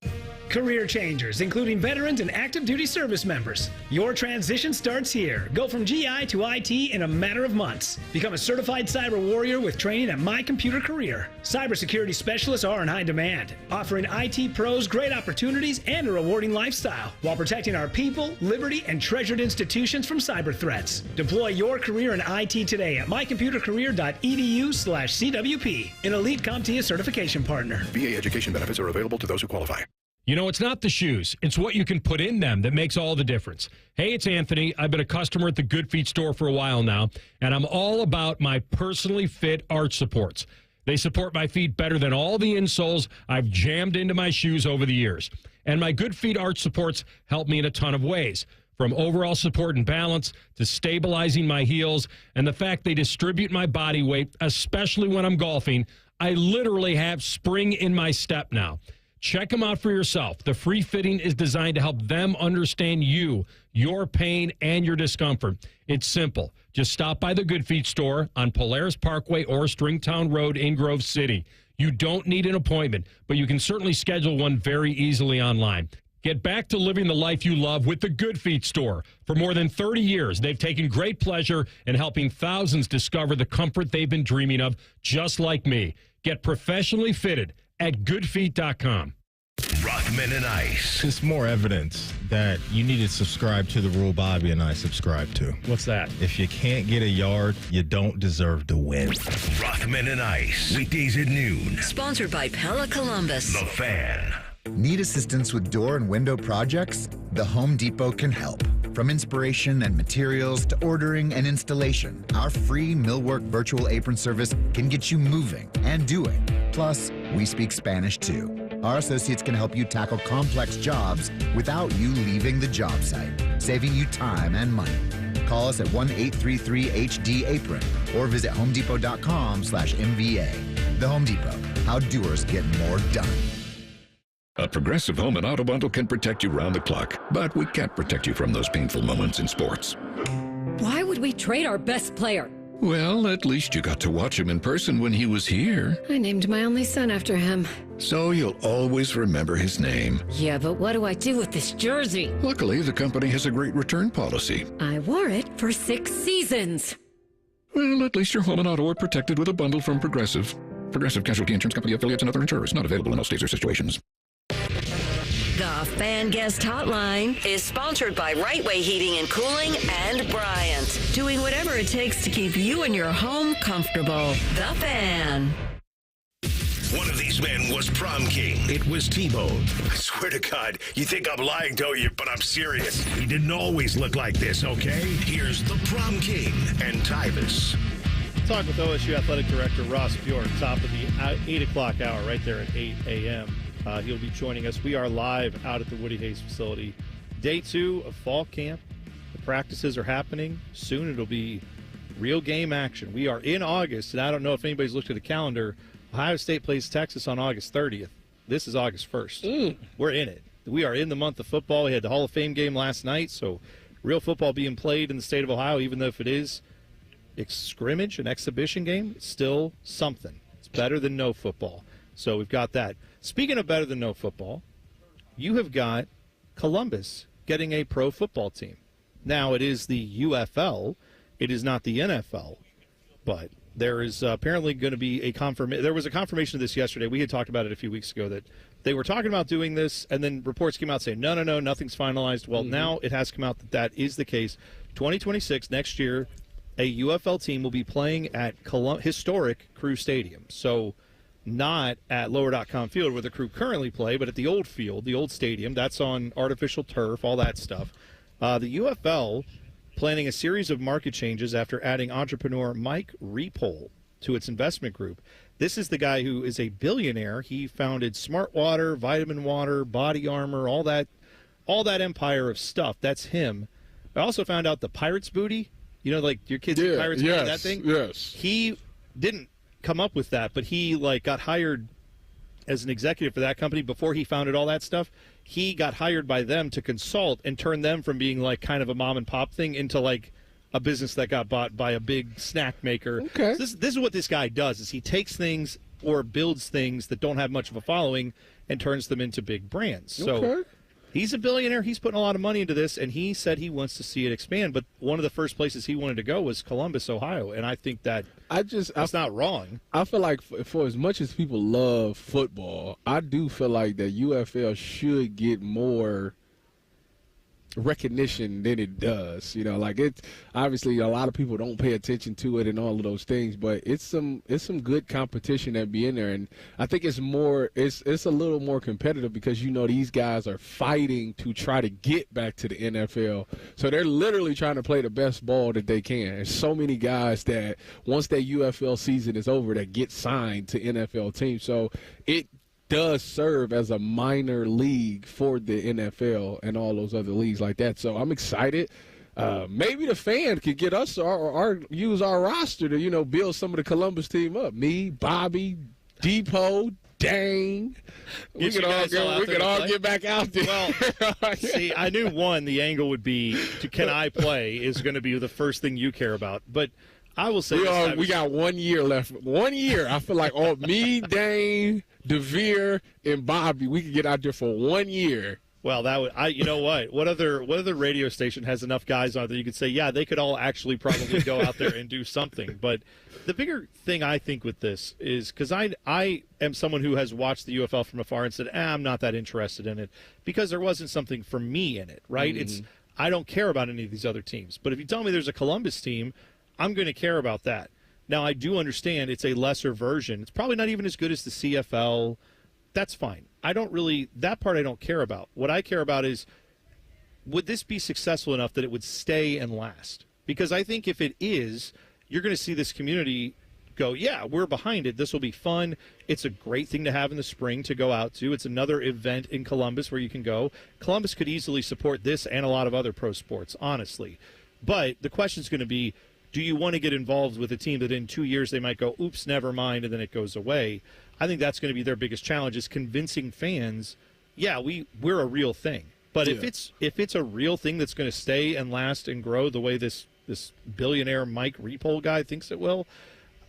Career changers, including veterans and active duty service members. Your transition starts here. Go from GI to IT in a matter of months. Become a certified cyber warrior with training at My Computer Career. Cybersecurity specialists are in high demand, offering IT pros great opportunities and a rewarding lifestyle while protecting our people, liberty, and treasured institutions from cyber threats. Deploy your career in IT today at mycomputercareer.edu/CWP, an elite CompTIA certification partner. VA education benefits are available to those who qualify. You know, it's not the shoes. It's what you can put in them that makes all the difference. Hey, it's Anthony. I've been a customer at the Good Feet store for a while now, and I'm all about my personally fit arch supports. They support my feet better than all the insoles I've jammed into my shoes over the years. And my Good Feet arch supports help me in a ton of ways, from overall support and balance to stabilizing my heels, and the fact they distribute my body weight, especially when I'm golfing. I literally have spring in my step now. Check them out for yourself. The free fitting is designed to help them understand you, your pain, and your discomfort. It's simple. Just stop by the Good Feet store on Polaris Parkway or Stringtown Road in Grove City. You don't need an appointment, but you can certainly schedule one very easily online. Get back to living the life you love with the Good Feet store. For more than 30 years, they've taken great pleasure in helping thousands discover the comfort they've been dreaming of, just like me. Get professionally fitted at goodfeet.com. Rothman and Ice. It's more evidence that you need to subscribe to the rule Bobby and I subscribe to. What's that? If you can't get a yard, you don't deserve to win. Rothman and Ice. Weekdays at noon. Sponsored by Pella Columbus. The Fan. Need assistance with door and window projects? The Home Depot can help. From inspiration and materials to ordering and installation, our free Millwork virtual apron service can get you moving and doing. Plus, we speak Spanish too. Our associates can help you tackle complex jobs without you leaving the job site, saving you time and money. Call us at 1-833-HD-APRON or visit homedepot.com/MVA. The Home Depot, how doers get more done. A Progressive Home and Auto Bundle can protect you round the clock, but we can't protect you from those painful moments in sports. Why would we trade our best player? Well, at least you got to watch him in person when he was here. I named my only son after him. So you'll always remember his name. Yeah, but what do I do with this jersey? Luckily, the company has a great return policy. I wore it for 6 seasons. Well, at least your home and auto are protected with a bundle from Progressive. Progressive Casualty Insurance Company affiliates and other insurers. Not available in all states or situations. The Fan Guest Hotline is sponsored by Right Way Heating and Cooling and Bryant, doing whatever it takes to keep you and your home comfortable. The Fan. One of these men was prom king. It was T-Bone. I swear to God, you think I'm lying, don't you? But I'm serious. He didn't always look like this, okay? Here's the prom king and Tyvis. Talk with OSU Athletic Director Ross Bjork, top of the 8 o'clock hour, right there at 8 a.m. He'll be joining us. We are live out at the Woody Hayes facility. Day 2 of fall camp. The practices are happening. Soon it'll be real game action. We are in August, and I don't know if anybody's looked at the calendar. Ohio State plays Texas on August 30th. This is August 1st. We're in it. We are in the month of football. We had the Hall of Fame game last night, so real football being played in the state of Ohio, even though if it is scrimmage, an exhibition game, it's still something. It's better than no football. So we've got that. Speaking of better than no football, you have got Columbus getting a pro football team. Now, it is the UFL. It is not the NFL, but there is apparently going to be a confirmation. There was a confirmation of this yesterday. We had talked about it a few weeks ago that they were talking about doing this, and then reports came out saying, no, nothing's finalized. Well, now it has come out that that is the case. 2026, next year, a UFL team will be playing at historic Crew Stadium. So not at Lower.com Field where the Crew currently play, but at the old field, the old stadium. That's on artificial turf, all that stuff. The UFL planning a series of market changes after adding entrepreneur Mike Repole to its investment group. This is the guy who is a billionaire. He founded Smart Water, Vitamin Water, Body Armor, all that empire of stuff. That's him. I also found out the Pirates Booty. You know, like your kids eat Pirates Booty, that thing? Yes. He didn't come up with that, but he got hired as an executive for that company before he founded all that stuff. He got hired by them to consult and turn them from being kind of a mom and pop thing into a business that got bought by a big snack maker. Okay. So this is what this guy does: is he takes things or builds things that don't have much of a following and turns them into big brands. So he's a billionaire. He's putting a lot of money into this, and he said he wants to see it expand. But one of the first places he wanted to go was Columbus, Ohio, and I think that that's not wrong. I feel like for as much as people love football, I do feel like that UFL should get more recognition than it does. It's obviously a lot of people don't pay attention to it and all of those things, but it's some good competition that be in there, and I think it's a little more competitive because these guys are fighting to try to get back to the NFL, so they're literally trying to play the best ball that they can. There's so many guys that once their UFL season is over that get signed to NFL teams, so it does serve as a minor league for the NFL and all those other leagues like that. So I'm excited. Maybe the fan could get us or use our roster to, build some of the Columbus team up. Me, Bobby, Depot, Dane. We could all get back out there. Well, see, I knew the angle would be can I play is going to be the first thing you care about. But I will say we got 1 year left. 1 year. I feel like me, Dane, DeVere, and Bobby, we could get out there for 1 year. Well, that would you know what other radio station has enough guys on that you could say, yeah, they could all actually probably go out there and do something. But the bigger thing I think with this is because I am someone who has watched the UFL from afar and said, I'm not that interested in it because there wasn't something for me in it, right? Mm-hmm. I don't care about any of these other teams. But if you tell me there's a Columbus team, I'm going to care about that. Now, I do understand it's a lesser version. It's probably not even as good as the CFL. That's fine. That part I don't care about. What I care about is, would this be successful enough that it would stay and last? Because I think if it is, you're going to see this community go, yeah, we're behind it. This will be fun. It's a great thing to have in the spring to go out to. It's another event in Columbus where you can go. Columbus could easily support this and a lot of other pro sports, honestly. But the question is going to be, do you want to get involved with a team that in 2 years they might go, oops, never mind, and then it goes away? I think that's going to be their biggest challenge is convincing fans, yeah, we're a real thing. But if it's a real thing that's going to stay and last and grow the way this billionaire Mike Repole guy thinks it will,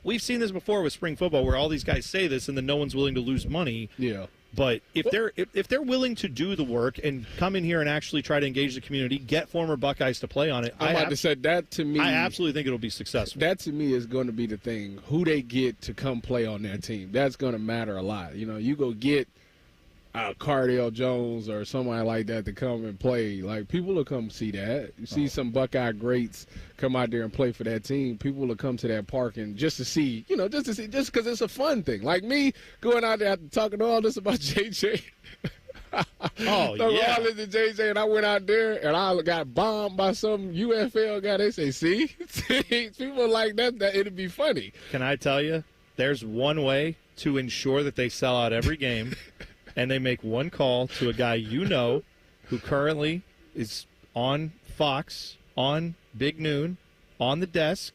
we've seen this before with spring football where all these guys say this and then no one's willing to lose money. Yeah. But if they're willing to do the work and come in here and actually try to engage the community, get former Buckeyes to play on it, I'm about to say that to me. I absolutely think it'll be successful. That to me is going to be the thing. Who they get to come play on that team, that's going to matter a lot. You go get Cardale Jones or somebody like that to come and play. Like, people will come see that. You see some Buckeye greats come out there and play for that team. People will come to that park and just to see, just because it's a fun thing. Like me going out there talking all this about JJ. Oh, yeah. All this to JJ, and I went out there and I got bombed by some UFL guy. They say, see? People like that, it'd be funny. Can I tell you, there's one way to ensure that they sell out every game, and they make one call to a guy who currently is on Fox, on Big Noon, on the desk,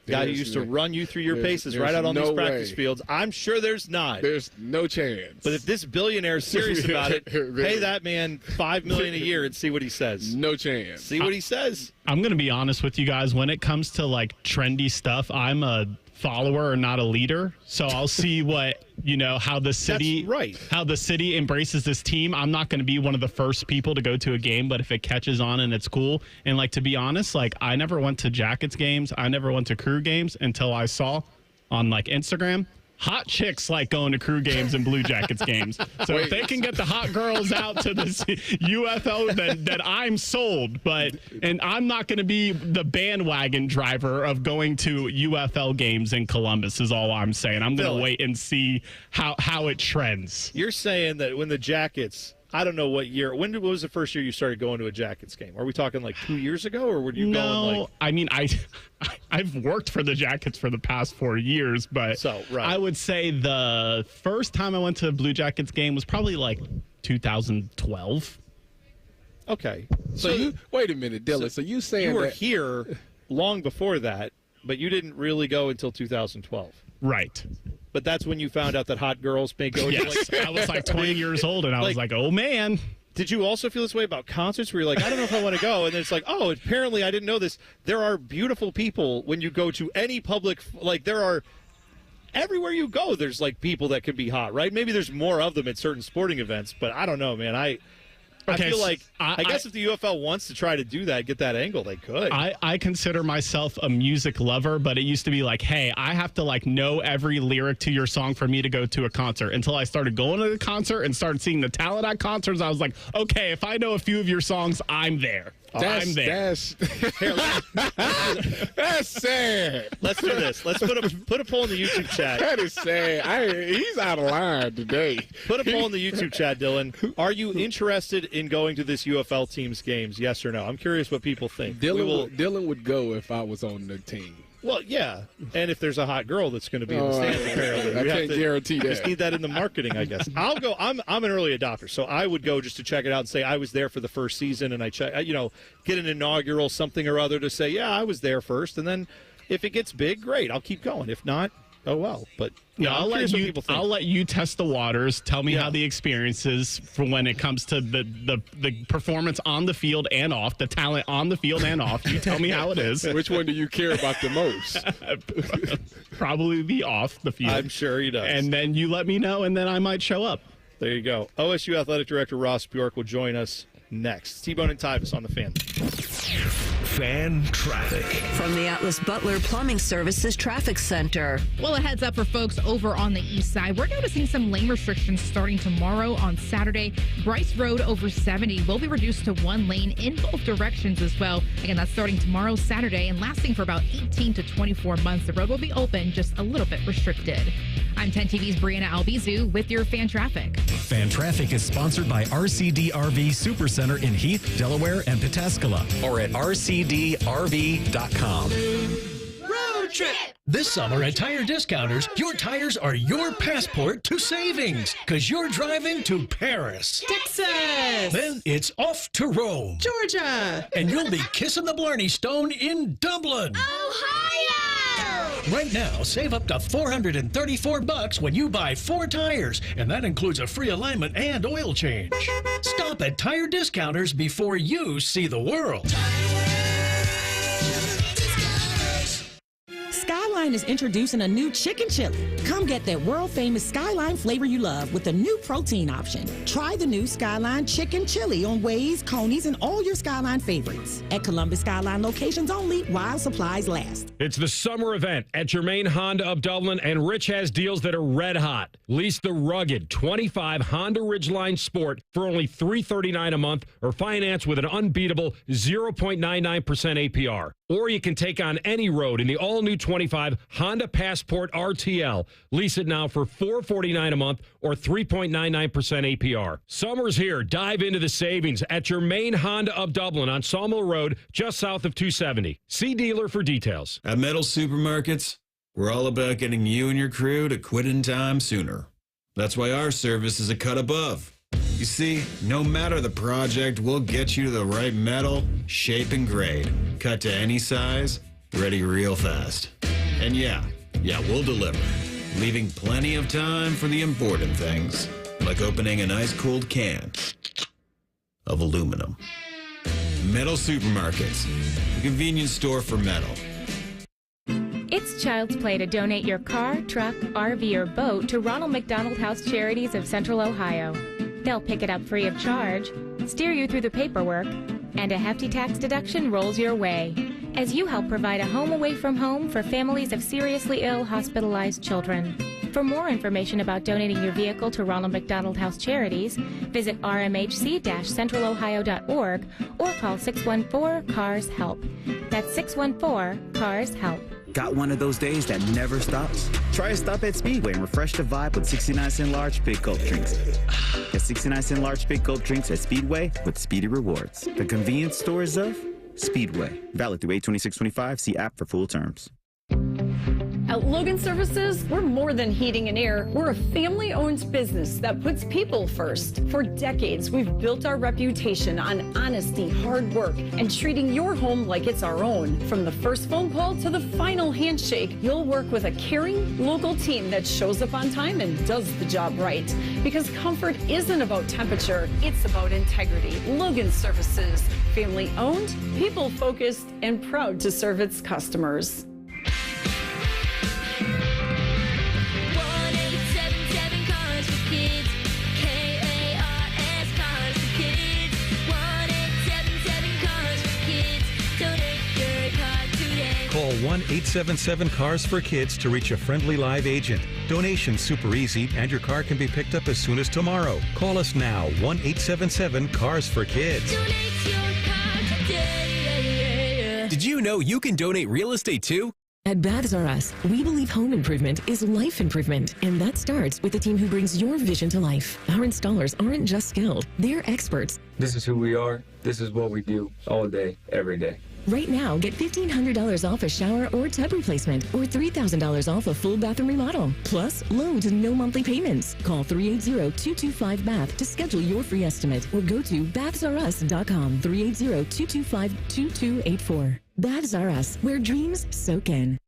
guy who used to run you through your paces right out on these practice fields. I'm sure there's not. There's no chance. But if this billionaire is serious about it, pay that man $5 million a year and see what he says. No chance. See what he says. I'm going to be honest with you guys. When it comes to like trendy stuff, I'm a follower and not a leader. So I'll see how the city embraces this team. I'm not going to be one of the first people to go to a game, but if it catches on and it's cool, and like, to be honest, like, I never went to Jackets games. I never went to Crew games until I saw on like Instagram, hot chicks like going to Crew games and Blue Jackets games. So if they can get the hot girls out to this UFO, then I'm sold. And I'm not going to be the bandwagon driver of going to UFL games in Columbus is all I'm saying. I'm going to wait and see how it trends. You're saying that when the Jackets, I don't know what year, what was the first year you started going to a Jackets game? Are we talking like 2 years ago, or were you going like... I mean, I've worked for the Jackets for the past 4 years, but I would say the first time I went to a Blue Jackets game was probably like 2012. Okay. So wait a minute, Dylan. So you saying you were here long before that, but you didn't really go until 2012. Right. But that's when you found out that hot girls may go. Yes, I was like 20 years old, and I was like, oh, man. Did you also feel this way about concerts where you're like, I don't know if I want to go? And then it's like, oh, apparently I didn't know this. There are beautiful people when you go to any public, like there are, everywhere you go, there's like people that can be hot, right? Maybe there's more of them at certain sporting events, but I don't know, man. I feel like, I guess if the UFL wants to try to do that, get that angle, they could. I consider myself a music lover, but it used to be like, hey, I have to like know every lyric to your song for me to go to a concert. Until I started going to the concert and started seeing the talent at concerts, I was like, okay, if I know a few of your songs, I'm there. I'm there. That's sad. Let's do this. Let's put a poll in the YouTube chat. That is sad. He's out of line today. Put a poll in the YouTube chat, Dylan. Are you interested in going to this UFL team's games? Yes or no? I'm curious what people think. Dylan would go if I was on the team. Well, yeah, and if there's a hot girl that's going to be in the stands, apparently. I can't guarantee that. Just need that in the marketing, I guess. I'll go. I'm an early adopter, so I would go just to check it out and say I was there for the first season, and I get an inaugural something or other to say, yeah, I was there first, and then if it gets big, great, I'll keep going. If not, oh well. But I'll let you test the waters. Tell me how the experience is for when it comes to the performance on the field and off, the talent on the field and off. You tell me how it is. Which one do you care about the most? Probably the off the field. I'm sure he does. And then you let me know, and then I might show up. There you go. OSU Athletic Director Ross Bjork will join us next. T-Bone and Tyvis on the Fan. Fan traffic. From the Atlas Butler Plumbing Services Traffic Center. Well, a heads up for folks over on the east side. We're noticing some lane restrictions starting tomorrow on Saturday. Bryce Road over 70 will be reduced to one lane in both directions as well. Again, that's starting tomorrow, Saturday, and lasting for about 18 to 24 months. The road will be open, just a little bit restricted. I'm 10 TV's Brianna Albizu with your Fan Traffic. Fan Traffic is sponsored by RCD RV Supercenter in Heath, Delaware, and Pataskala, or at rcdrv.com. Road trip! This summer at Tire Discounters, your tires are your passport to savings, because you're driving to Paris, Texas, then it's off to Rome, Georgia, and you'll be kissing the Blarney Stone in Dublin, Ohio. Right now, save up to $434 when you buy 4 tires, and that includes a free alignment and oil change. Stop at Tire Discounters before you see the world. Skyline Skyline is introducing a new chicken chili. Come get that world-famous Skyline flavor you love with the new protein option. Try the new Skyline chicken chili on Waze, Coney's, and all your Skyline favorites. At Columbus Skyline locations only while supplies last. It's the summer event at Germain Honda of Dublin, and Rich has deals that are red hot. Lease the rugged 25 Honda Ridgeline Sport for only $339 a month, or finance with an unbeatable 0.99% APR. Or you can take on any road in the all-new 25 Honda Passport RTL. Lease it now for $449 a month or 3.99% APR. Summer's here. Dive into the savings at Germain Honda of Dublin on Sawmill Road, just south of 270. See dealer for details. At Metal Supermarkets, we're all about getting you and your crew to quit in time sooner. That's why our service is a cut above. You see, no matter the project, we'll get you to the right metal, shape, and grade. Cut to any size, ready real fast. And yeah, we'll deliver. Leaving plenty of time for the important things, like opening an ice-cold can of aluminum. Metal Supermarkets, the convenience store for metal. It's child's play to donate your car, truck, RV, or boat to Ronald McDonald House Charities of Central Ohio. They'll pick it up free of charge, steer you through the paperwork, and a hefty tax deduction rolls your way as you help provide a home away from home for families of seriously ill hospitalized children. For more information about donating your vehicle to Ronald McDonald House Charities, visit rmhc-centralohio.org or call 614-CARS-HELP. That's 614-CARS-HELP. Got one of those days that never stops? Try a stop at Speedway and refresh the vibe with 69-cent large big gulp drinks. Get 69-cent large big gulp drinks at Speedway with Speedy Rewards. The convenience stores of Speedway. Valid through 8/26/25. See app for full terms. At Logan Services, we're more than heating and air. We're a family-owned business that puts people first. For decades, we've built our reputation on honesty, hard work, and treating your home like it's our own. From the first phone call to the final handshake, you'll work with a caring, local team that shows up on time and does the job right. Because comfort isn't about temperature, it's about integrity. Logan Services, family-owned, people-focused, and proud to serve its customers. Call 1-877-CARS-FOR-KIDS to reach a friendly live agent. Donation's super easy, and your car can be picked up as soon as tomorrow. Call us now, 1-877-CARS-FOR-KIDS. Did you know you can donate real estate too? At Baths R Us, we believe home improvement is life improvement, and that starts with the team who brings your vision to life. Our installers aren't just skilled, they're experts. This is who we are. This is what we do all day, every day. Right now, get $1,500 off a shower or tub replacement, or $3,000 off a full bathroom remodel. Plus, loans and no monthly payments. Call 380-225-BATH to schedule your free estimate, or go to bathsrus.com, 380-225-2284. Baths R Us, where dreams soak in.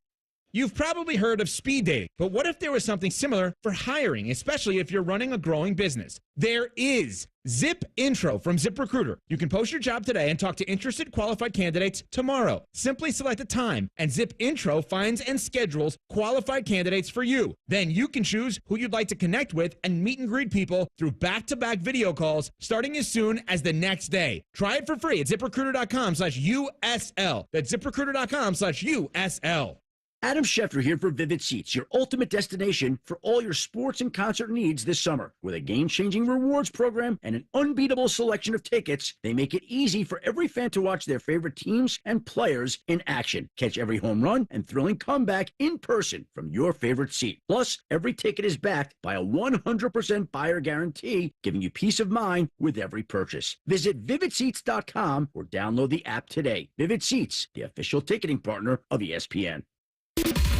You've probably heard of speed dating, but what if there was something similar for hiring, especially if you're running a growing business? There is Zip Intro from ZipRecruiter. You can post your job today and talk to interested qualified candidates tomorrow. Simply select a time, and Zip Intro finds and schedules qualified candidates for you. Then you can choose who you'd like to connect with and meet and greet people through back-to-back video calls starting as soon as the next day. Try it for free at ZipRecruiter.com/USL. That's ZipRecruiter.com/USL. Adam Schefter here for Vivid Seats, your ultimate destination for all your sports and concert needs this summer. With a game-changing rewards program and an unbeatable selection of tickets, they make it easy for every fan to watch their favorite teams and players in action. Catch every home run and thrilling comeback in person from your favorite seat. Plus, every ticket is backed by a 100% buyer guarantee, giving you peace of mind with every purchase. Visit VividSeats.com or download the app today. Vivid Seats, the official ticketing partner of ESPN.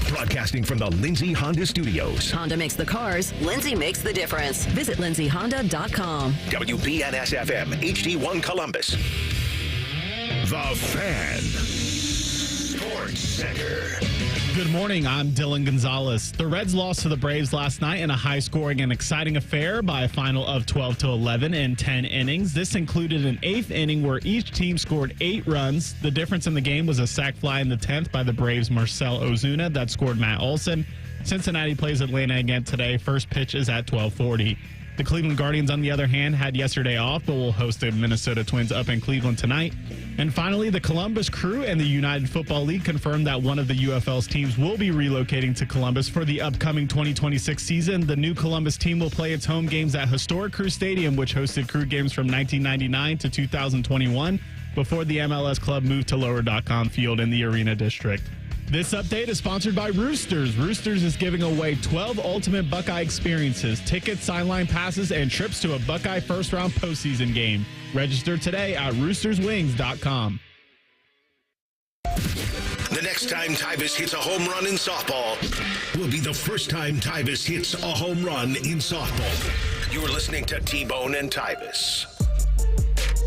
Broadcasting from the Lindsay Honda Studios. Honda makes the cars. Lindsay makes the difference. Visit lindsayhonda.com. WBNS-FM, HD1 Columbus. The Fan. Sports Center. Good morning. I'm Dylan Gonzalez. The Reds lost to the Braves last night in a high-scoring and exciting affair by a final of 12-11 in 10 innings. This included an 8th inning where each team scored 8 runs. The difference in the game was a sac fly in the 10th by the Braves' Marcell Ozuna that scored Matt Olson. Cincinnati plays Atlanta again today. First pitch is at 12:40. The Cleveland Guardians, on the other hand, had yesterday off, but will host the Minnesota Twins up in Cleveland tonight. And finally, the Columbus Crew and the United Football League confirmed that one of the UFL's teams will be relocating to Columbus for the upcoming 2026 season. The new Columbus team will play its home games at historic Crew Stadium, which hosted Crew games from 1999 to 2021 before the MLS club moved to Lower.com Field in the Arena District. This update is sponsored by Roosters. Roosters is giving away 12 ultimate Buckeye experiences, tickets, sideline passes, and trips to a Buckeye first-round postseason game. Register today at roosterswings.com. The next time Tyvis hits a home run in softball will be the first time Tyvis hits a home run in softball. You're listening to T-Bone and Tyvis.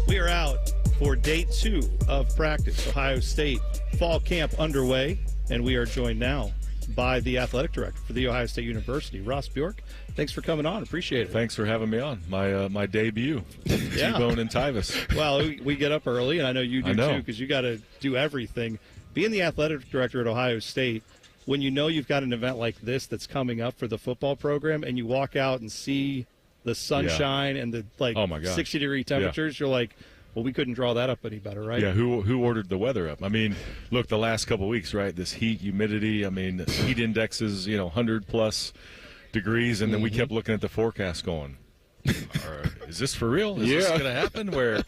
We are out for day 2 of practice. Ohio State fall camp underway. And we are joined now by the athletic director for The Ohio State University, Ross Bjork. Thanks for coming on. Appreciate it. Thanks for having me on. My debut. Yeah. T-Bone and Tyvis. Well, we get up early, and I know you do too, because you got to do everything. Being the athletic director at Ohio State, when you know you've got an event like this that's coming up for the football program, and you walk out and see the sunshine and the 60-degree temperatures, you're like, well, we couldn't draw that up any better, right? Yeah, who ordered the weather up? I mean, look, the last couple of weeks, right, this heat, humidity, I mean, heat indexes, 100-plus degrees, and then we kept looking at the forecast going, is this for real? Is this going to happen where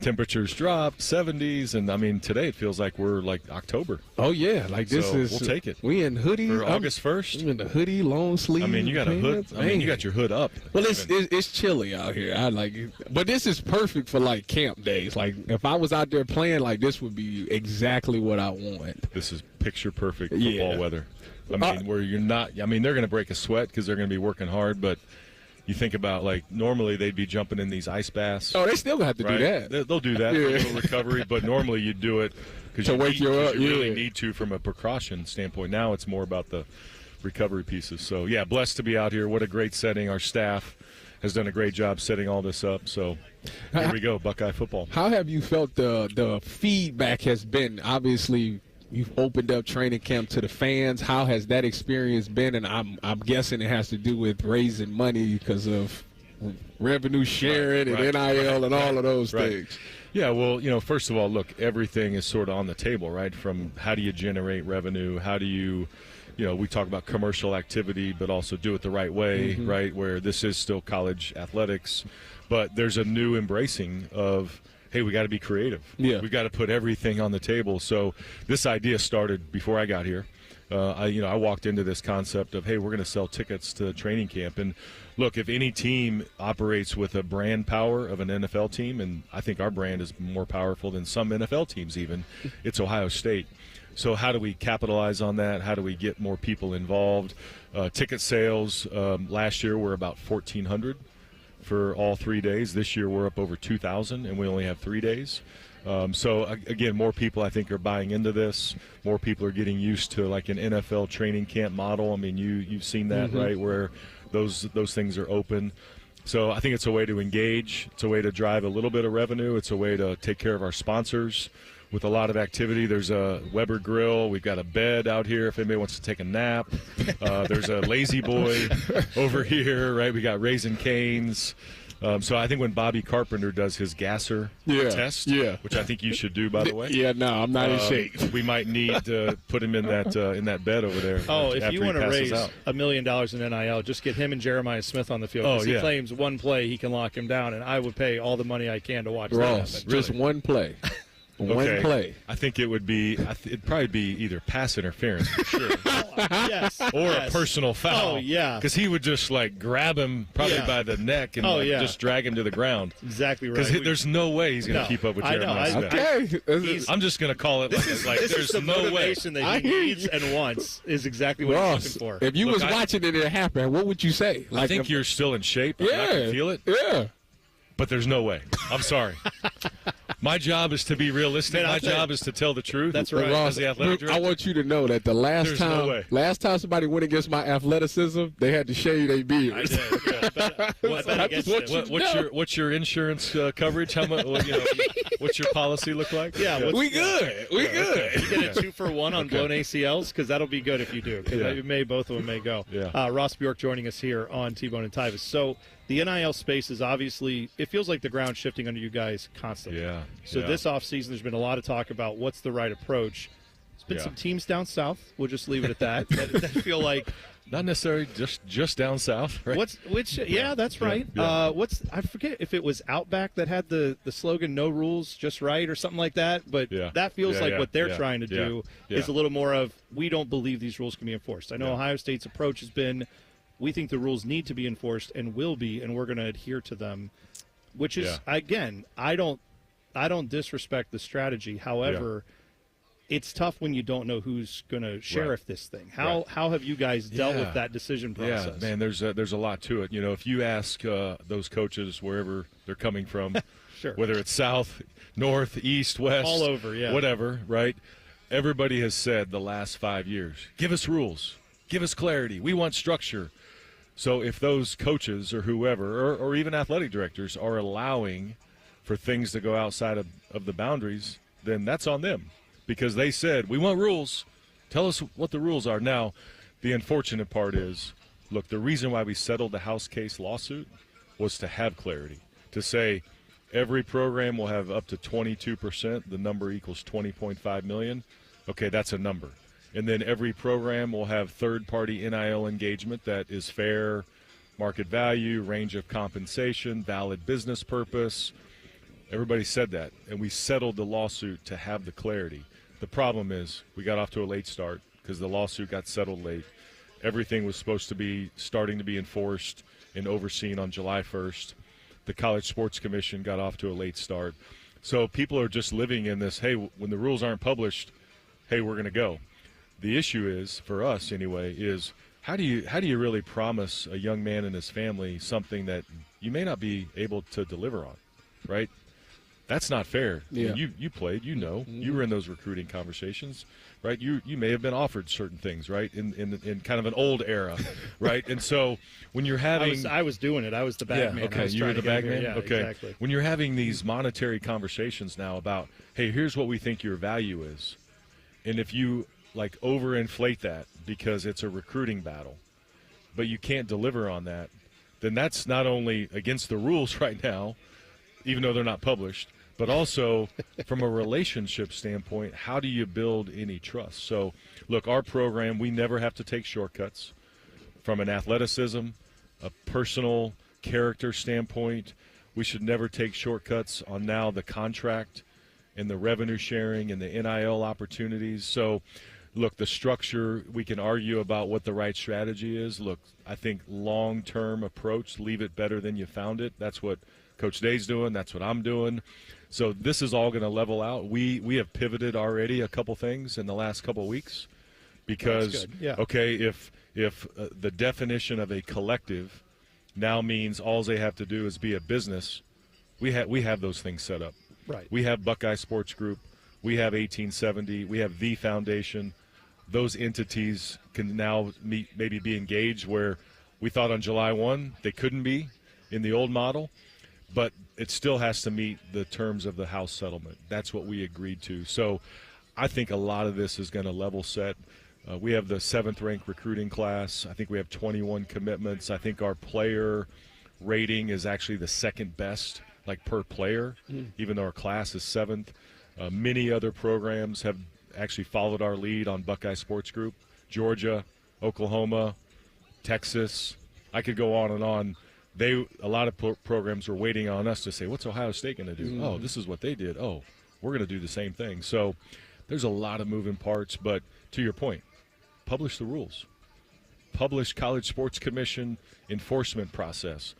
temperatures drop, 70s, and, I mean, today it feels like we're, like, October. Oh, yeah, like this so is – we'll take it. We in hoodie. For August 1st. I'm in the hoodie, long sleeve. I mean, you got a hood. I mean, you got your hood up. Well, it's chilly out here. I like it. But this is perfect for, like, camp days. Like, if I was out there playing, like, this would be exactly what I want. This is picture-perfect football weather. I mean, where you're not – I mean, they're going to break a sweat because they're going to be working hard, but – you think about, like, normally they'd be jumping in these ice baths. Oh, they still have to do that. They'll do that for a little recovery, but normally you do it because you really need to from a precaution standpoint. Now it's more about the recovery pieces. So, yeah, blessed to be out here. What a great setting. Our staff has done a great job setting all this up. So here we go, Buckeye football. How have you felt the feedback has been? Obviously, you've opened up training camp to the fans. How has that experience been? And I'm guessing it has to do with raising money because of revenue sharing and NIL and all of those things. Yeah, well, first of all, look, everything is sort of on the table, right? From how do you generate revenue? How do you, we talk about commercial activity, but also do it the right way, right? Where this is still college athletics, but there's a new embracing of, hey, we got to be creative. Yeah. We've got to put everything on the table. So this idea started before I got here. I walked into this concept of, hey, we're going to sell tickets to training camp. And look, if any team operates with a brand power of an NFL team, and I think our brand is more powerful than some NFL teams even, it's Ohio State. So how do we capitalize on that? How do we get more people involved? Ticket sales last year were about 1,400. For all 3 days. This year we're up over 2,000, and we only have 3 days. So, again, more people, I think, are buying into this. More people are getting used to, like, an NFL training camp model. I mean, you've seen that, right, where those things are open. So I think it's a way to engage. It's a way to drive a little bit of revenue. It's a way to take care of our sponsors with a lot of activity. There's a Weber Grill. We've got a bed out here if anybody wants to take a nap. There's a Lazy Boy over here, right? We got Raisin Canes. So I think when Bobby Carpenter does his gasser test, which I think you should do, by the way. Yeah, no, I'm not in shape. We might need to put him in that bed over there. Oh, if you want to raise $1 million in NIL, just get him and Jeremiah Smith on the field. Because he claims one play he can lock him down, and I would pay all the money I can to watch Ross, that happen. Just one play. One play. I think it would be. It'd probably be either pass interference for sure, or a personal foul. Oh yeah, because he would just like grab him probably by the neck and just drag him to the ground. Exactly right. Because there's no way he's going to keep up with Jeremiah Smith. Okay, I'm just going to call it like there's the no way. Motivation that he needs and wants is exactly what Ross, he's looking for. If you was watching it happen, what would you say? I think you're still in shape. Yeah, I can feel it. Yeah. But there's no way. I'm sorry. My job is to be realistic. My job is to tell the truth. That's right. Ross, I want you to know that the last time somebody went against my athleticism, they had to shave their beard. I did. What's your insurance coverage? How much? What's your policy look like? Yeah, we good. We good. You get a 2-for-1 on blown ACLs because that'll be good if you do. Because both of them may go. Yeah. Ross Bjork joining us here on T-Bone and Tyvis. So the NIL space is obviously, it feels like the ground shifting under you guys constantly. Yeah. So this offseason, there's been a lot of talk about what's the right approach. There's been some teams down south. We'll just leave it at that. that feel like not necessarily just down south, right? That's right. Yeah. I forget if it was Outback that had the slogan "No rules, just right" or something like that. But that feels like what they're trying to do is a little more of, we don't believe these rules can be enforced. I know Ohio State's approach has been, we think the rules need to be enforced and will be, and we're going to adhere to them. Which is again, I don't disrespect the strategy. However, it's tough when you don't know who's going to sheriff this thing. How have you guys dealt with that decision process? Yeah, man, there's a lot to it. If you ask those coaches wherever they're coming from, whether it's south, north, east, west, all over, whatever, right? Everybody has said the last 5 years, give us rules, give us clarity. We want structure. So if those coaches or whoever, or even athletic directors, are allowing for things to go outside of the boundaries, then that's on them. Because they said, we want rules. Tell us what the rules are. Now, the unfortunate part is, look, the reason why we settled the house case lawsuit was to have clarity, to say every program will have up to 22%. The number equals $20.5 million. Okay, that's a number. And then every program will have third-party NIL engagement that is fair, market value, range of compensation, valid business purpose. Everybody said that, and we settled the lawsuit to have the clarity. The problem is we got off to a late start because the lawsuit got settled late. Everything was supposed to be starting to be enforced and overseen on July 1st. The College Sports Commission got off to a late start. So people are just living in this, hey, when the rules aren't published, hey, we're going to go. The issue is, for us anyway, is how do you really promise a young man and his family something that you may not be able to deliver on, right? That's not fair. Yeah. You played, you were in those recruiting conversations, right? You may have been offered certain things, right, in kind of an old era, right? And so when you're having, I was doing it. I was the bag man. Okay, you were the bag man. Yeah, okay. Exactly. When you're having these monetary conversations now about, hey, here's what we think your value is, and if you overinflate that because it's a recruiting battle, but you can't deliver on that, then that's not only against the rules right now, even though they're not published, but also from a relationship standpoint, how do you build any trust? So, look, our program, we never have to take shortcuts from an athleticism, a personal character standpoint. We should never take shortcuts on now the contract and the revenue sharing and the NIL opportunities. So, look, the structure, we can argue about what the right strategy is. Look, I think long-term approach, leave it better than you found it. That's what Coach Day's doing. That's what I'm doing. So this is all going to level out. We have pivoted already a couple things in the last couple of weeks because, okay, if the definition of a collective now means all they have to do is be a business, we have those things set up. Right. We have Buckeye Sports Group. We have 1870. We have the Foundation. Those entities can now maybe be engaged where we thought on July 1 they couldn't be in the old model, but it still has to meet the terms of the House settlement. That's what we agreed to. So I think a lot of this is going to level set. We have the 7th-ranked recruiting class. I think we have 21 commitments. I think our player rating is actually the second best, per player, even though our class is 7th. Many other programs have actually followed our lead on Buckeye Sports Group. Georgia, Oklahoma, Texas. I could go on and on. A lot of programs were waiting on us to say, what's Ohio State going to do? Oh, this is what they did. Oh, we're going to do the same thing. So there's a lot of moving parts. But to your point, publish the rules. Publish College Sports Commission enforcement process.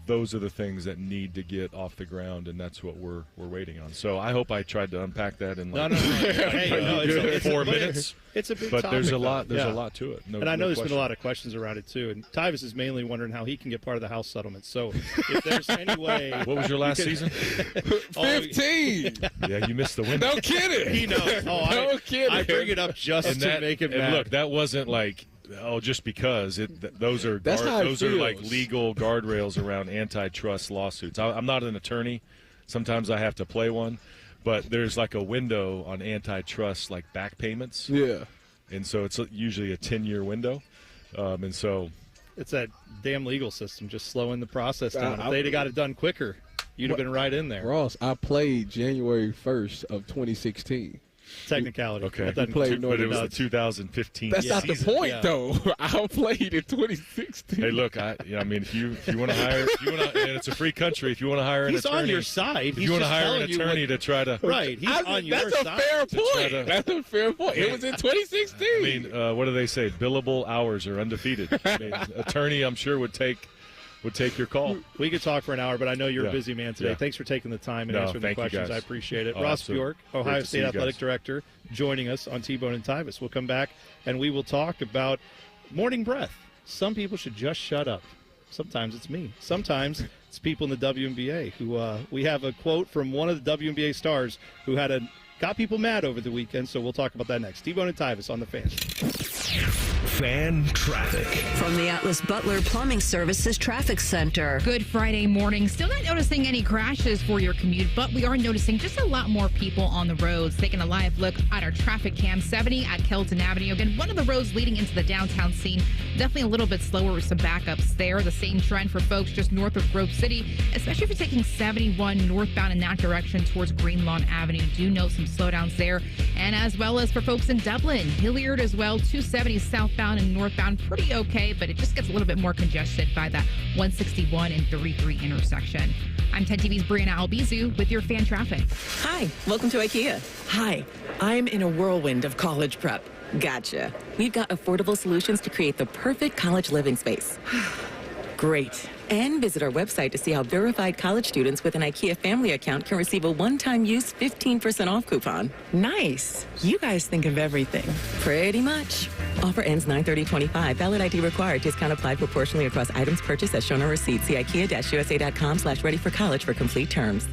those are the things that need to get off the ground, and that's what we're waiting on. So I hope I tried to unpack that in it's 4 minutes. It's a big but topic, there's a though. lot. There's Yeah. a lot to it. And I know there's been a lot of questions around it too. And Tyvis is mainly wondering how he can get part of the house settlement. So if there's any way, what was your last season? 15. Yeah, you missed the window. No kidding. He knows. No kidding. I bring it up just to make him mad. Look, that wasn't like. Oh, just because those are like legal guardrails around antitrust lawsuits. I'm not an attorney. Sometimes I have to play one, but there's like a window on antitrust like back payments. Yeah, and so it's usually a 10-year window, and so it's that damn legal system just slowing the process down. If they'd have got it done quicker, you'd have been right in there. Ross, I played January 1st of 2016. Technicality. Okay. But it was the 2015 That's not the point, yeah. though. I played in 2016. Hey, look, I mean, if you want to hire, and it's a free country, if you want to hire an attorney, on your side. If you want to hire an attorney to try to, right? He's on your side. That's a fair point. That's a fair point. It was in 2016. I mean, what do they say? Billable hours are undefeated. I mean, attorney, I'm sure would take your call. We could talk for an hour, but I know you're a Yeah. busy man today. Yeah. Thanks for taking the time and answering the thank you, questions. guys. I appreciate it. Oh, Ross absolutely. Bjork, Great Ohio to see State you Athletic guys. Director, joining us on T-Bone and Tyvis. We'll come back and we will talk about morning breath. Some people should just shut up. Sometimes it's me. Sometimes it's people in the WNBA who we have a quote from one of the WNBA stars who got people mad over the weekend, so we'll talk about that next. T-Bone and Tyvis on the Fan. Fan traffic. From the Atlas Butler Plumbing Services Traffic Center. Good Friday morning. Still not noticing any crashes for your commute, but we are noticing just a lot more people on the roads. Taking a live look at our traffic cam 70 at Kelton Avenue. Again, one of the roads leading into the downtown scene. Definitely a little bit slower with some backups there. The same trend for folks just north of Grove City, especially if you're taking 71 northbound in that direction towards Greenlawn Avenue. Do note some slowdowns there. And as well as for folks in Dublin, Hilliard as well, 270 southbound and northbound, pretty okay, but it just gets a little bit more congested by that 161 and 33 intersection. I'm 10 TV's Brianna Albizu with your fan traffic. Hi, welcome to IKEA. Hi, I'm in a whirlwind of college prep. Gotcha. We've got affordable solutions to create the perfect college living space. Great. And visit our website to see how verified college students with an IKEA family account can receive a one-time use 15% off coupon. Nice. You guys think of everything. Pretty much. Offer ends 9/30/25. Valid ID required. Discount applied proportionally across items purchased as shown on receipt. See IKEA-USA.com/ready-for-college for complete terms.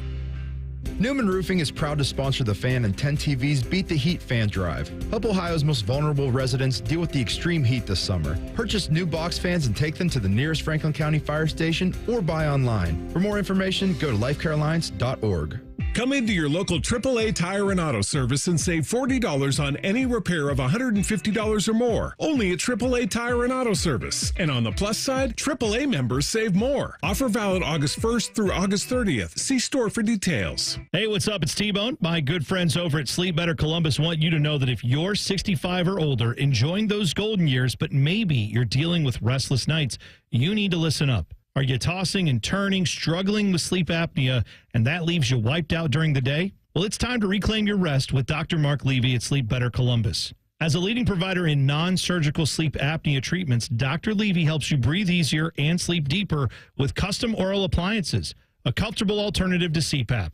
Newman Roofing is proud to sponsor the Fan and 10 TV's Beat the Heat Fan Drive. Help Ohio's most vulnerable residents deal with the extreme heat this summer. Purchase new box fans and take them to the nearest Franklin County Fire Station or buy online. For more information, go to lifecarealliance.org. Come into your local AAA Tire and Auto Service and save $40 on any repair of $150 or more. Only at AAA Tire and Auto Service. And on the plus side, AAA members save more. Offer valid August 1st through August 30th. See store for details. Hey, what's up? It's T-Bone. My good friends over at Sleep Better Columbus want you to know that if you're 65 or older, enjoying those golden years, but maybe you're dealing with restless nights, you need to listen up. Are you tossing and turning, struggling with sleep apnea, and that leaves you wiped out during the day? Well, it's time to reclaim your rest with Dr. Mark Levy at Sleep Better Columbus. As a leading provider in non-surgical sleep apnea treatments, Dr. Levy helps you breathe easier and sleep deeper with custom oral appliances, a comfortable alternative to CPAP.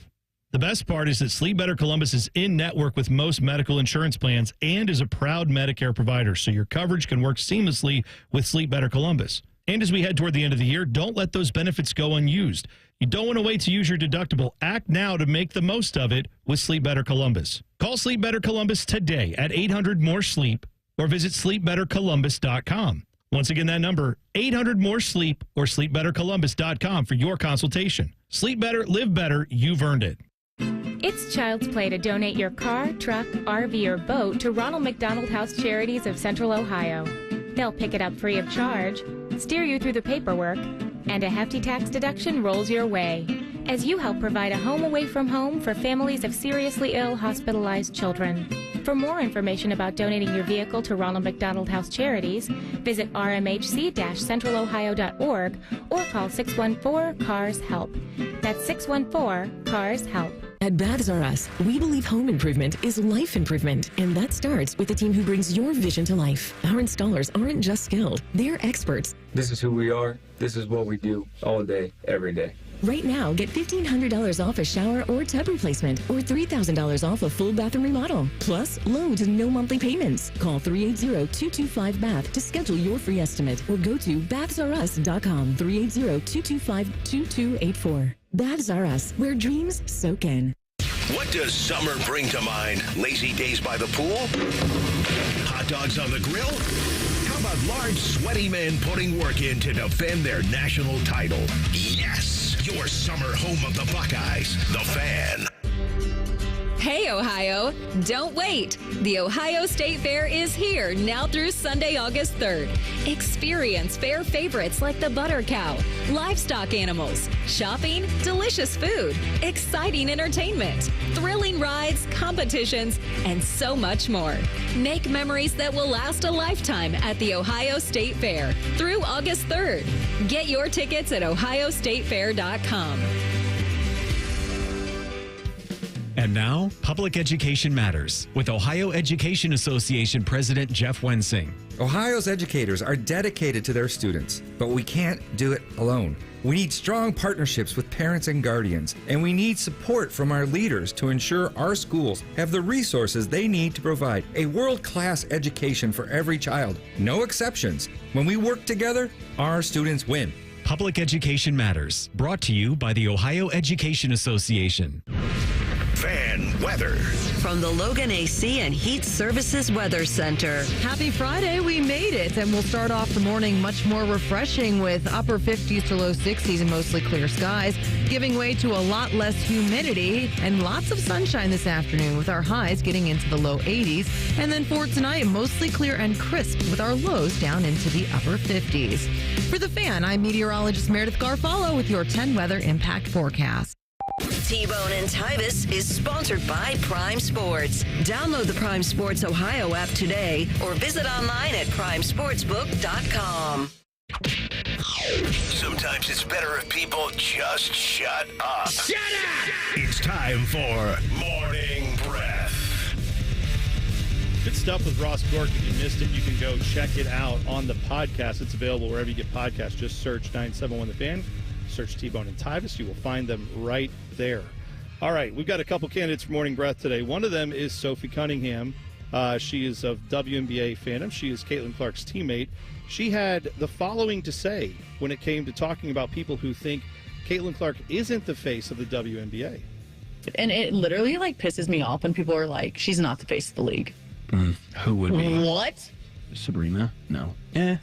The best part is that Sleep Better Columbus is in network with most medical insurance plans and is a proud Medicare provider, so your coverage can work seamlessly with Sleep Better Columbus. And as we head toward the end of the year, don't let those benefits go unused. You don't want to wait to use your deductible. Act now to make the most of it with Sleep Better Columbus. Call Sleep Better Columbus today at 800-MORE-SLEEP or visit sleepbettercolumbus.com. Once again, that number, 800-MORE-SLEEP or sleepbettercolumbus.com for your consultation. Sleep better, live better, you've earned it. It's child's play to donate your car, truck, RV, or boat to Ronald McDonald House Charities of Central Ohio. They'll pick it up free of charge, steer you through the paperwork, and a hefty tax deduction rolls your way as you help provide a home away from home for families of seriously ill hospitalized children. For more information about donating your vehicle to Ronald McDonald House Charities, visit rmhc-centralohio.org or call 614-CARS-HELP. That's 614-CARS-HELP. At Baths R Us, we believe home improvement is life improvement, and that starts with a team who brings your vision to life. Our installers aren't just skilled, they're experts. This is who we are. This is what we do all day, every day. Right now, get $1,500 off a shower or tub replacement or $3,000 off a full bathroom remodel. Plus, loads and no monthly payments. Call 380-225-BATH to schedule your free estimate or go to bathsrus.com. 380-225-2284. Baths R Us, where dreams soak in. What does summer bring to mind? Lazy days by the pool? Hot dogs on the grill? How about large, sweaty men putting work in to defend their national title? Yes, your summer home of the Buckeyes, The Fan. Hey, Ohio, don't wait. The Ohio State Fair is here now through Sunday, August 3rd. Experience fair favorites like the Butter Cow, livestock animals, shopping, delicious food, exciting entertainment, thrilling rides, competitions, and so much more. Make memories that will last a lifetime at the Ohio State Fair through August 3rd. Get your tickets at ohiostatefair.com. And now, Public Education Matters with Ohio Education Association President Jeff Wensing. Ohio's educators are dedicated to their students, but we can't do it alone. We need strong partnerships with parents and guardians, and we need support from our leaders to ensure our schools have the resources they need to provide a world-class education for every child. No exceptions. When we work together, our students win. Public Education Matters, brought to you by the Ohio Education Association. Fan weather. From the Logan AC and Heat Services Weather Center. Happy Friday, we made it, and we'll start off the morning much more refreshing with upper 50s to low 60s and mostly clear skies, giving way to a lot less humidity and lots of sunshine this afternoon with our highs getting into the low 80s. And then for tonight, mostly clear and crisp with our lows down into the upper 50s. For The Fan, I'm meteorologist Meredith Garfalo with your 10 weather impact forecast. T-Bone and Tyvis is sponsored by Prime Sports. Download the Prime Sports Ohio app today or visit online at primesportsbook.com. Sometimes it's better if people just shut up. Shut up! It's time for Morning Breath. Good stuff with Ross Bjork. If you missed it, you can go check it out on the podcast. It's available wherever you get podcasts. Just search 971 The Fan. Search T-Bone and Tyvis. You will find them right there. All right, we've got a couple candidates for Morning Breath today. One of them is Sophie Cunningham. She is of WNBA fandom. She is Caitlin Clark's teammate. She had the following to say when it came to talking about people who think Caitlin Clark isn't the face of the WNBA. And it literally, pisses me off when people are like, she's not the face of the league. Who would be? What? Sabrina? No. No,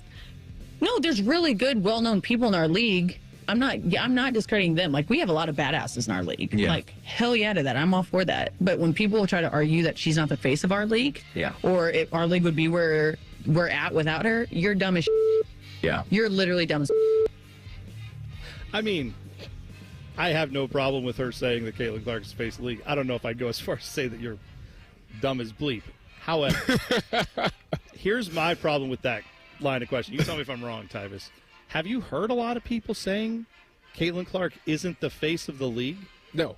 there's really good, well-known people in our league. I'm not discrediting them. We have a lot of badasses in our league. Yeah. Hell yeah to that. I'm all for that. But when people try to argue that she's not the face of our league, or if our league would be where we're at without her, you're dumb as shit. Yeah. You're literally dumb as I mean, I have no problem with her saying that Caitlin Clark is the face of the league. I don't know if I'd go as far as to say that you're dumb as bleep. However, here's my problem with that line of question. You tell me if I'm wrong, Tyvis. Have you heard a lot of people saying Caitlin Clark isn't the face of the league? No.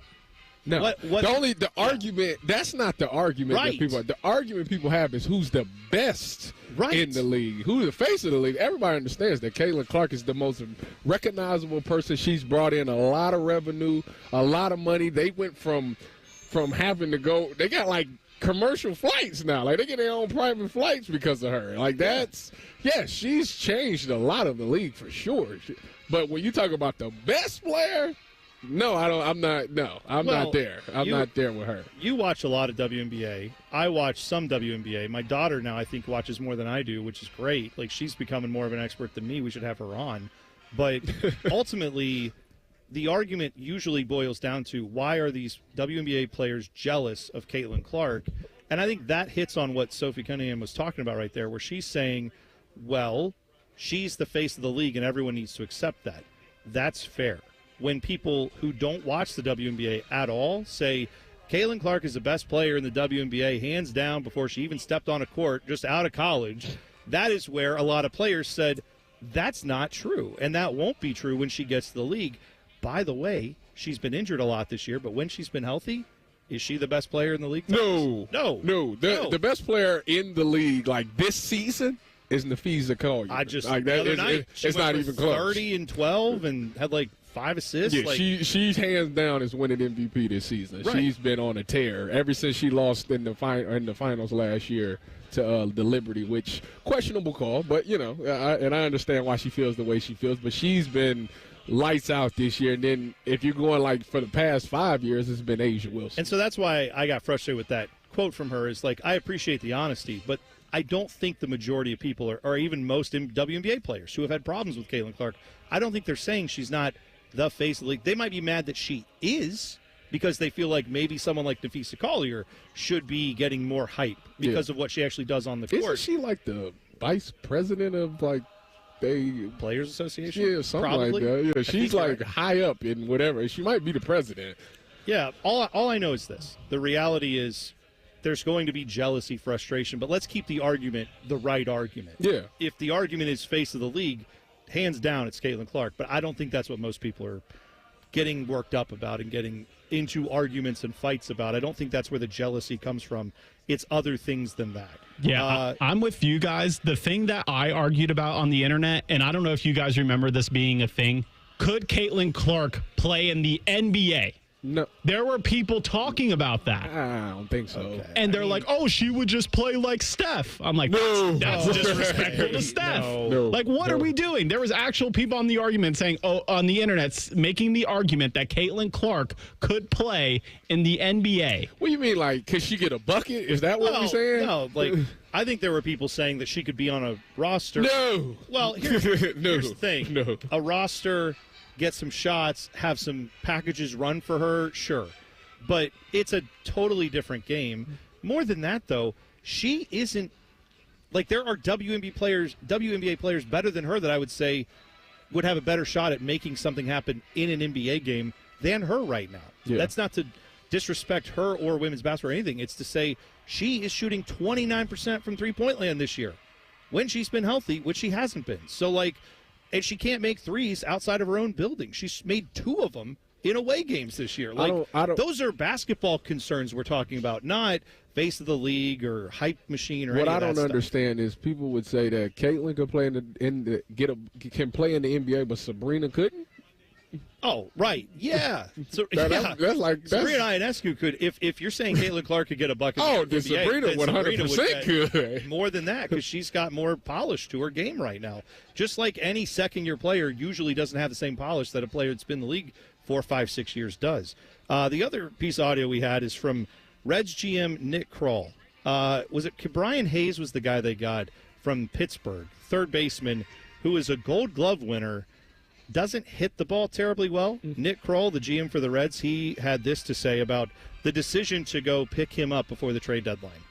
The argument, that's not the argument that the argument people have is who's the best in the league, who's the face of the league. Everybody understands that Caitlin Clark is the most recognizable person. She's brought in a lot of revenue, a lot of money. They went from having to go, they got commercial flights now. They get their own private flights because of her. She's changed a lot of the league for sure. But when you talk about the best player, no, I don't. I'm not. No, I'm not there. I'm not there with her. You watch a lot of WNBA. I watch some WNBA. My daughter now, I think, watches more than I do, which is great. She's becoming more of an expert than me. We should have her on. But ultimately, the argument usually boils down to why are these WNBA players jealous of Caitlin Clark? And I think that hits on what Sophie Cunningham was talking about right there, where she's saying, well, she's the face of the league and everyone needs to accept that. That's fair. When people who don't watch the WNBA at all say, Caitlin Clark is the best player in the WNBA, hands down, before she even stepped on a court, just out of college, that is where a lot of players said, that's not true, and that won't be true when she gets to the league. By the way, she's been injured a lot this year, but when she's been healthy, is she the best player in the league? No. No. The best player in the league, like this season, is Nafisa Collier. Like that, the other night, it's not even close. 30 and 12 and had like 5 assists. Yeah, she's hands down is winning MVP this season. Right. She's been on a tear ever since she lost in the finals last year to the Liberty, which questionable call, but I understand why she feels the way she feels. But she's been lights out this year. And then if you're going like for the past 5 years, it's been Asia Wilson. And so that's why I got frustrated with that quote from her. Is like, I appreciate the honesty, but I don't think the majority of people or even most WNBA players who have had problems with Caitlin Clark, I don't think they're saying she's not the face of the league. They might be mad that she is, because they feel like maybe someone like Nafisa Collier should be getting more hype because of what she actually does on the court. Isn't she like the vice president of like Players Association? Yeah, something Probably. like that. Yeah, she's like right. high up in whatever. She might be the president. Yeah, all I know is this. The reality is there's going to be jealousy, frustration, but let's keep the argument the right argument. Yeah. If the argument is face of the league, hands down it's Caitlin Clark, but I don't think that's what most people are getting worked up about and getting into arguments and fights about. I don't think that's where the jealousy comes from. It's other things than that. Yeah, I'm with you guys. The thing that I argued about on the internet, and I don't know if you guys remember this being a thing, could Caitlin Clark play in the NBA? No. There were people talking about that. I don't think so. Okay. And they're like, oh, she would just play like Steph. I'm like, that's disrespectful to Steph. Like, what are we doing? There was actual people on the argument saying, on the internet, making the argument that Caitlin Clark could play in the NBA. What do you mean, like, could she get a bucket? Is that what you're saying? No, like, I think there were people saying that she could be on a roster. No. Well, here's the thing. No. A roster, get some shots, have some packages run for her, sure. But it's a totally different game. More than that, though, she isn't – like, there are WNBA players better than her that I would say would have a better shot at making something happen in an NBA game than her right now. Yeah. That's not to disrespect her or women's basketball or anything. It's to say she is shooting 29% from three-point land this year when she's been healthy, which she hasn't been. So, like – and she can't make threes outside of her own building. She's made 2 of them in away games this year. Like, those are basketball concerns we're talking about, not face of the league or hype machine or any of that What I don't stuff. understand is people would say that Caitlin could play can play in the NBA, but Sabrina couldn't. Oh, right. Yeah. So, that's Sabrina Ionescu could, if you're saying Caitlin Clark could get a bucket. Oh, in the NBA, Sabrina then 100% could. More than that, because she's got more polish to her game right now. Just like any second-year player usually doesn't have the same polish that a player that's been in the league 4, 5, 6 years does. The other piece of audio we had is from Reds GM Nick Kroll. Was it Brian Hayes was the guy they got from Pittsburgh, third baseman, who is a Gold Glove winner, doesn't hit the ball terribly well. Nick Kroll, the GM for the Reds, he had this to say about the decision to go pick him up before the trade deadline.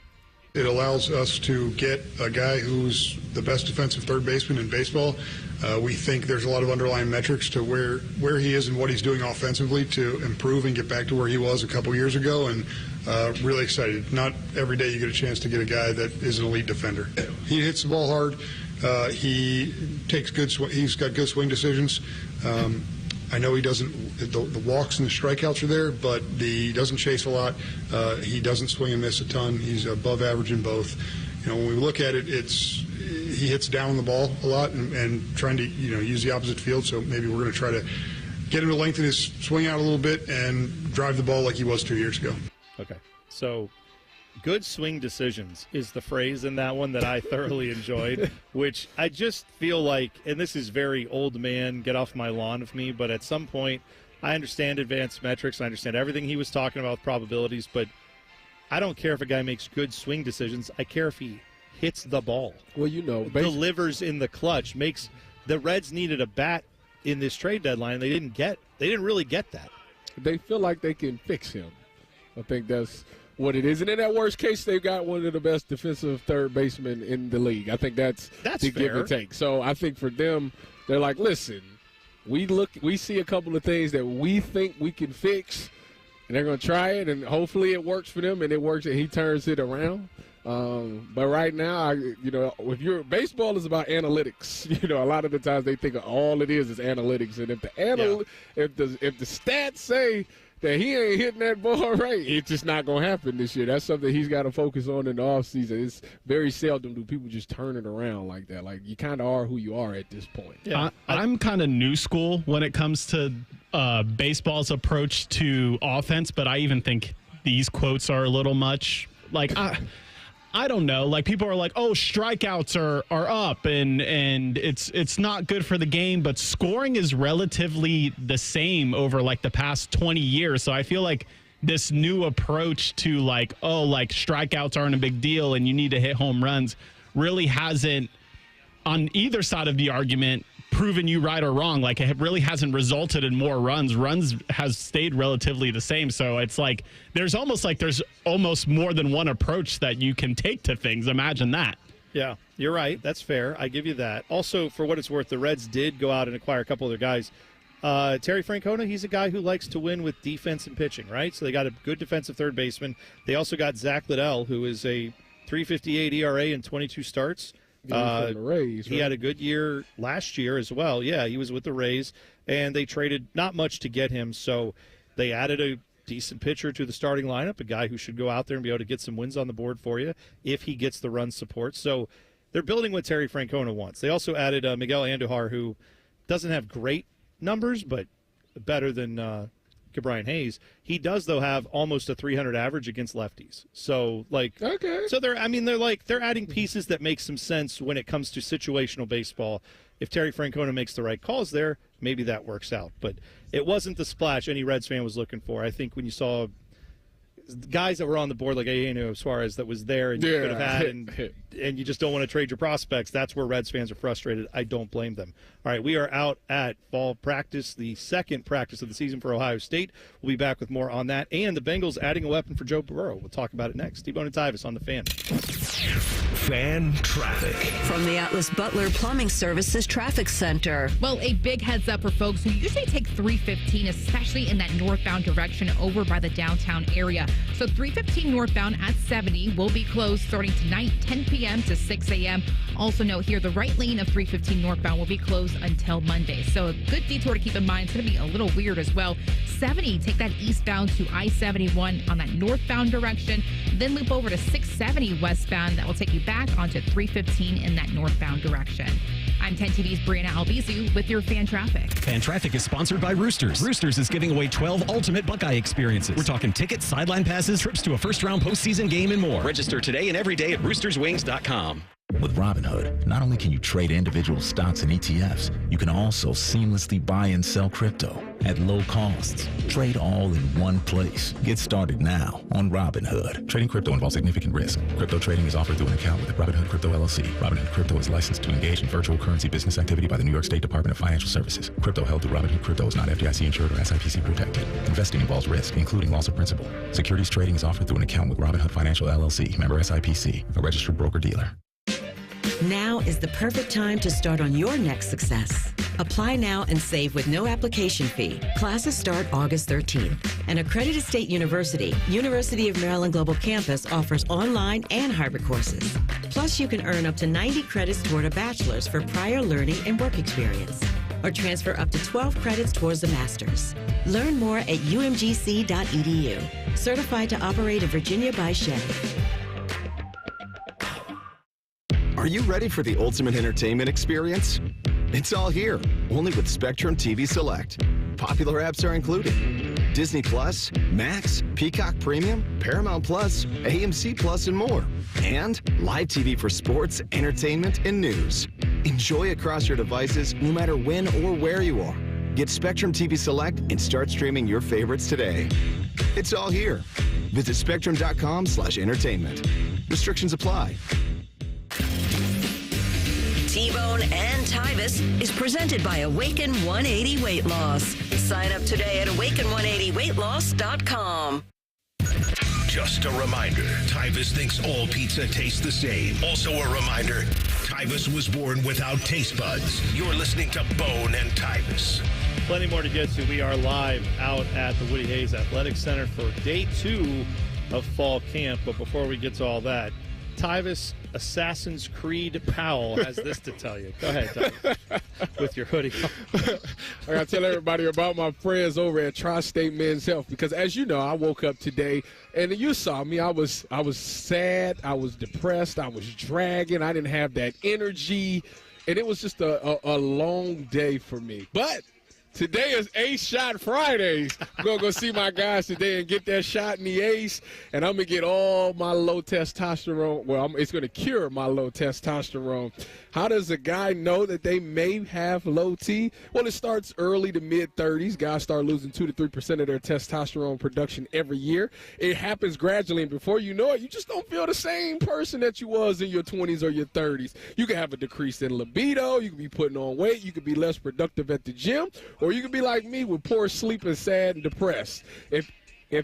It allows us to get a guy who's the best defensive third baseman in baseball. We think there's a lot of underlying metrics to where he is and what he's doing offensively to improve and get back to where he was a couple years ago, and really excited. Not every day you get a chance to get a guy that is an elite defender. He hits the ball hard. He takes he's got good swing decisions. I know he doesn't, the walks and the strikeouts are there, but he doesn't chase a lot. He doesn't swing and miss a ton. He's above average in both. When we look at it, he hits down the ball a lot and trying to, use the opposite field. So maybe we're going to try to get him to lengthen his swing out a little bit and drive the ball like he was 2 years ago. Okay. So good swing decisions is the phrase in that one that I thoroughly enjoyed, which I just feel like, and this is very old man, get off my lawn of me, but at some point I understand advanced metrics. I understand everything he was talking about with probabilities, but I don't care if a guy makes good swing decisions. I care if he hits the ball. Well, delivers in the clutch. The Reds needed a bat in this trade deadline. They didn't really get that. They feel like they can fix him. I think that's what it is. And in that worst case, they've got one of the best defensive third basemen in the league. I think that's the give and take. So I think for them, they're like, listen, we see a couple of things that we think we can fix, and they're going to try it, and hopefully it works for them, and it works, and he turns it around. But right now, if baseball is about analytics, a lot of the times they think all it is analytics. And if the stats say that he ain't hitting that ball right, it's just not going to happen this year. That's something he's got to focus on in the offseason. It's very seldom do people just turn it around like that. Like, you kind of are who you are at this point. Yeah. I'm kind of new school when it comes to baseball's approach to offense, but I even think these quotes are a little much. Like, I don't know. Like, people are like, oh, strikeouts are up and it's not good for the game, but scoring is relatively the same over like the past 20 years. So I feel like this new approach to like, oh, like strikeouts aren't a big deal and you need to hit home runs really hasn't, on either side of the argument, proven you right or wrong. Like, it really hasn't resulted in more runs. Runs has stayed relatively the same. So it's like there's almost more than one approach that you can take to things. Imagine that. Yeah, you're right. That's fair. I give you that. Also, for what it's worth, the Reds did go out and acquire a couple other guys. Terry Francona, he's a guy who likes to win with defense and pitching, right? So they got a good defensive third baseman. They also got Zach Liddell, who is a 3.58 ERA in 22 starts. The Rays, right? He had a good year last year as well. Yeah, he was with the Rays, and they traded not much to get him, so they added a decent pitcher to the starting lineup, a guy who should go out there and be able to get some wins on the board for you if he gets the run support. So they're building what Terry Francona wants. They also added Miguel Andujar, who doesn't have great numbers, but better than Brian Hayes. He does, though, have almost a 300 average against lefties. So, so they're adding pieces that make some sense when it comes to situational baseball. If Terry Francona makes the right calls there, maybe that works out. But it wasn't the splash any Reds fan was looking for. I think when you saw guys that were on the board like Eugenio Suarez that was there and you could have had and you just don't want to trade your prospects, that's where Reds fans are frustrated. I don't blame them. All right, we are out at fall practice, the second practice of the season for Ohio State. We'll be back with more on that and the Bengals adding a weapon for Joe Burrow. We'll talk about it next. T-Bone and Tyvis on the Fan. Fan traffic. From the Atlas Butler Plumbing Services Traffic Center. Well, a big heads up for folks who usually take 315, especially in that northbound direction over by the downtown area. So 315 northbound at 70 will be closed starting tonight, 10 p.m. to 6 a.m. Also note here, the right lane of 315 northbound will be closed until Monday. So a good detour to keep in mind. It's going to be a little weird as well. 70, take that eastbound to I-71 on that northbound direction. Then loop over to 670 westbound. That will take you back onto 315 in that northbound direction. I'm 10 TV's Brianna Albizu with your Fan Traffic. Fan Traffic is sponsored by Roosters. Roosters is giving away 12 ultimate Buckeye experiences. We're talking tickets, sideline passes, trips to a first-round postseason game, and more. Register today and every day at roosterswings.com. With Robinhood, not only can you trade individual stocks and ETFs, you can also seamlessly buy and sell crypto at low costs. Trade all in one place. Get started now on Robinhood. Trading crypto involves significant risk. Crypto trading is offered through an account with Robinhood Crypto LLC. Robinhood Crypto is licensed to engage in virtual currency business activity by the New York State Department of Financial Services. Crypto held through Robinhood Crypto is not FDIC insured or SIPC protected. Investing involves risk, including loss of principal. Securities trading is offered through an account with Robinhood Financial LLC, member SIPC, a registered broker-dealer. Now is the perfect time to start on your next success. Apply now and save with no application fee. Classes start August 13th. An accredited state university, University of Maryland Global Campus offers online and hybrid courses. Plus, you can earn up to 90 credits toward a bachelor's for prior learning and work experience, or transfer up to 12 credits towards a master's. Learn more at umgc.edu. Certified to operate in Virginia by Shea. Are you ready for the ultimate entertainment experience? It's all here, only with Spectrum TV Select. Popular apps are included: Disney Plus, Max, Peacock Premium, Paramount Plus, AMC Plus, and more. And live TV for sports, entertainment, and news. Enjoy across your devices no matter when or where you are. Get Spectrum TV Select and start streaming your favorites today. It's all here. Visit spectrum.com/entertainment. Restrictions apply. T-Bone and Tyvis is presented by Awaken 180 Weight Loss. Sign up today at awaken180weightloss.com. Just a reminder, Tyvis thinks all pizza tastes the same. Also a reminder, Tyvis was born without taste buds. You're listening to Bone and Tyvis. Plenty more to get to. We are live out at the Woody Hayes Athletic Center for day 2 of fall camp. But before we get to all that, Tyvis Assassin's Creed Powell has this to tell you. Go ahead, Tyvis, with your hoodie. I got to tell everybody about my friends over at Tri-State Men's Health because, as you know, I woke up today and you saw me. I was sad. I was depressed. I was dragging. I didn't have that energy, and it was just a long day for me. But today is Ace Shot Fridays. I'm going to go see my guys today and get that shot in the ace, and I'm going to get all my low testosterone. Well, it's going to cure my low testosterone. How does a guy know that they may have low T? Well, it starts early to mid-30s. Guys start losing 2 to 3% of their testosterone production every year. It happens gradually, and before you know it, you just don't feel the same person that you was in your 20s or your 30s. You can have a decrease in libido. You can be putting on weight. You can be less productive at the gym, or you can be like me with poor sleep and sad and depressed. If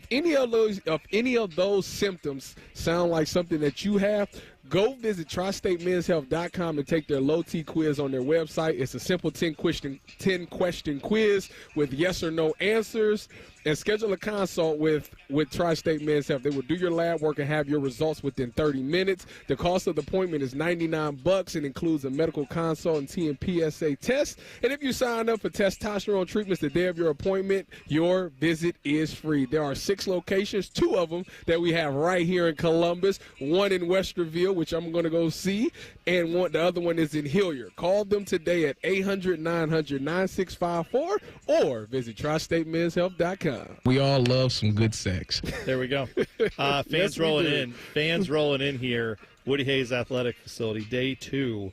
any of those symptoms sound like something that you have, go visit tristatemenshealth.com and take their low T quiz on their website. It's a simple 10-question quiz with yes or no answers. And schedule a consult with Tri-State Men's Health. They will do your lab work and have your results within 30 minutes. The cost of the appointment is $99 and includes a medical consult and TMPSA test. And if you sign up for testosterone treatments the day of your appointment, your visit is free. There are 6 locations, 2 of them that we have right here in Columbus, 1 in Westerville, which I'm going to go see, and the other one is in Hilliard. Call them today at 800-900-9654 or visit tristatemenshealth.com. We all love some good sex. There we go. Fans Yes, rolling we do. in. Fans rolling in here. Woody Hayes Athletic Facility, day 2.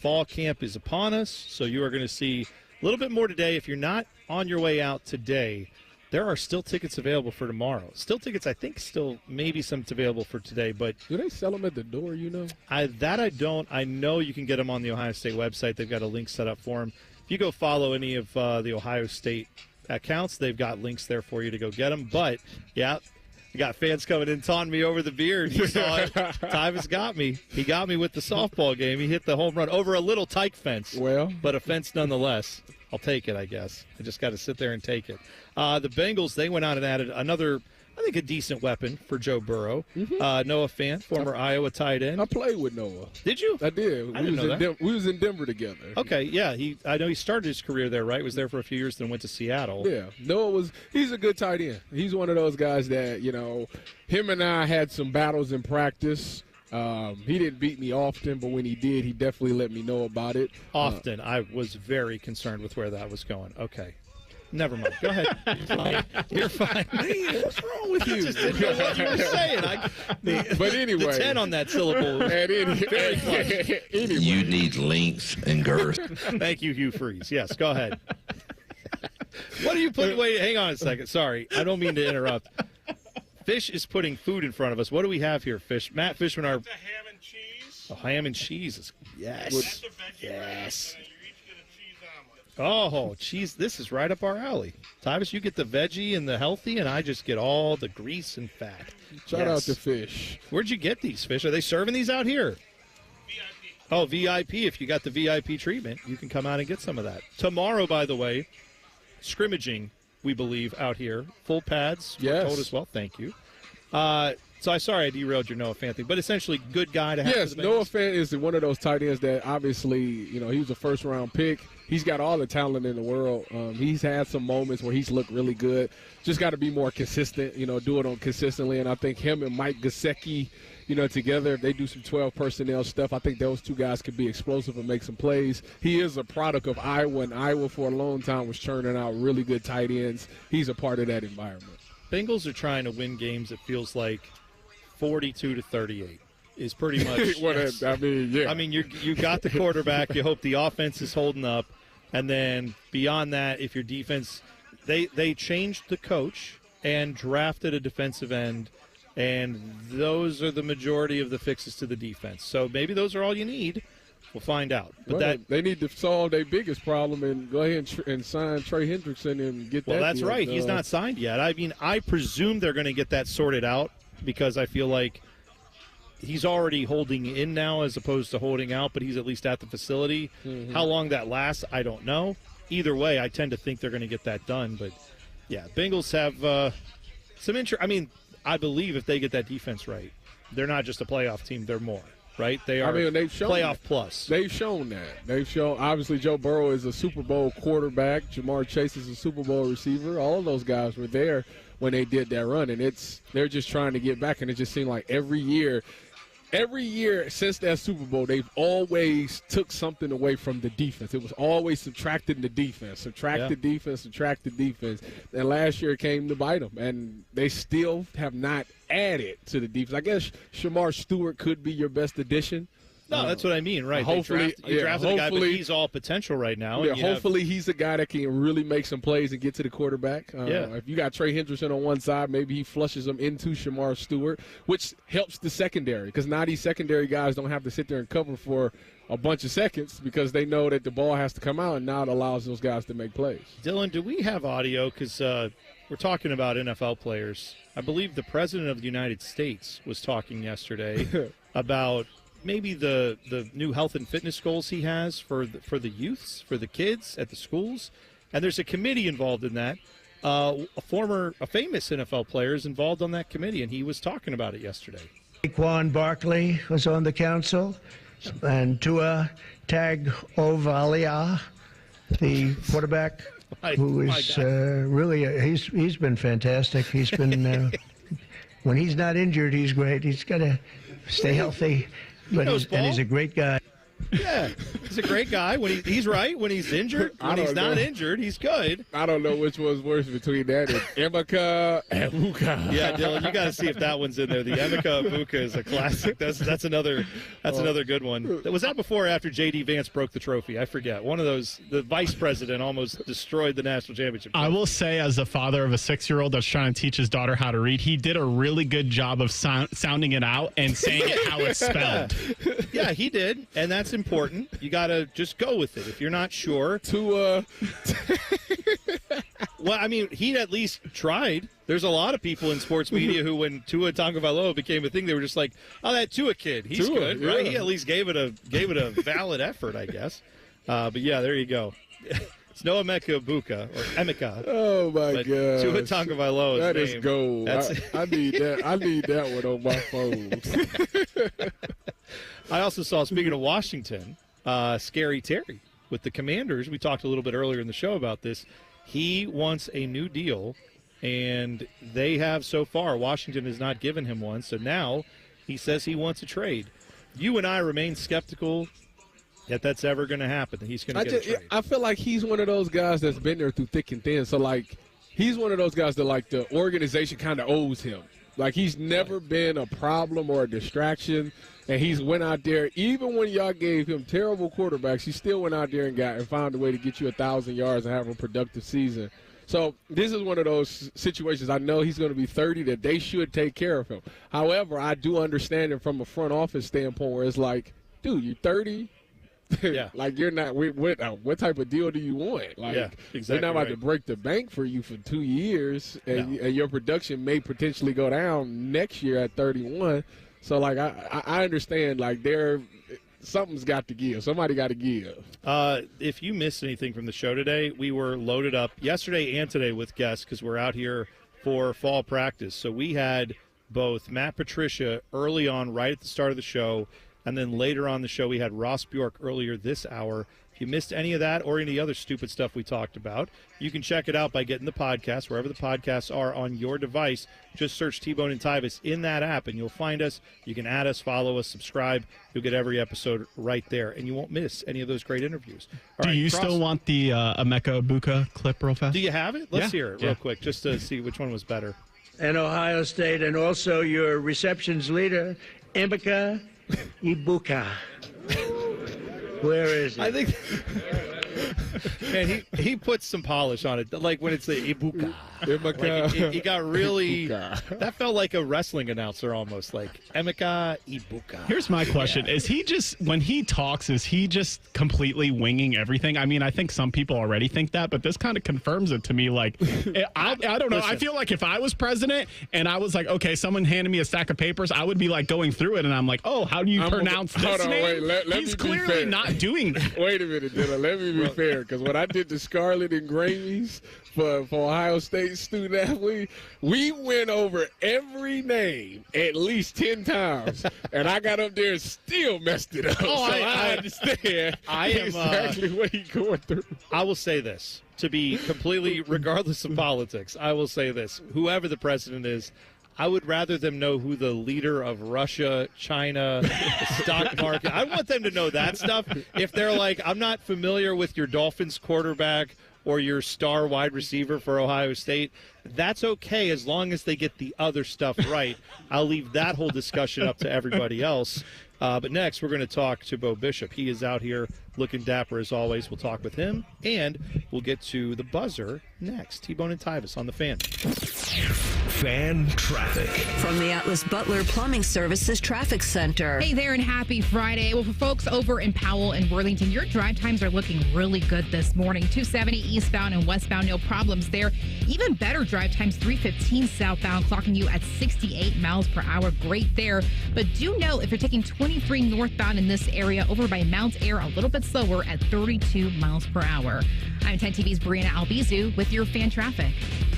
Fall camp is upon us, so you are going to see a little bit more today. If you're not on your way out today, there are still tickets available for tomorrow. Still tickets, I think, maybe some available for today. But do they sell them at the door, you know? I don't. I know you can get them on the Ohio State website. They've got a link set up for them. If you go follow any of the Ohio State accounts, they've got links there for you to go get them. But, yeah, you got fans coming in taunting me over the beard. You saw it. Tyvis got me. He got me with the softball game. He hit the home run over a little tyke fence. Well, but a fence nonetheless. I'll take it, I guess. I just got to sit there and take it. The Bengals, they went out and added another, I think, a decent weapon for Joe Burrow. Noah Fant, former Iowa tight end. I played with Noah. Did you? I did. I didn't know that. We was in Denver together. Okay, yeah. I know he started his career there, right? Was there for a few years, then went to Seattle. Yeah. He's a good tight end. He's one of those guys that, him and I had some battles in practice. He didn't beat me often, but when he did, he definitely let me know about it. Often. I was very concerned with where that was going. Okay. Never mind. Go ahead. You're fine. Man, what's wrong with you? I just didn't know what you were saying. But anyway. The 10 on that syllable. Very close. Anyway. You need length and girth. Thank you, Hugh Freeze. Yes, go ahead. What are you putting? Wait, hang on a second. Sorry. I don't mean to interrupt. Fish is putting food in front of us. What do we have here, Fish? Matt Fishman, our... The ham and cheese. Oh, ham and cheese. Yes. That's the veggie Yes. bread, and you each get a cheese omelet. Oh, cheese. This is right up our alley. Tyvis, you get the veggie and the healthy, and I just get all the grease and fat. Shout out to Fish. Where'd you get these, Fish? Are they serving these out here? VIP. Oh, VIP. If you got the VIP treatment, you can come out and get some of that. Tomorrow, by the way, scrimmaging, we believe, out here. Full pads. Yes. Told us well. Thank you. So I'm sorry I derailed your Noah Fant thing, but essentially good guy to have. Yes, for the Noah Bengals. Fant is one of those tight ends that obviously, he was a first-round pick. He's got all the talent in the world. He's had some moments where he's looked really good. Just got to be more consistent, do it on consistently. And I think him and Mike Gesicki, together, if they do some 12 personnel stuff, I think those two guys could be explosive and make some plays. He is a product of Iowa, and Iowa for a long time was churning out really good tight ends. He's a part of that environment. Bengals are trying to win games, it feels like 42-38 is pretty much. Yes. I mean, you got the quarterback. You hope the offense is holding up. And then beyond that, if your defense, they changed the coach and drafted a defensive end, and those are the majority of the fixes to the defense. So maybe those are all you need. We'll find out. But they need to solve their biggest problem and go ahead and sign Trey Hendrickson and get that. Well, that's deal. right. He's not signed yet. I mean, I presume they're going to get that sorted out because I feel like he's already holding in now as opposed to holding out, but he's at least at the facility. Mm-hmm. How long that lasts, I don't know. Either way, I tend to think they're going to get that done. But, yeah, Bengals have some interest. I mean, I believe if they get that defense right, they're not just a playoff team; they're more. Right? They are they've shown playoff that. plus. They've shown that. They've shown, obviously, Joe Burrow is a Super Bowl quarterback. Jamar Chase is a Super Bowl receiver. All of those guys were there when they did that run, and they're just trying to get back, and it just seemed like every year since that Super Bowl, they've always took something away from the defense. It was always subtracting the defense, subtract the defense. And last year it came to bite them, and they still have not added to the defense. I guess Shamar Stewart could be your best addition. No, that's what I mean, right? Hopefully, you drafted a guy, but he's all potential right now. Yeah, hopefully he's a guy that can really make some plays and get to the quarterback. If you got Trey Hendrickson on one side, maybe he flushes them into Shamar Stewart, which helps the secondary because now these secondary guys don't have to sit there and cover for a bunch of seconds because they know that the ball has to come out, and now it allows those guys to make plays. Dylan, do we have audio? Because we're talking about NFL players. I believe the President of the United States was talking yesterday about maybe the new health and fitness goals he has for the youths, for the kids at the schools. And there's a committee involved in that. A famous NFL player is involved on that committee, and he was talking about it yesterday. Saquon Barkley was on the council, and Tua Tagovailoa, the quarterback, who is really he's been fantastic. He's been when he's not injured, he's great. He's got to stay healthy. But he's a great guy. Yeah, he's a great guy. When he's right, when he's injured, when he's not injured, he's good. I don't know which was worse between that and Emeka Egbuka. Yeah, Dylan, you got to see if that one's in there. The Emeka Egbuka is a classic. That's another good one. Was that before or after J.D. Vance broke the trophy? I forget. One of those. The vice president almost destroyed the national championship. I will say, as a father of a 6-year-old that's trying to teach his daughter how to read, he did a really good job of sounding it out and saying it how it's spelled. Yeah, he did, and that's important. You got to just go with it. If you're not sure. Well, I mean, he at least tried. There's a lot of people in sports media who, when Tua Tagovailoa became a thing, they were just like, "Oh, that Tua kid, he's good, right?" He at least gave it a valid effort, I guess. But yeah, there you go. It's no Emeka Egbuka or Emeka. Oh my God! Tua Tagovailoa. That is gold. I need that. I need that one on my phone. I also saw, speaking of Washington, Scary Terry with the Commanders. We talked a little bit earlier in the show about this. He wants a new deal, and they have so far. Washington has not given him one, so now he says he wants a trade. You and I remain skeptical that that's ever going to happen, that he's going to get a trade. I feel like he's one of those guys that's been there through thick and thin. So, like, he's one of those guys that, like, the organization kind of owes him. Like, he's never been a problem or a distraction, and he's went out there. Even when y'all gave him terrible quarterbacks, he still went out there and found a way to get you 1,000 yards and have a productive season. So this is one of those situations. I know he's going to be 30 that they should take care of him. However, I do understand it from a front office standpoint where it's like, dude, you're 30. Yeah. Like, you're not. What type of deal do you want? Like, yeah, exactly. We're not about to break the bank for you for 2 years, and your production may potentially go down next year at 31. So, like, I understand. Like, something's got to give. Somebody got to give. If you missed anything from the show today, we were loaded up yesterday and today with guests because we're out here for fall practice. So we had both Matt Patricia early on, right at the start of the show. And then later on the show, we had Ross Bjork earlier this hour. If you missed any of that or any other stupid stuff we talked about, you can check it out by getting the podcast, wherever the podcasts are on your device. Just search T-Bone and Tyvis in that app, and you'll find us. You can add us, follow us, subscribe. You'll get every episode right there, and you won't miss any of those great interviews. Do you still want the Emeka Egbuka clip real fast? Do you have it? Let's hear it real quick, just to see which one was better. And Ohio State, and also your receptions leader, Emeka Egbuka. Where is he? I think, man, he puts some polish on it. Like when it's the Egbuka. Like he got really. That felt like a wrestling announcer almost. Like Emeka Egbuka. Here's my question: Is he just, when he talks, is he just completely winging everything? I mean, I think some people already think that, but this kind of confirms it to me. Like, I don't know. Listen, I feel like if I was president and I was like, okay, someone handed me a stack of papers, I would be like going through it, and I'm like, oh, how do you pronounce this name? Let He's me clearly not doing that. Wait a minute, Dylan. Let me be fair, because when I did the Scarlet and Grammys for Ohio State student athlete, we went over every name at least 10 times, and I got up there and still messed it up. Oh, so I understand exactly what he's going through. I will say this, to be completely, regardless of politics, I will say this. Whoever the president is, I would rather them know who the leader of Russia, China, the stock market. I want them to know that stuff. If they're like, I'm not familiar with your Dolphins quarterback or your star wide receiver for Ohio State, that's okay as long as they get the other stuff right. I'll leave that whole discussion up to everybody else. But next, we're going to talk to Bo Bishop. He is out here looking dapper as always. We'll talk with him, and we'll get to the buzzer next. T-Bone and Tyvis on the Fan. Fan traffic. From the Atlas Butler Plumbing Services Traffic Center. Hey there, and happy Friday. Well, for folks over in Powell and Worthington, your drive times are looking really good this morning. 270 eastbound and westbound, no problems there. Even better drive times, 315 southbound, clocking you at 68 miles per hour. Great there. But do know if you're taking 23 northbound in this area over by Mount Air, a little bit slower at 32 miles per hour. I'm 10 TV's Brianna Albizu with your fan traffic.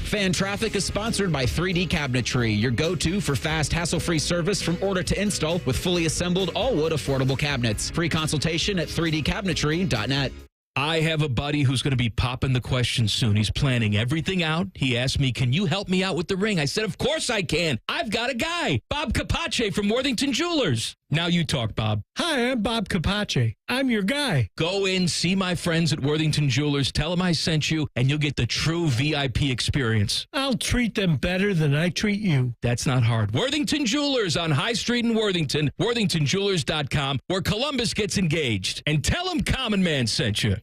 Fan Traffic is sponsored by 3D Cabinetry, your go-to for fast, hassle-free service from order to install with fully assembled all-wood affordable cabinets. Free consultation at 3dcabinetry.net. I have a buddy who's going to be popping the question soon. He's planning everything out. He asked me, can you help me out with the ring? I said, of course I can. I've got a guy, Bob Capace from Worthington Jewelers. Now you talk, Bob. Hi, I'm Bob Capace. I'm your guy. Go in, see my friends at Worthington Jewelers, tell them I sent you, and you'll get the true VIP experience. I'll treat them better than I treat you. That's not hard. Worthington Jewelers on High Street in Worthington, worthingtonjewelers.com, where Columbus gets engaged. And tell them Common Man sent you.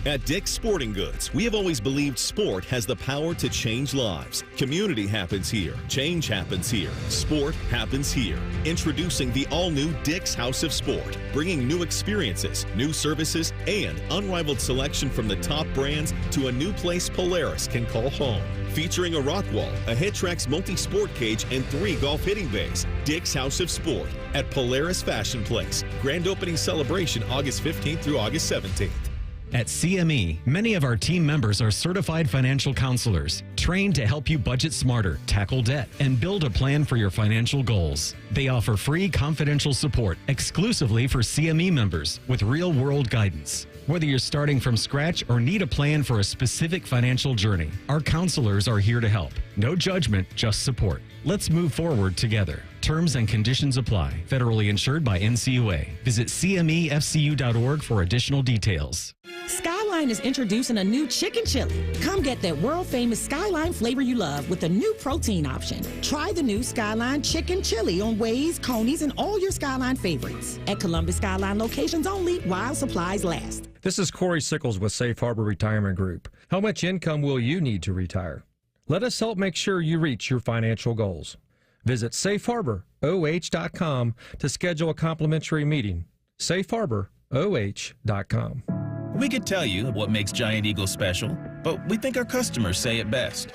At Dick's Sporting Goods, we have always believed sport has the power to change lives. Community happens here. Change happens here. Sport happens here. Introducing the all-new Dick's House of Sport, bringing new experiences, new services, and unrivaled selection from the top brands to a new place Polaris can call home. Featuring a rock wall, a HitTrax multi-sport cage, and 3 golf hitting bays. Dick's House of Sport at Polaris Fashion Place. Grand opening celebration August 15th through August 17th. At CME, many of our team members are certified financial counselors, trained to help you budget smarter, tackle debt, and build a plan for your financial goals. They offer free confidential support exclusively for CME members with real-world guidance. Whether you're starting from scratch or need a plan for a specific financial journey, our counselors are here to help. No judgment, just support. Let's move forward together. Terms and conditions apply. Federally insured by NCUA. Visit cmefcu.org for additional details. Skyline is introducing a new chicken chili. Come get that world-famous Skyline flavor you love with a new protein option. Try the new Skyline chicken chili on Waze, Coney's, and all your Skyline favorites. At Columbus Skyline locations only while supplies last. This is Corey Sickles with Safe Harbor Retirement Group. How much income will you need to retire? Let us help make sure you reach your financial goals. Visit safeharboroh.com to schedule a complimentary meeting. safeharboroh.com. We could tell you what makes Giant Eagle special, but we think our customers say it best.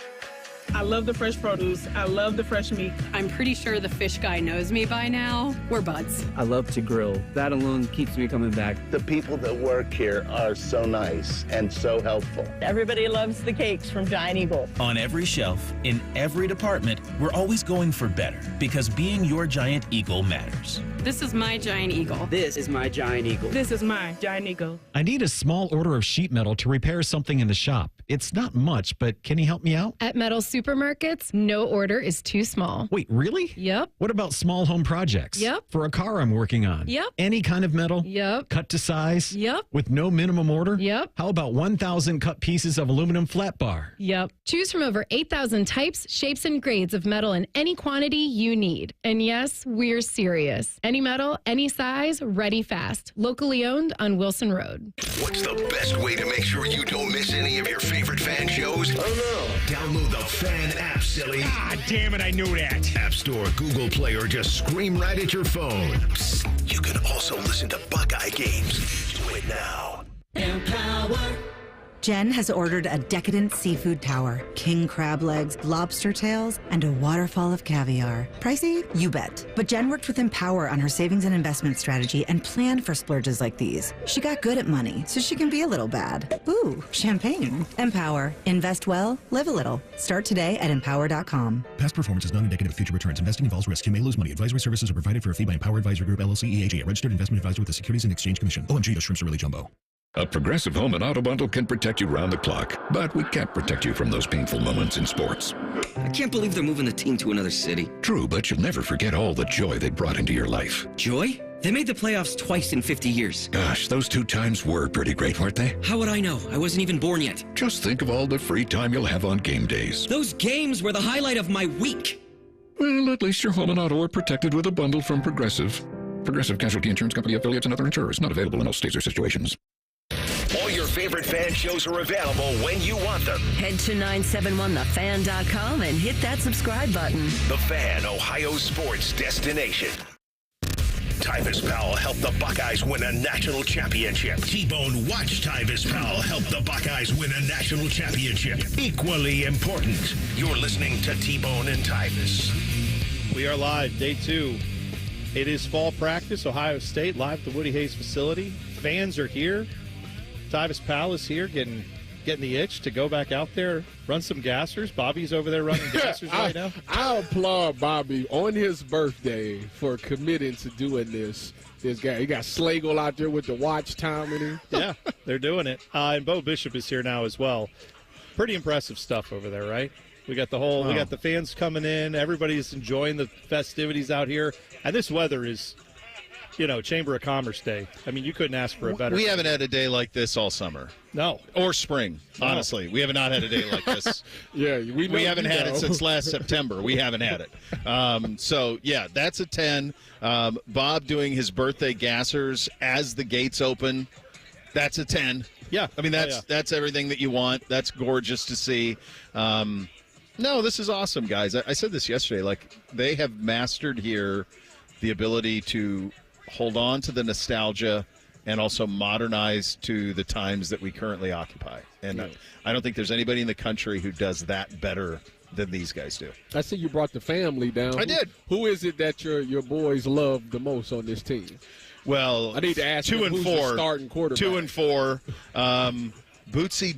I love the fresh produce. I love the fresh meat. I'm pretty sure the fish guy knows me by now. We're buds. I love to grill. That alone keeps me coming back. The people that work here are so nice and so helpful. Everybody loves the cakes from Giant Eagle. On every shelf, in every department, we're always going for better because being your Giant Eagle matters. This is my Giant Eagle. This is my Giant Eagle. This is my Giant Eagle. I need a small order of sheet metal to repair something in the shop. It's not much, but can you help me out? At Metal Supermarkets, no order is too small. Wait, really? Yep. What about small home projects? Yep. For a car I'm working on? Yep. Any kind of metal? Yep. Cut to size? Yep. With no minimum order? Yep. How about 1,000 cut pieces of aluminum flat bar? Yep. Choose from over 8,000 types, shapes, and grades of metal in any quantity you need. And yes, we're serious. Any metal, any size, ready fast. Locally owned on Wilson Road. What's the best way to make sure you don't miss any of your favorite fan shows? Oh no! Download the Fan app, silly. Ah, damn it, I knew that. App Store, Google Play, or just scream right at your phone. Psst, you can also listen to Buckeye games. Do it now. Empower Jen has ordered a decadent seafood tower, king crab legs, lobster tails, and a waterfall of caviar. Pricey? You bet. But Jen worked with Empower on her savings and investment strategy and planned for splurges like these. She got good at money, so she can be a little bad. Ooh, champagne. Empower. Invest well, live a little. Start today at empower.com. Past performance is not indicative of future returns. Investing involves risk. You may lose money. Advisory services are provided for a fee by Empower Advisory Group, LLC, EAG, a registered investment advisor with the Securities and Exchange Commission. OMG, those shrimps are really jumbo. A Progressive Home and Auto Bundle can protect you round the clock, but we can't protect you from those painful moments in sports. I can't believe they're moving the team to another city. True, but you'll never forget all the joy they brought into your life. Joy? They made the playoffs twice in 50 years. Gosh, those 2 times were pretty great, weren't they? How would I know? I wasn't even born yet. Just think of all the free time you'll have on game days. Those games were the highlight of my week. Well, at least your home and auto are protected with a bundle from Progressive. Progressive Casualty Insurance Company affiliates and other insurers. Not available in all states or situations. All your favorite fan shows are available when you want them. Head to 971thefan.com and hit that subscribe button. The Fan, Ohio sports destination. Tyvis Powell helped the Buckeyes win a national championship. T-Bone watched Tyvis Powell help the Buckeyes win a national championship. Equally important, you're listening to T-Bone and Tyvis. We are live, day 2. It is fall practice, Ohio State, live at the Woody Hayes facility. Fans are here. Tyvis Powell is here, getting the itch to go back out there, run some gassers. Bobby's over there running gassers right now. I applaud Bobby on his birthday for committing to doing this. This guy, he got Slagle out there with the watch timing. Yeah, they're doing it. And Bo Bishop is here now as well. Pretty impressive stuff over there, right? We got we got the fans coming in. Everybody's enjoying the festivities out here. And this weather is, Chamber of Commerce Day. I mean, you couldn't ask for a better. We haven't had a day like this all summer. No. Or spring, honestly. We have not had a day like this. Yeah, we haven't had it since last September. We haven't had it. So, yeah, that's a 10. Bob doing his birthday gassers as the gates open, that's a 10. Yeah. I mean, that's everything that you want. That's gorgeous to see. No, this is awesome, guys. I said this yesterday. Like, they have mastered here the ability to hold on to the nostalgia and also modernize to the times that we currently occupy. And I don't think there's anybody in the country who does that better than these guys do. I see you brought the family down. I did. Who is it that your boys love the most on this team? Well, I need to ask 2 and 4. The starting quarterback. 2 and 4. Bootsy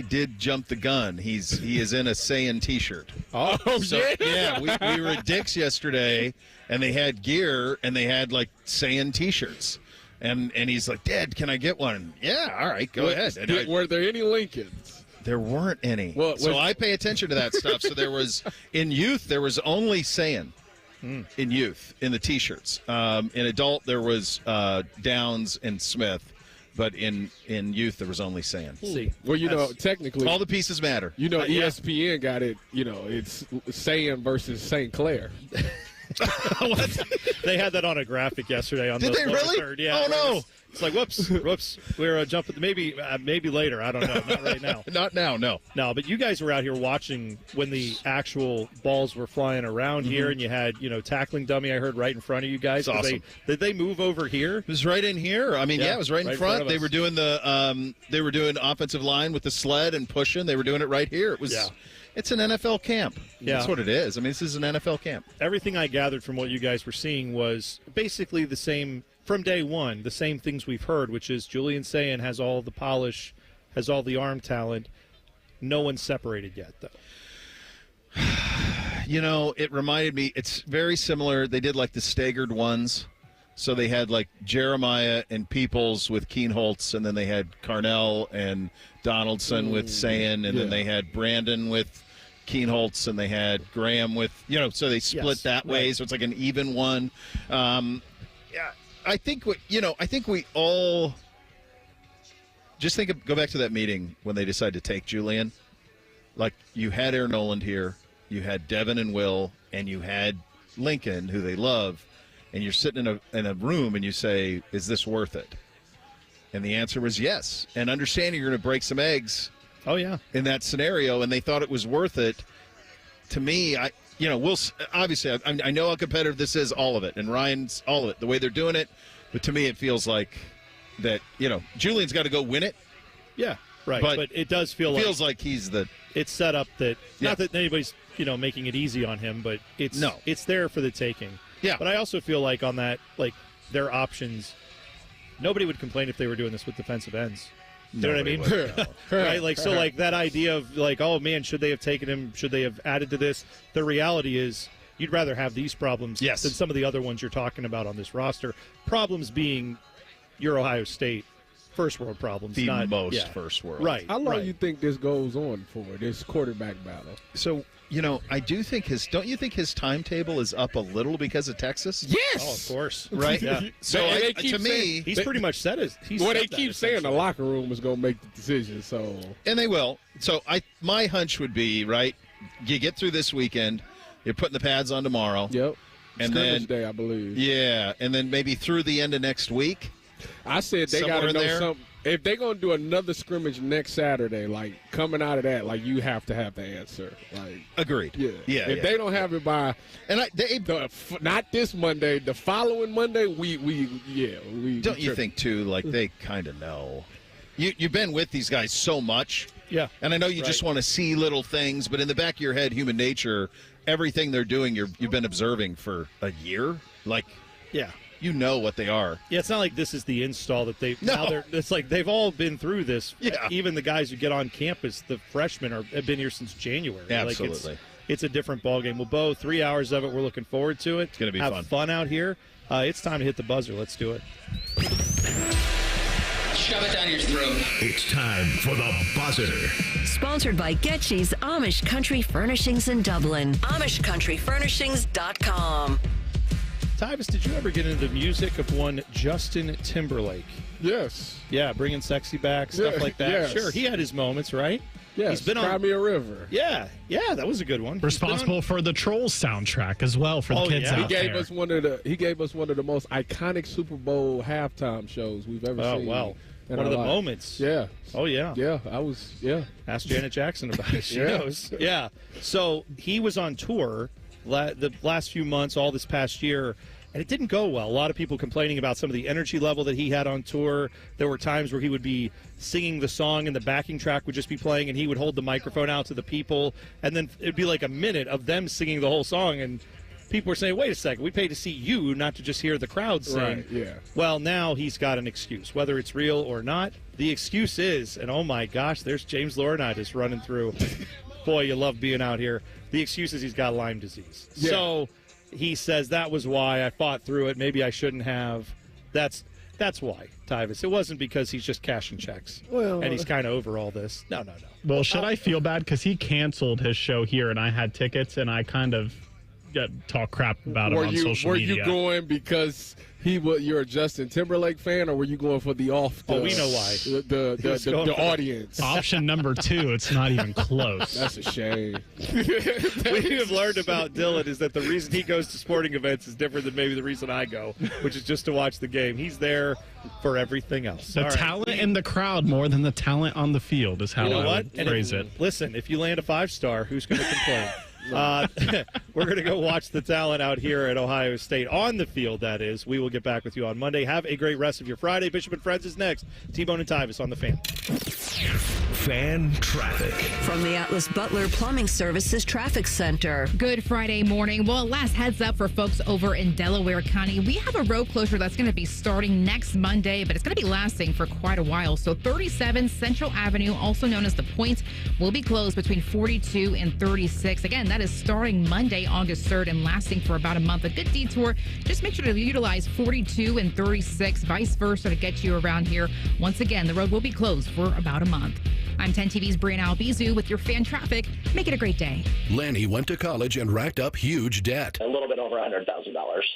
did jump the gun. He is in a Saiyan T-shirt. Oh, so, yeah. We were at Dick's yesterday, and they had gear, and they had, like, Saiyan T-shirts. And he's like, Dad, can I get one? Yeah, all right, go ahead. And were there any Lincolns? There weren't any. So I pay attention to that stuff. So there was, in youth, there was only Saiyan. In youth, in the T-shirts. In adult, there was Downs and Smith. But in youth, there was only Saiyan. See, well, technically, all the pieces matter. ESPN got it. It's Saiyan versus St. Clair. They had that on a graphic yesterday. Did they really? Third. Yeah. Oh no! It's like whoops. We're jumping. Maybe later. I don't know. Not right now. Not now. No. No. But you guys were out here watching when the actual balls were flying around here, and you had tackling dummy. I heard right in front of you guys. That's awesome. Did they move over here? It was right in here. I mean, it was right in front. They were doing they were doing offensive line with the sled and pushing. They were doing it right here. It was. Yeah. It's an NFL camp. Yeah. That's what it is. I mean, this is an NFL camp. Everything I gathered from what you guys were seeing was basically the same from day one, the same things we've heard, which is Julian Saiyan has all the polish, has all the arm talent. No one's separated yet, though. It reminded me, it's very similar. They did like the staggered ones. So they had like Jeremiah and Peoples with Keenholtz, and then they had Carnell and Donaldson with Saiyan, and then they had Brandon with Keenholtz, and they had Graham with, so they split that way. So it's like an even one. I think we all just go back to that meeting when they decided to take Julian. Like, you had Aaron Noland here, you had Devin and Will, and you had Lincoln, who they love, and you're sitting in a room and you say, is this worth it? And the answer was yes. And understanding you're going to break some eggs. Oh, yeah. In that scenario, and they thought it was worth it. To me, we'll obviously, I know how competitive this is, all of it, and Ryan's all of it, the way they're doing it. But to me, it feels like that, Julian's got to go win it. Yeah. Right, but it does feels like he's the. It's set up that not that anybody's making it easy on him, but it's there for the taking. Yeah, but I also feel like on that their options, nobody would complain if they were doing this with defensive ends. You know what I mean? Right? So that idea of oh man, should they have taken him? Should they have added to this? The reality is you'd rather have these problems than some of the other ones you're talking about on this roster. Problems being your Ohio State first world problems. Most first world. Right. How long do you think this goes on for, this quarterback battle? So, I do think don't you think his timetable is up a little because of Texas? Yes. Oh, of course. Right. Yeah. So to me, he's pretty much said it. They keep saying the locker room is going to make the decision. So, and they will. So my hunch would be you get through this weekend, you're putting the pads on tomorrow. Yep. And Scrimmage then day, I believe. Yeah, and then maybe through the end of next week. I said they got to know something. If they're going to do another scrimmage next Saturday, coming out of that, you have to have the answer. Agreed. Yeah. If they don't have it by, and not this Monday, the following Monday, we don't you think too? They kind of know. You've been with these guys so much. Yeah. And I know you just want to see little things, but in the back of your head, human nature, everything they're doing, you've been observing for a year. Yeah. You know what they are. Yeah, it's not like this is the install that they've. No. It's they've all been through this. Yeah. Even the guys who get on campus, the freshmen have been here since January. Absolutely. It's a different ballgame. Well, Bo, 3 hours of it. We're looking forward to it. It's going to be fun. Have fun out here. It's time to hit the buzzer. Let's do it. Shove it down your throat. It's time for the buzzer. Sponsored by Getchy's Amish Country Furnishings in Dublin. AmishCountryFurnishings.com. Tyvis, did you ever get into the music of one Justin Timberlake? Yes. Yeah, bringing sexy back, stuff like that. Yes. Sure, he had his moments, right? Yes, he's been Cry on Me a River. Yeah, that was a good one. Responsible for the Trolls soundtrack as well for the kids out there. He gave us one of the most iconic Super Bowl halftime shows we've ever seen. Oh, wow. One of the moments. Yeah. Oh, yeah. Yeah, Ask Janet Jackson about it. She knows. Yeah. So he was on tour the last few months, all this past year, and it didn't go well. A lot of people complaining about some of the energy level that he had on tour. There were times where he would be singing the song and the backing track would just be playing, and he would hold the microphone out to the people, and then it'd be like a minute of them singing the whole song, and people were saying, wait a second, we paid to see you, not to just hear the crowd sing. Right, yeah. Well, now he's got an excuse, whether it's real or not. The excuse is, and oh my gosh, there's James Laurinaitis running through. Boy, you love being out here. The excuse is he's got Lyme disease. Yeah. So he says that was why I fought through it. Maybe I shouldn't have. That's why, Tyvis. It wasn't because he's just cashing checks and he's kind of over all this. No. Well, should I feel bad? Because he canceled his show here and I had tickets and I kind of talk crap about him on social media. Were you going because you're a Justin Timberlake fan, or were you going for the off? We know why. The audience. Option number 2. It's not even close. That's a shame. What we have learned about Dylan is that the reason he goes to sporting events is different than maybe the reason I go, which is just to watch the game. He's there for everything else. The talent in the crowd more than the talent on the field is how I would phrase it. Listen, if you land a 5-star, who's going to complain? We're going to go watch the talent out here at Ohio State on the field, that is. We will get back with you on Monday. Have a great rest of your Friday. Bishop and Friends is next. T-Bone and Tyvis on the Fan. Fan traffic. From the Atlas Butler Plumbing Services Traffic Center. Good Friday morning. Well, last heads up for folks over in Delaware County. We have a road closure that's going to be starting next Monday, but it's going to be lasting for quite a while. So 37 Central Avenue, also known as the Point, will be closed between 42 and 36. Again, that is starting Monday, August 3rd, and lasting for about a month. A good detour. Just make sure to utilize 42 and 36, vice versa, to get you around here. Once again, the road will be closed for about a month. I'm 10 TV's Brianna Albizu with your fan traffic. Make it a great day. Lanny went to college and racked up huge debt. A little bit over $100,000.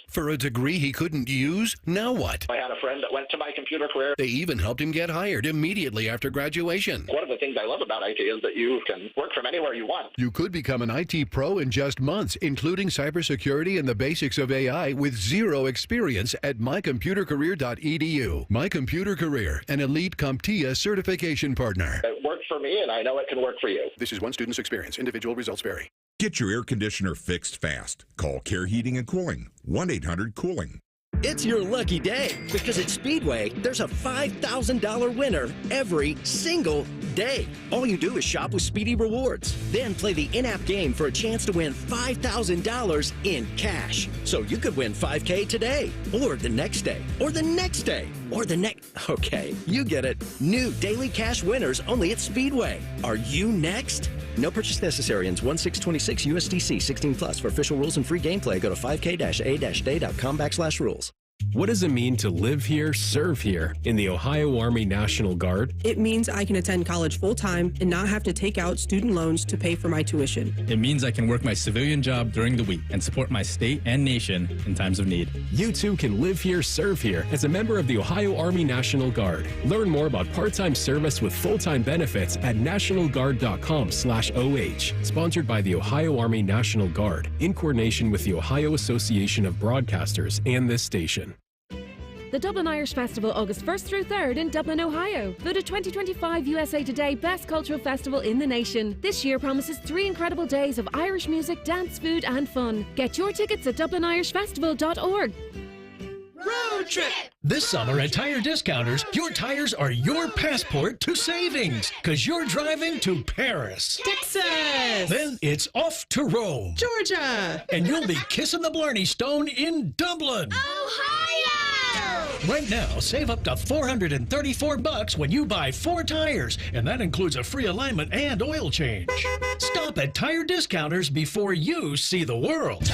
For a degree he couldn't use, now what? I had a friend that went to my computer career. They even helped him get hired immediately after graduation. One of the things I love about IT is that you can work from anywhere you want. You could become an IT pro in just months, including cybersecurity and the basics of AI with zero experience at mycomputercareer.edu. My Computer Career, an elite CompTIA certification partner. It worked for me, and I know it can work for you. This is one student's experience. Individual results vary. Get your air conditioner fixed fast. Call Care Heating and Cooling, 1-800-COOLING. It's your lucky day because at Speedway, there's a $5,000 winner every single day. All you do is shop with Speedy Rewards. Then play the in-app game for a chance to win $5,000 in cash. So you could win $5K today, or the next day, or the next day, or the next... Okay, you get it. New daily cash winners only at Speedway. Are you next? No purchase necessary. Ends 1/6/26 USDC 16+. For official rules and free gameplay, go to 5k-a-day.com/rules. What does it mean to live here, serve here in the Ohio Army National Guard? It means I can attend college full-time and not have to take out student loans to pay for my tuition. It means I can work my civilian job during the week and support my state and nation in times of need. You too can live here, serve here as a member of the Ohio Army National Guard. Learn more about part-time service with full-time benefits at nationalguard.com/OH. Sponsored by the Ohio Army National Guard in coordination with the Ohio Association of Broadcasters and this station. The Dublin Irish Festival, August 1st through 3rd in Dublin, Ohio. Voted 2025 USA Today Best Cultural Festival in the nation. This year promises 3 incredible days of Irish music, dance, food, and fun. Get your tickets at DublinIrishFestival.org. Road trip! This summer at Tire Discounters, your tires are your passport to savings, because you're driving to Paris, Texas, then it's off to Rome, Georgia, and you'll be kissing the Blarney Stone in Dublin, Ohio! Right now, save up to $434 when you buy 4 tires, and that includes a free alignment and oil change. Stop at Tire Discounters before you see the world.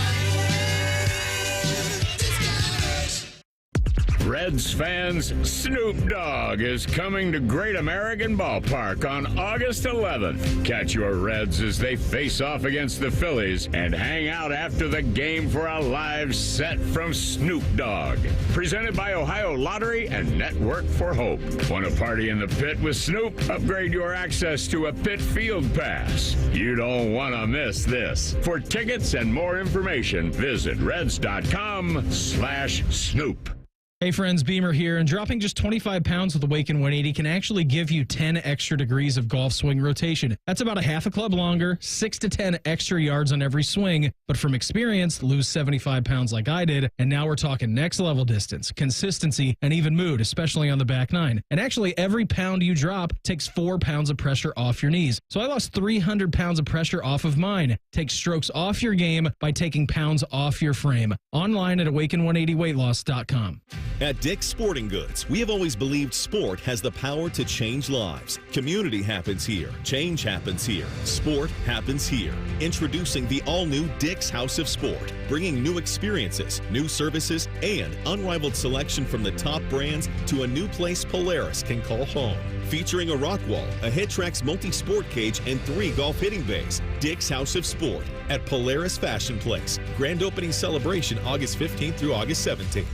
Reds fans, Snoop Dogg is coming to Great American Ballpark on August 11th. Catch your Reds as they face off against the Phillies and hang out after the game for a live set from Snoop Dogg. Presented by Ohio Lottery and Network for Hope. Want to party in the pit with Snoop? Upgrade your access to a pit field pass. You don't want to miss this. For tickets and more information, visit reds.com/Snoop. Hey friends, Beamer here, and dropping just 25 pounds with Awaken 180 can actually give you 10 extra degrees of golf swing rotation. That's about a half a club longer, 6 to 10 extra yards on every swing, but from experience, lose 75 pounds like I did, and now we're talking next level distance, consistency, and even mood, especially on the back nine. And actually, every pound you drop takes 4 pounds of pressure off your knees. So I lost 300 pounds of pressure off of mine. Take strokes off your game by taking pounds off your frame. Online at awaken180weightloss.com. At Dick's Sporting Goods, we have always believed sport has the power to change lives. Community happens here. Change happens here. Sport happens here. Introducing the all-new Dick's House of Sport, bringing new experiences, new services, and unrivaled selection from the top brands to a new place Polaris can call home. Featuring a rock wall, a HitTrax multi-sport cage, and 3 golf hitting bays. Dick's House of Sport at Polaris Fashion Place. Grand opening celebration August 15th through August 17th.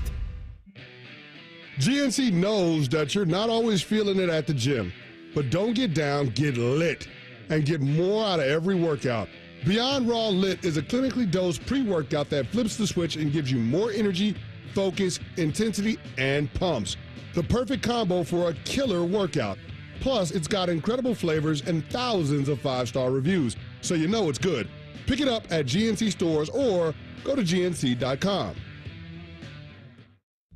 GNC knows that you're not always feeling it at the gym, but don't get down, get lit, and get more out of every workout. Beyond Raw Lit is a clinically dosed pre-workout that flips the switch and gives you more energy, focus, intensity, and pumps. The perfect combo for a killer workout. Plus, it's got incredible flavors and thousands of 5-star reviews, so you know it's good. Pick it up at GNC stores or go to gnc.com.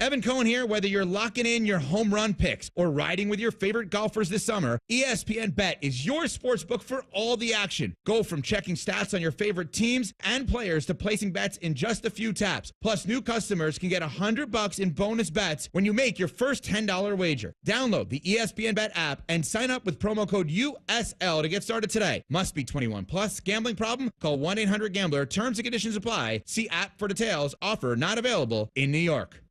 Evan Cohen here. Whether you're locking in your home run picks or riding with your favorite golfers this summer, ESPN Bet is your sportsbook for all the action. Go from checking stats on your favorite teams and players to placing bets in just a few taps. Plus, new customers can get $100 in bonus bets when you make your first $10 wager. Download the ESPN Bet app and sign up with promo code USL to get started today. Must be 21 plus. Gambling problem? Call 1-800-GAMBLER. Terms and conditions apply. See app for details. Offer not available in New York.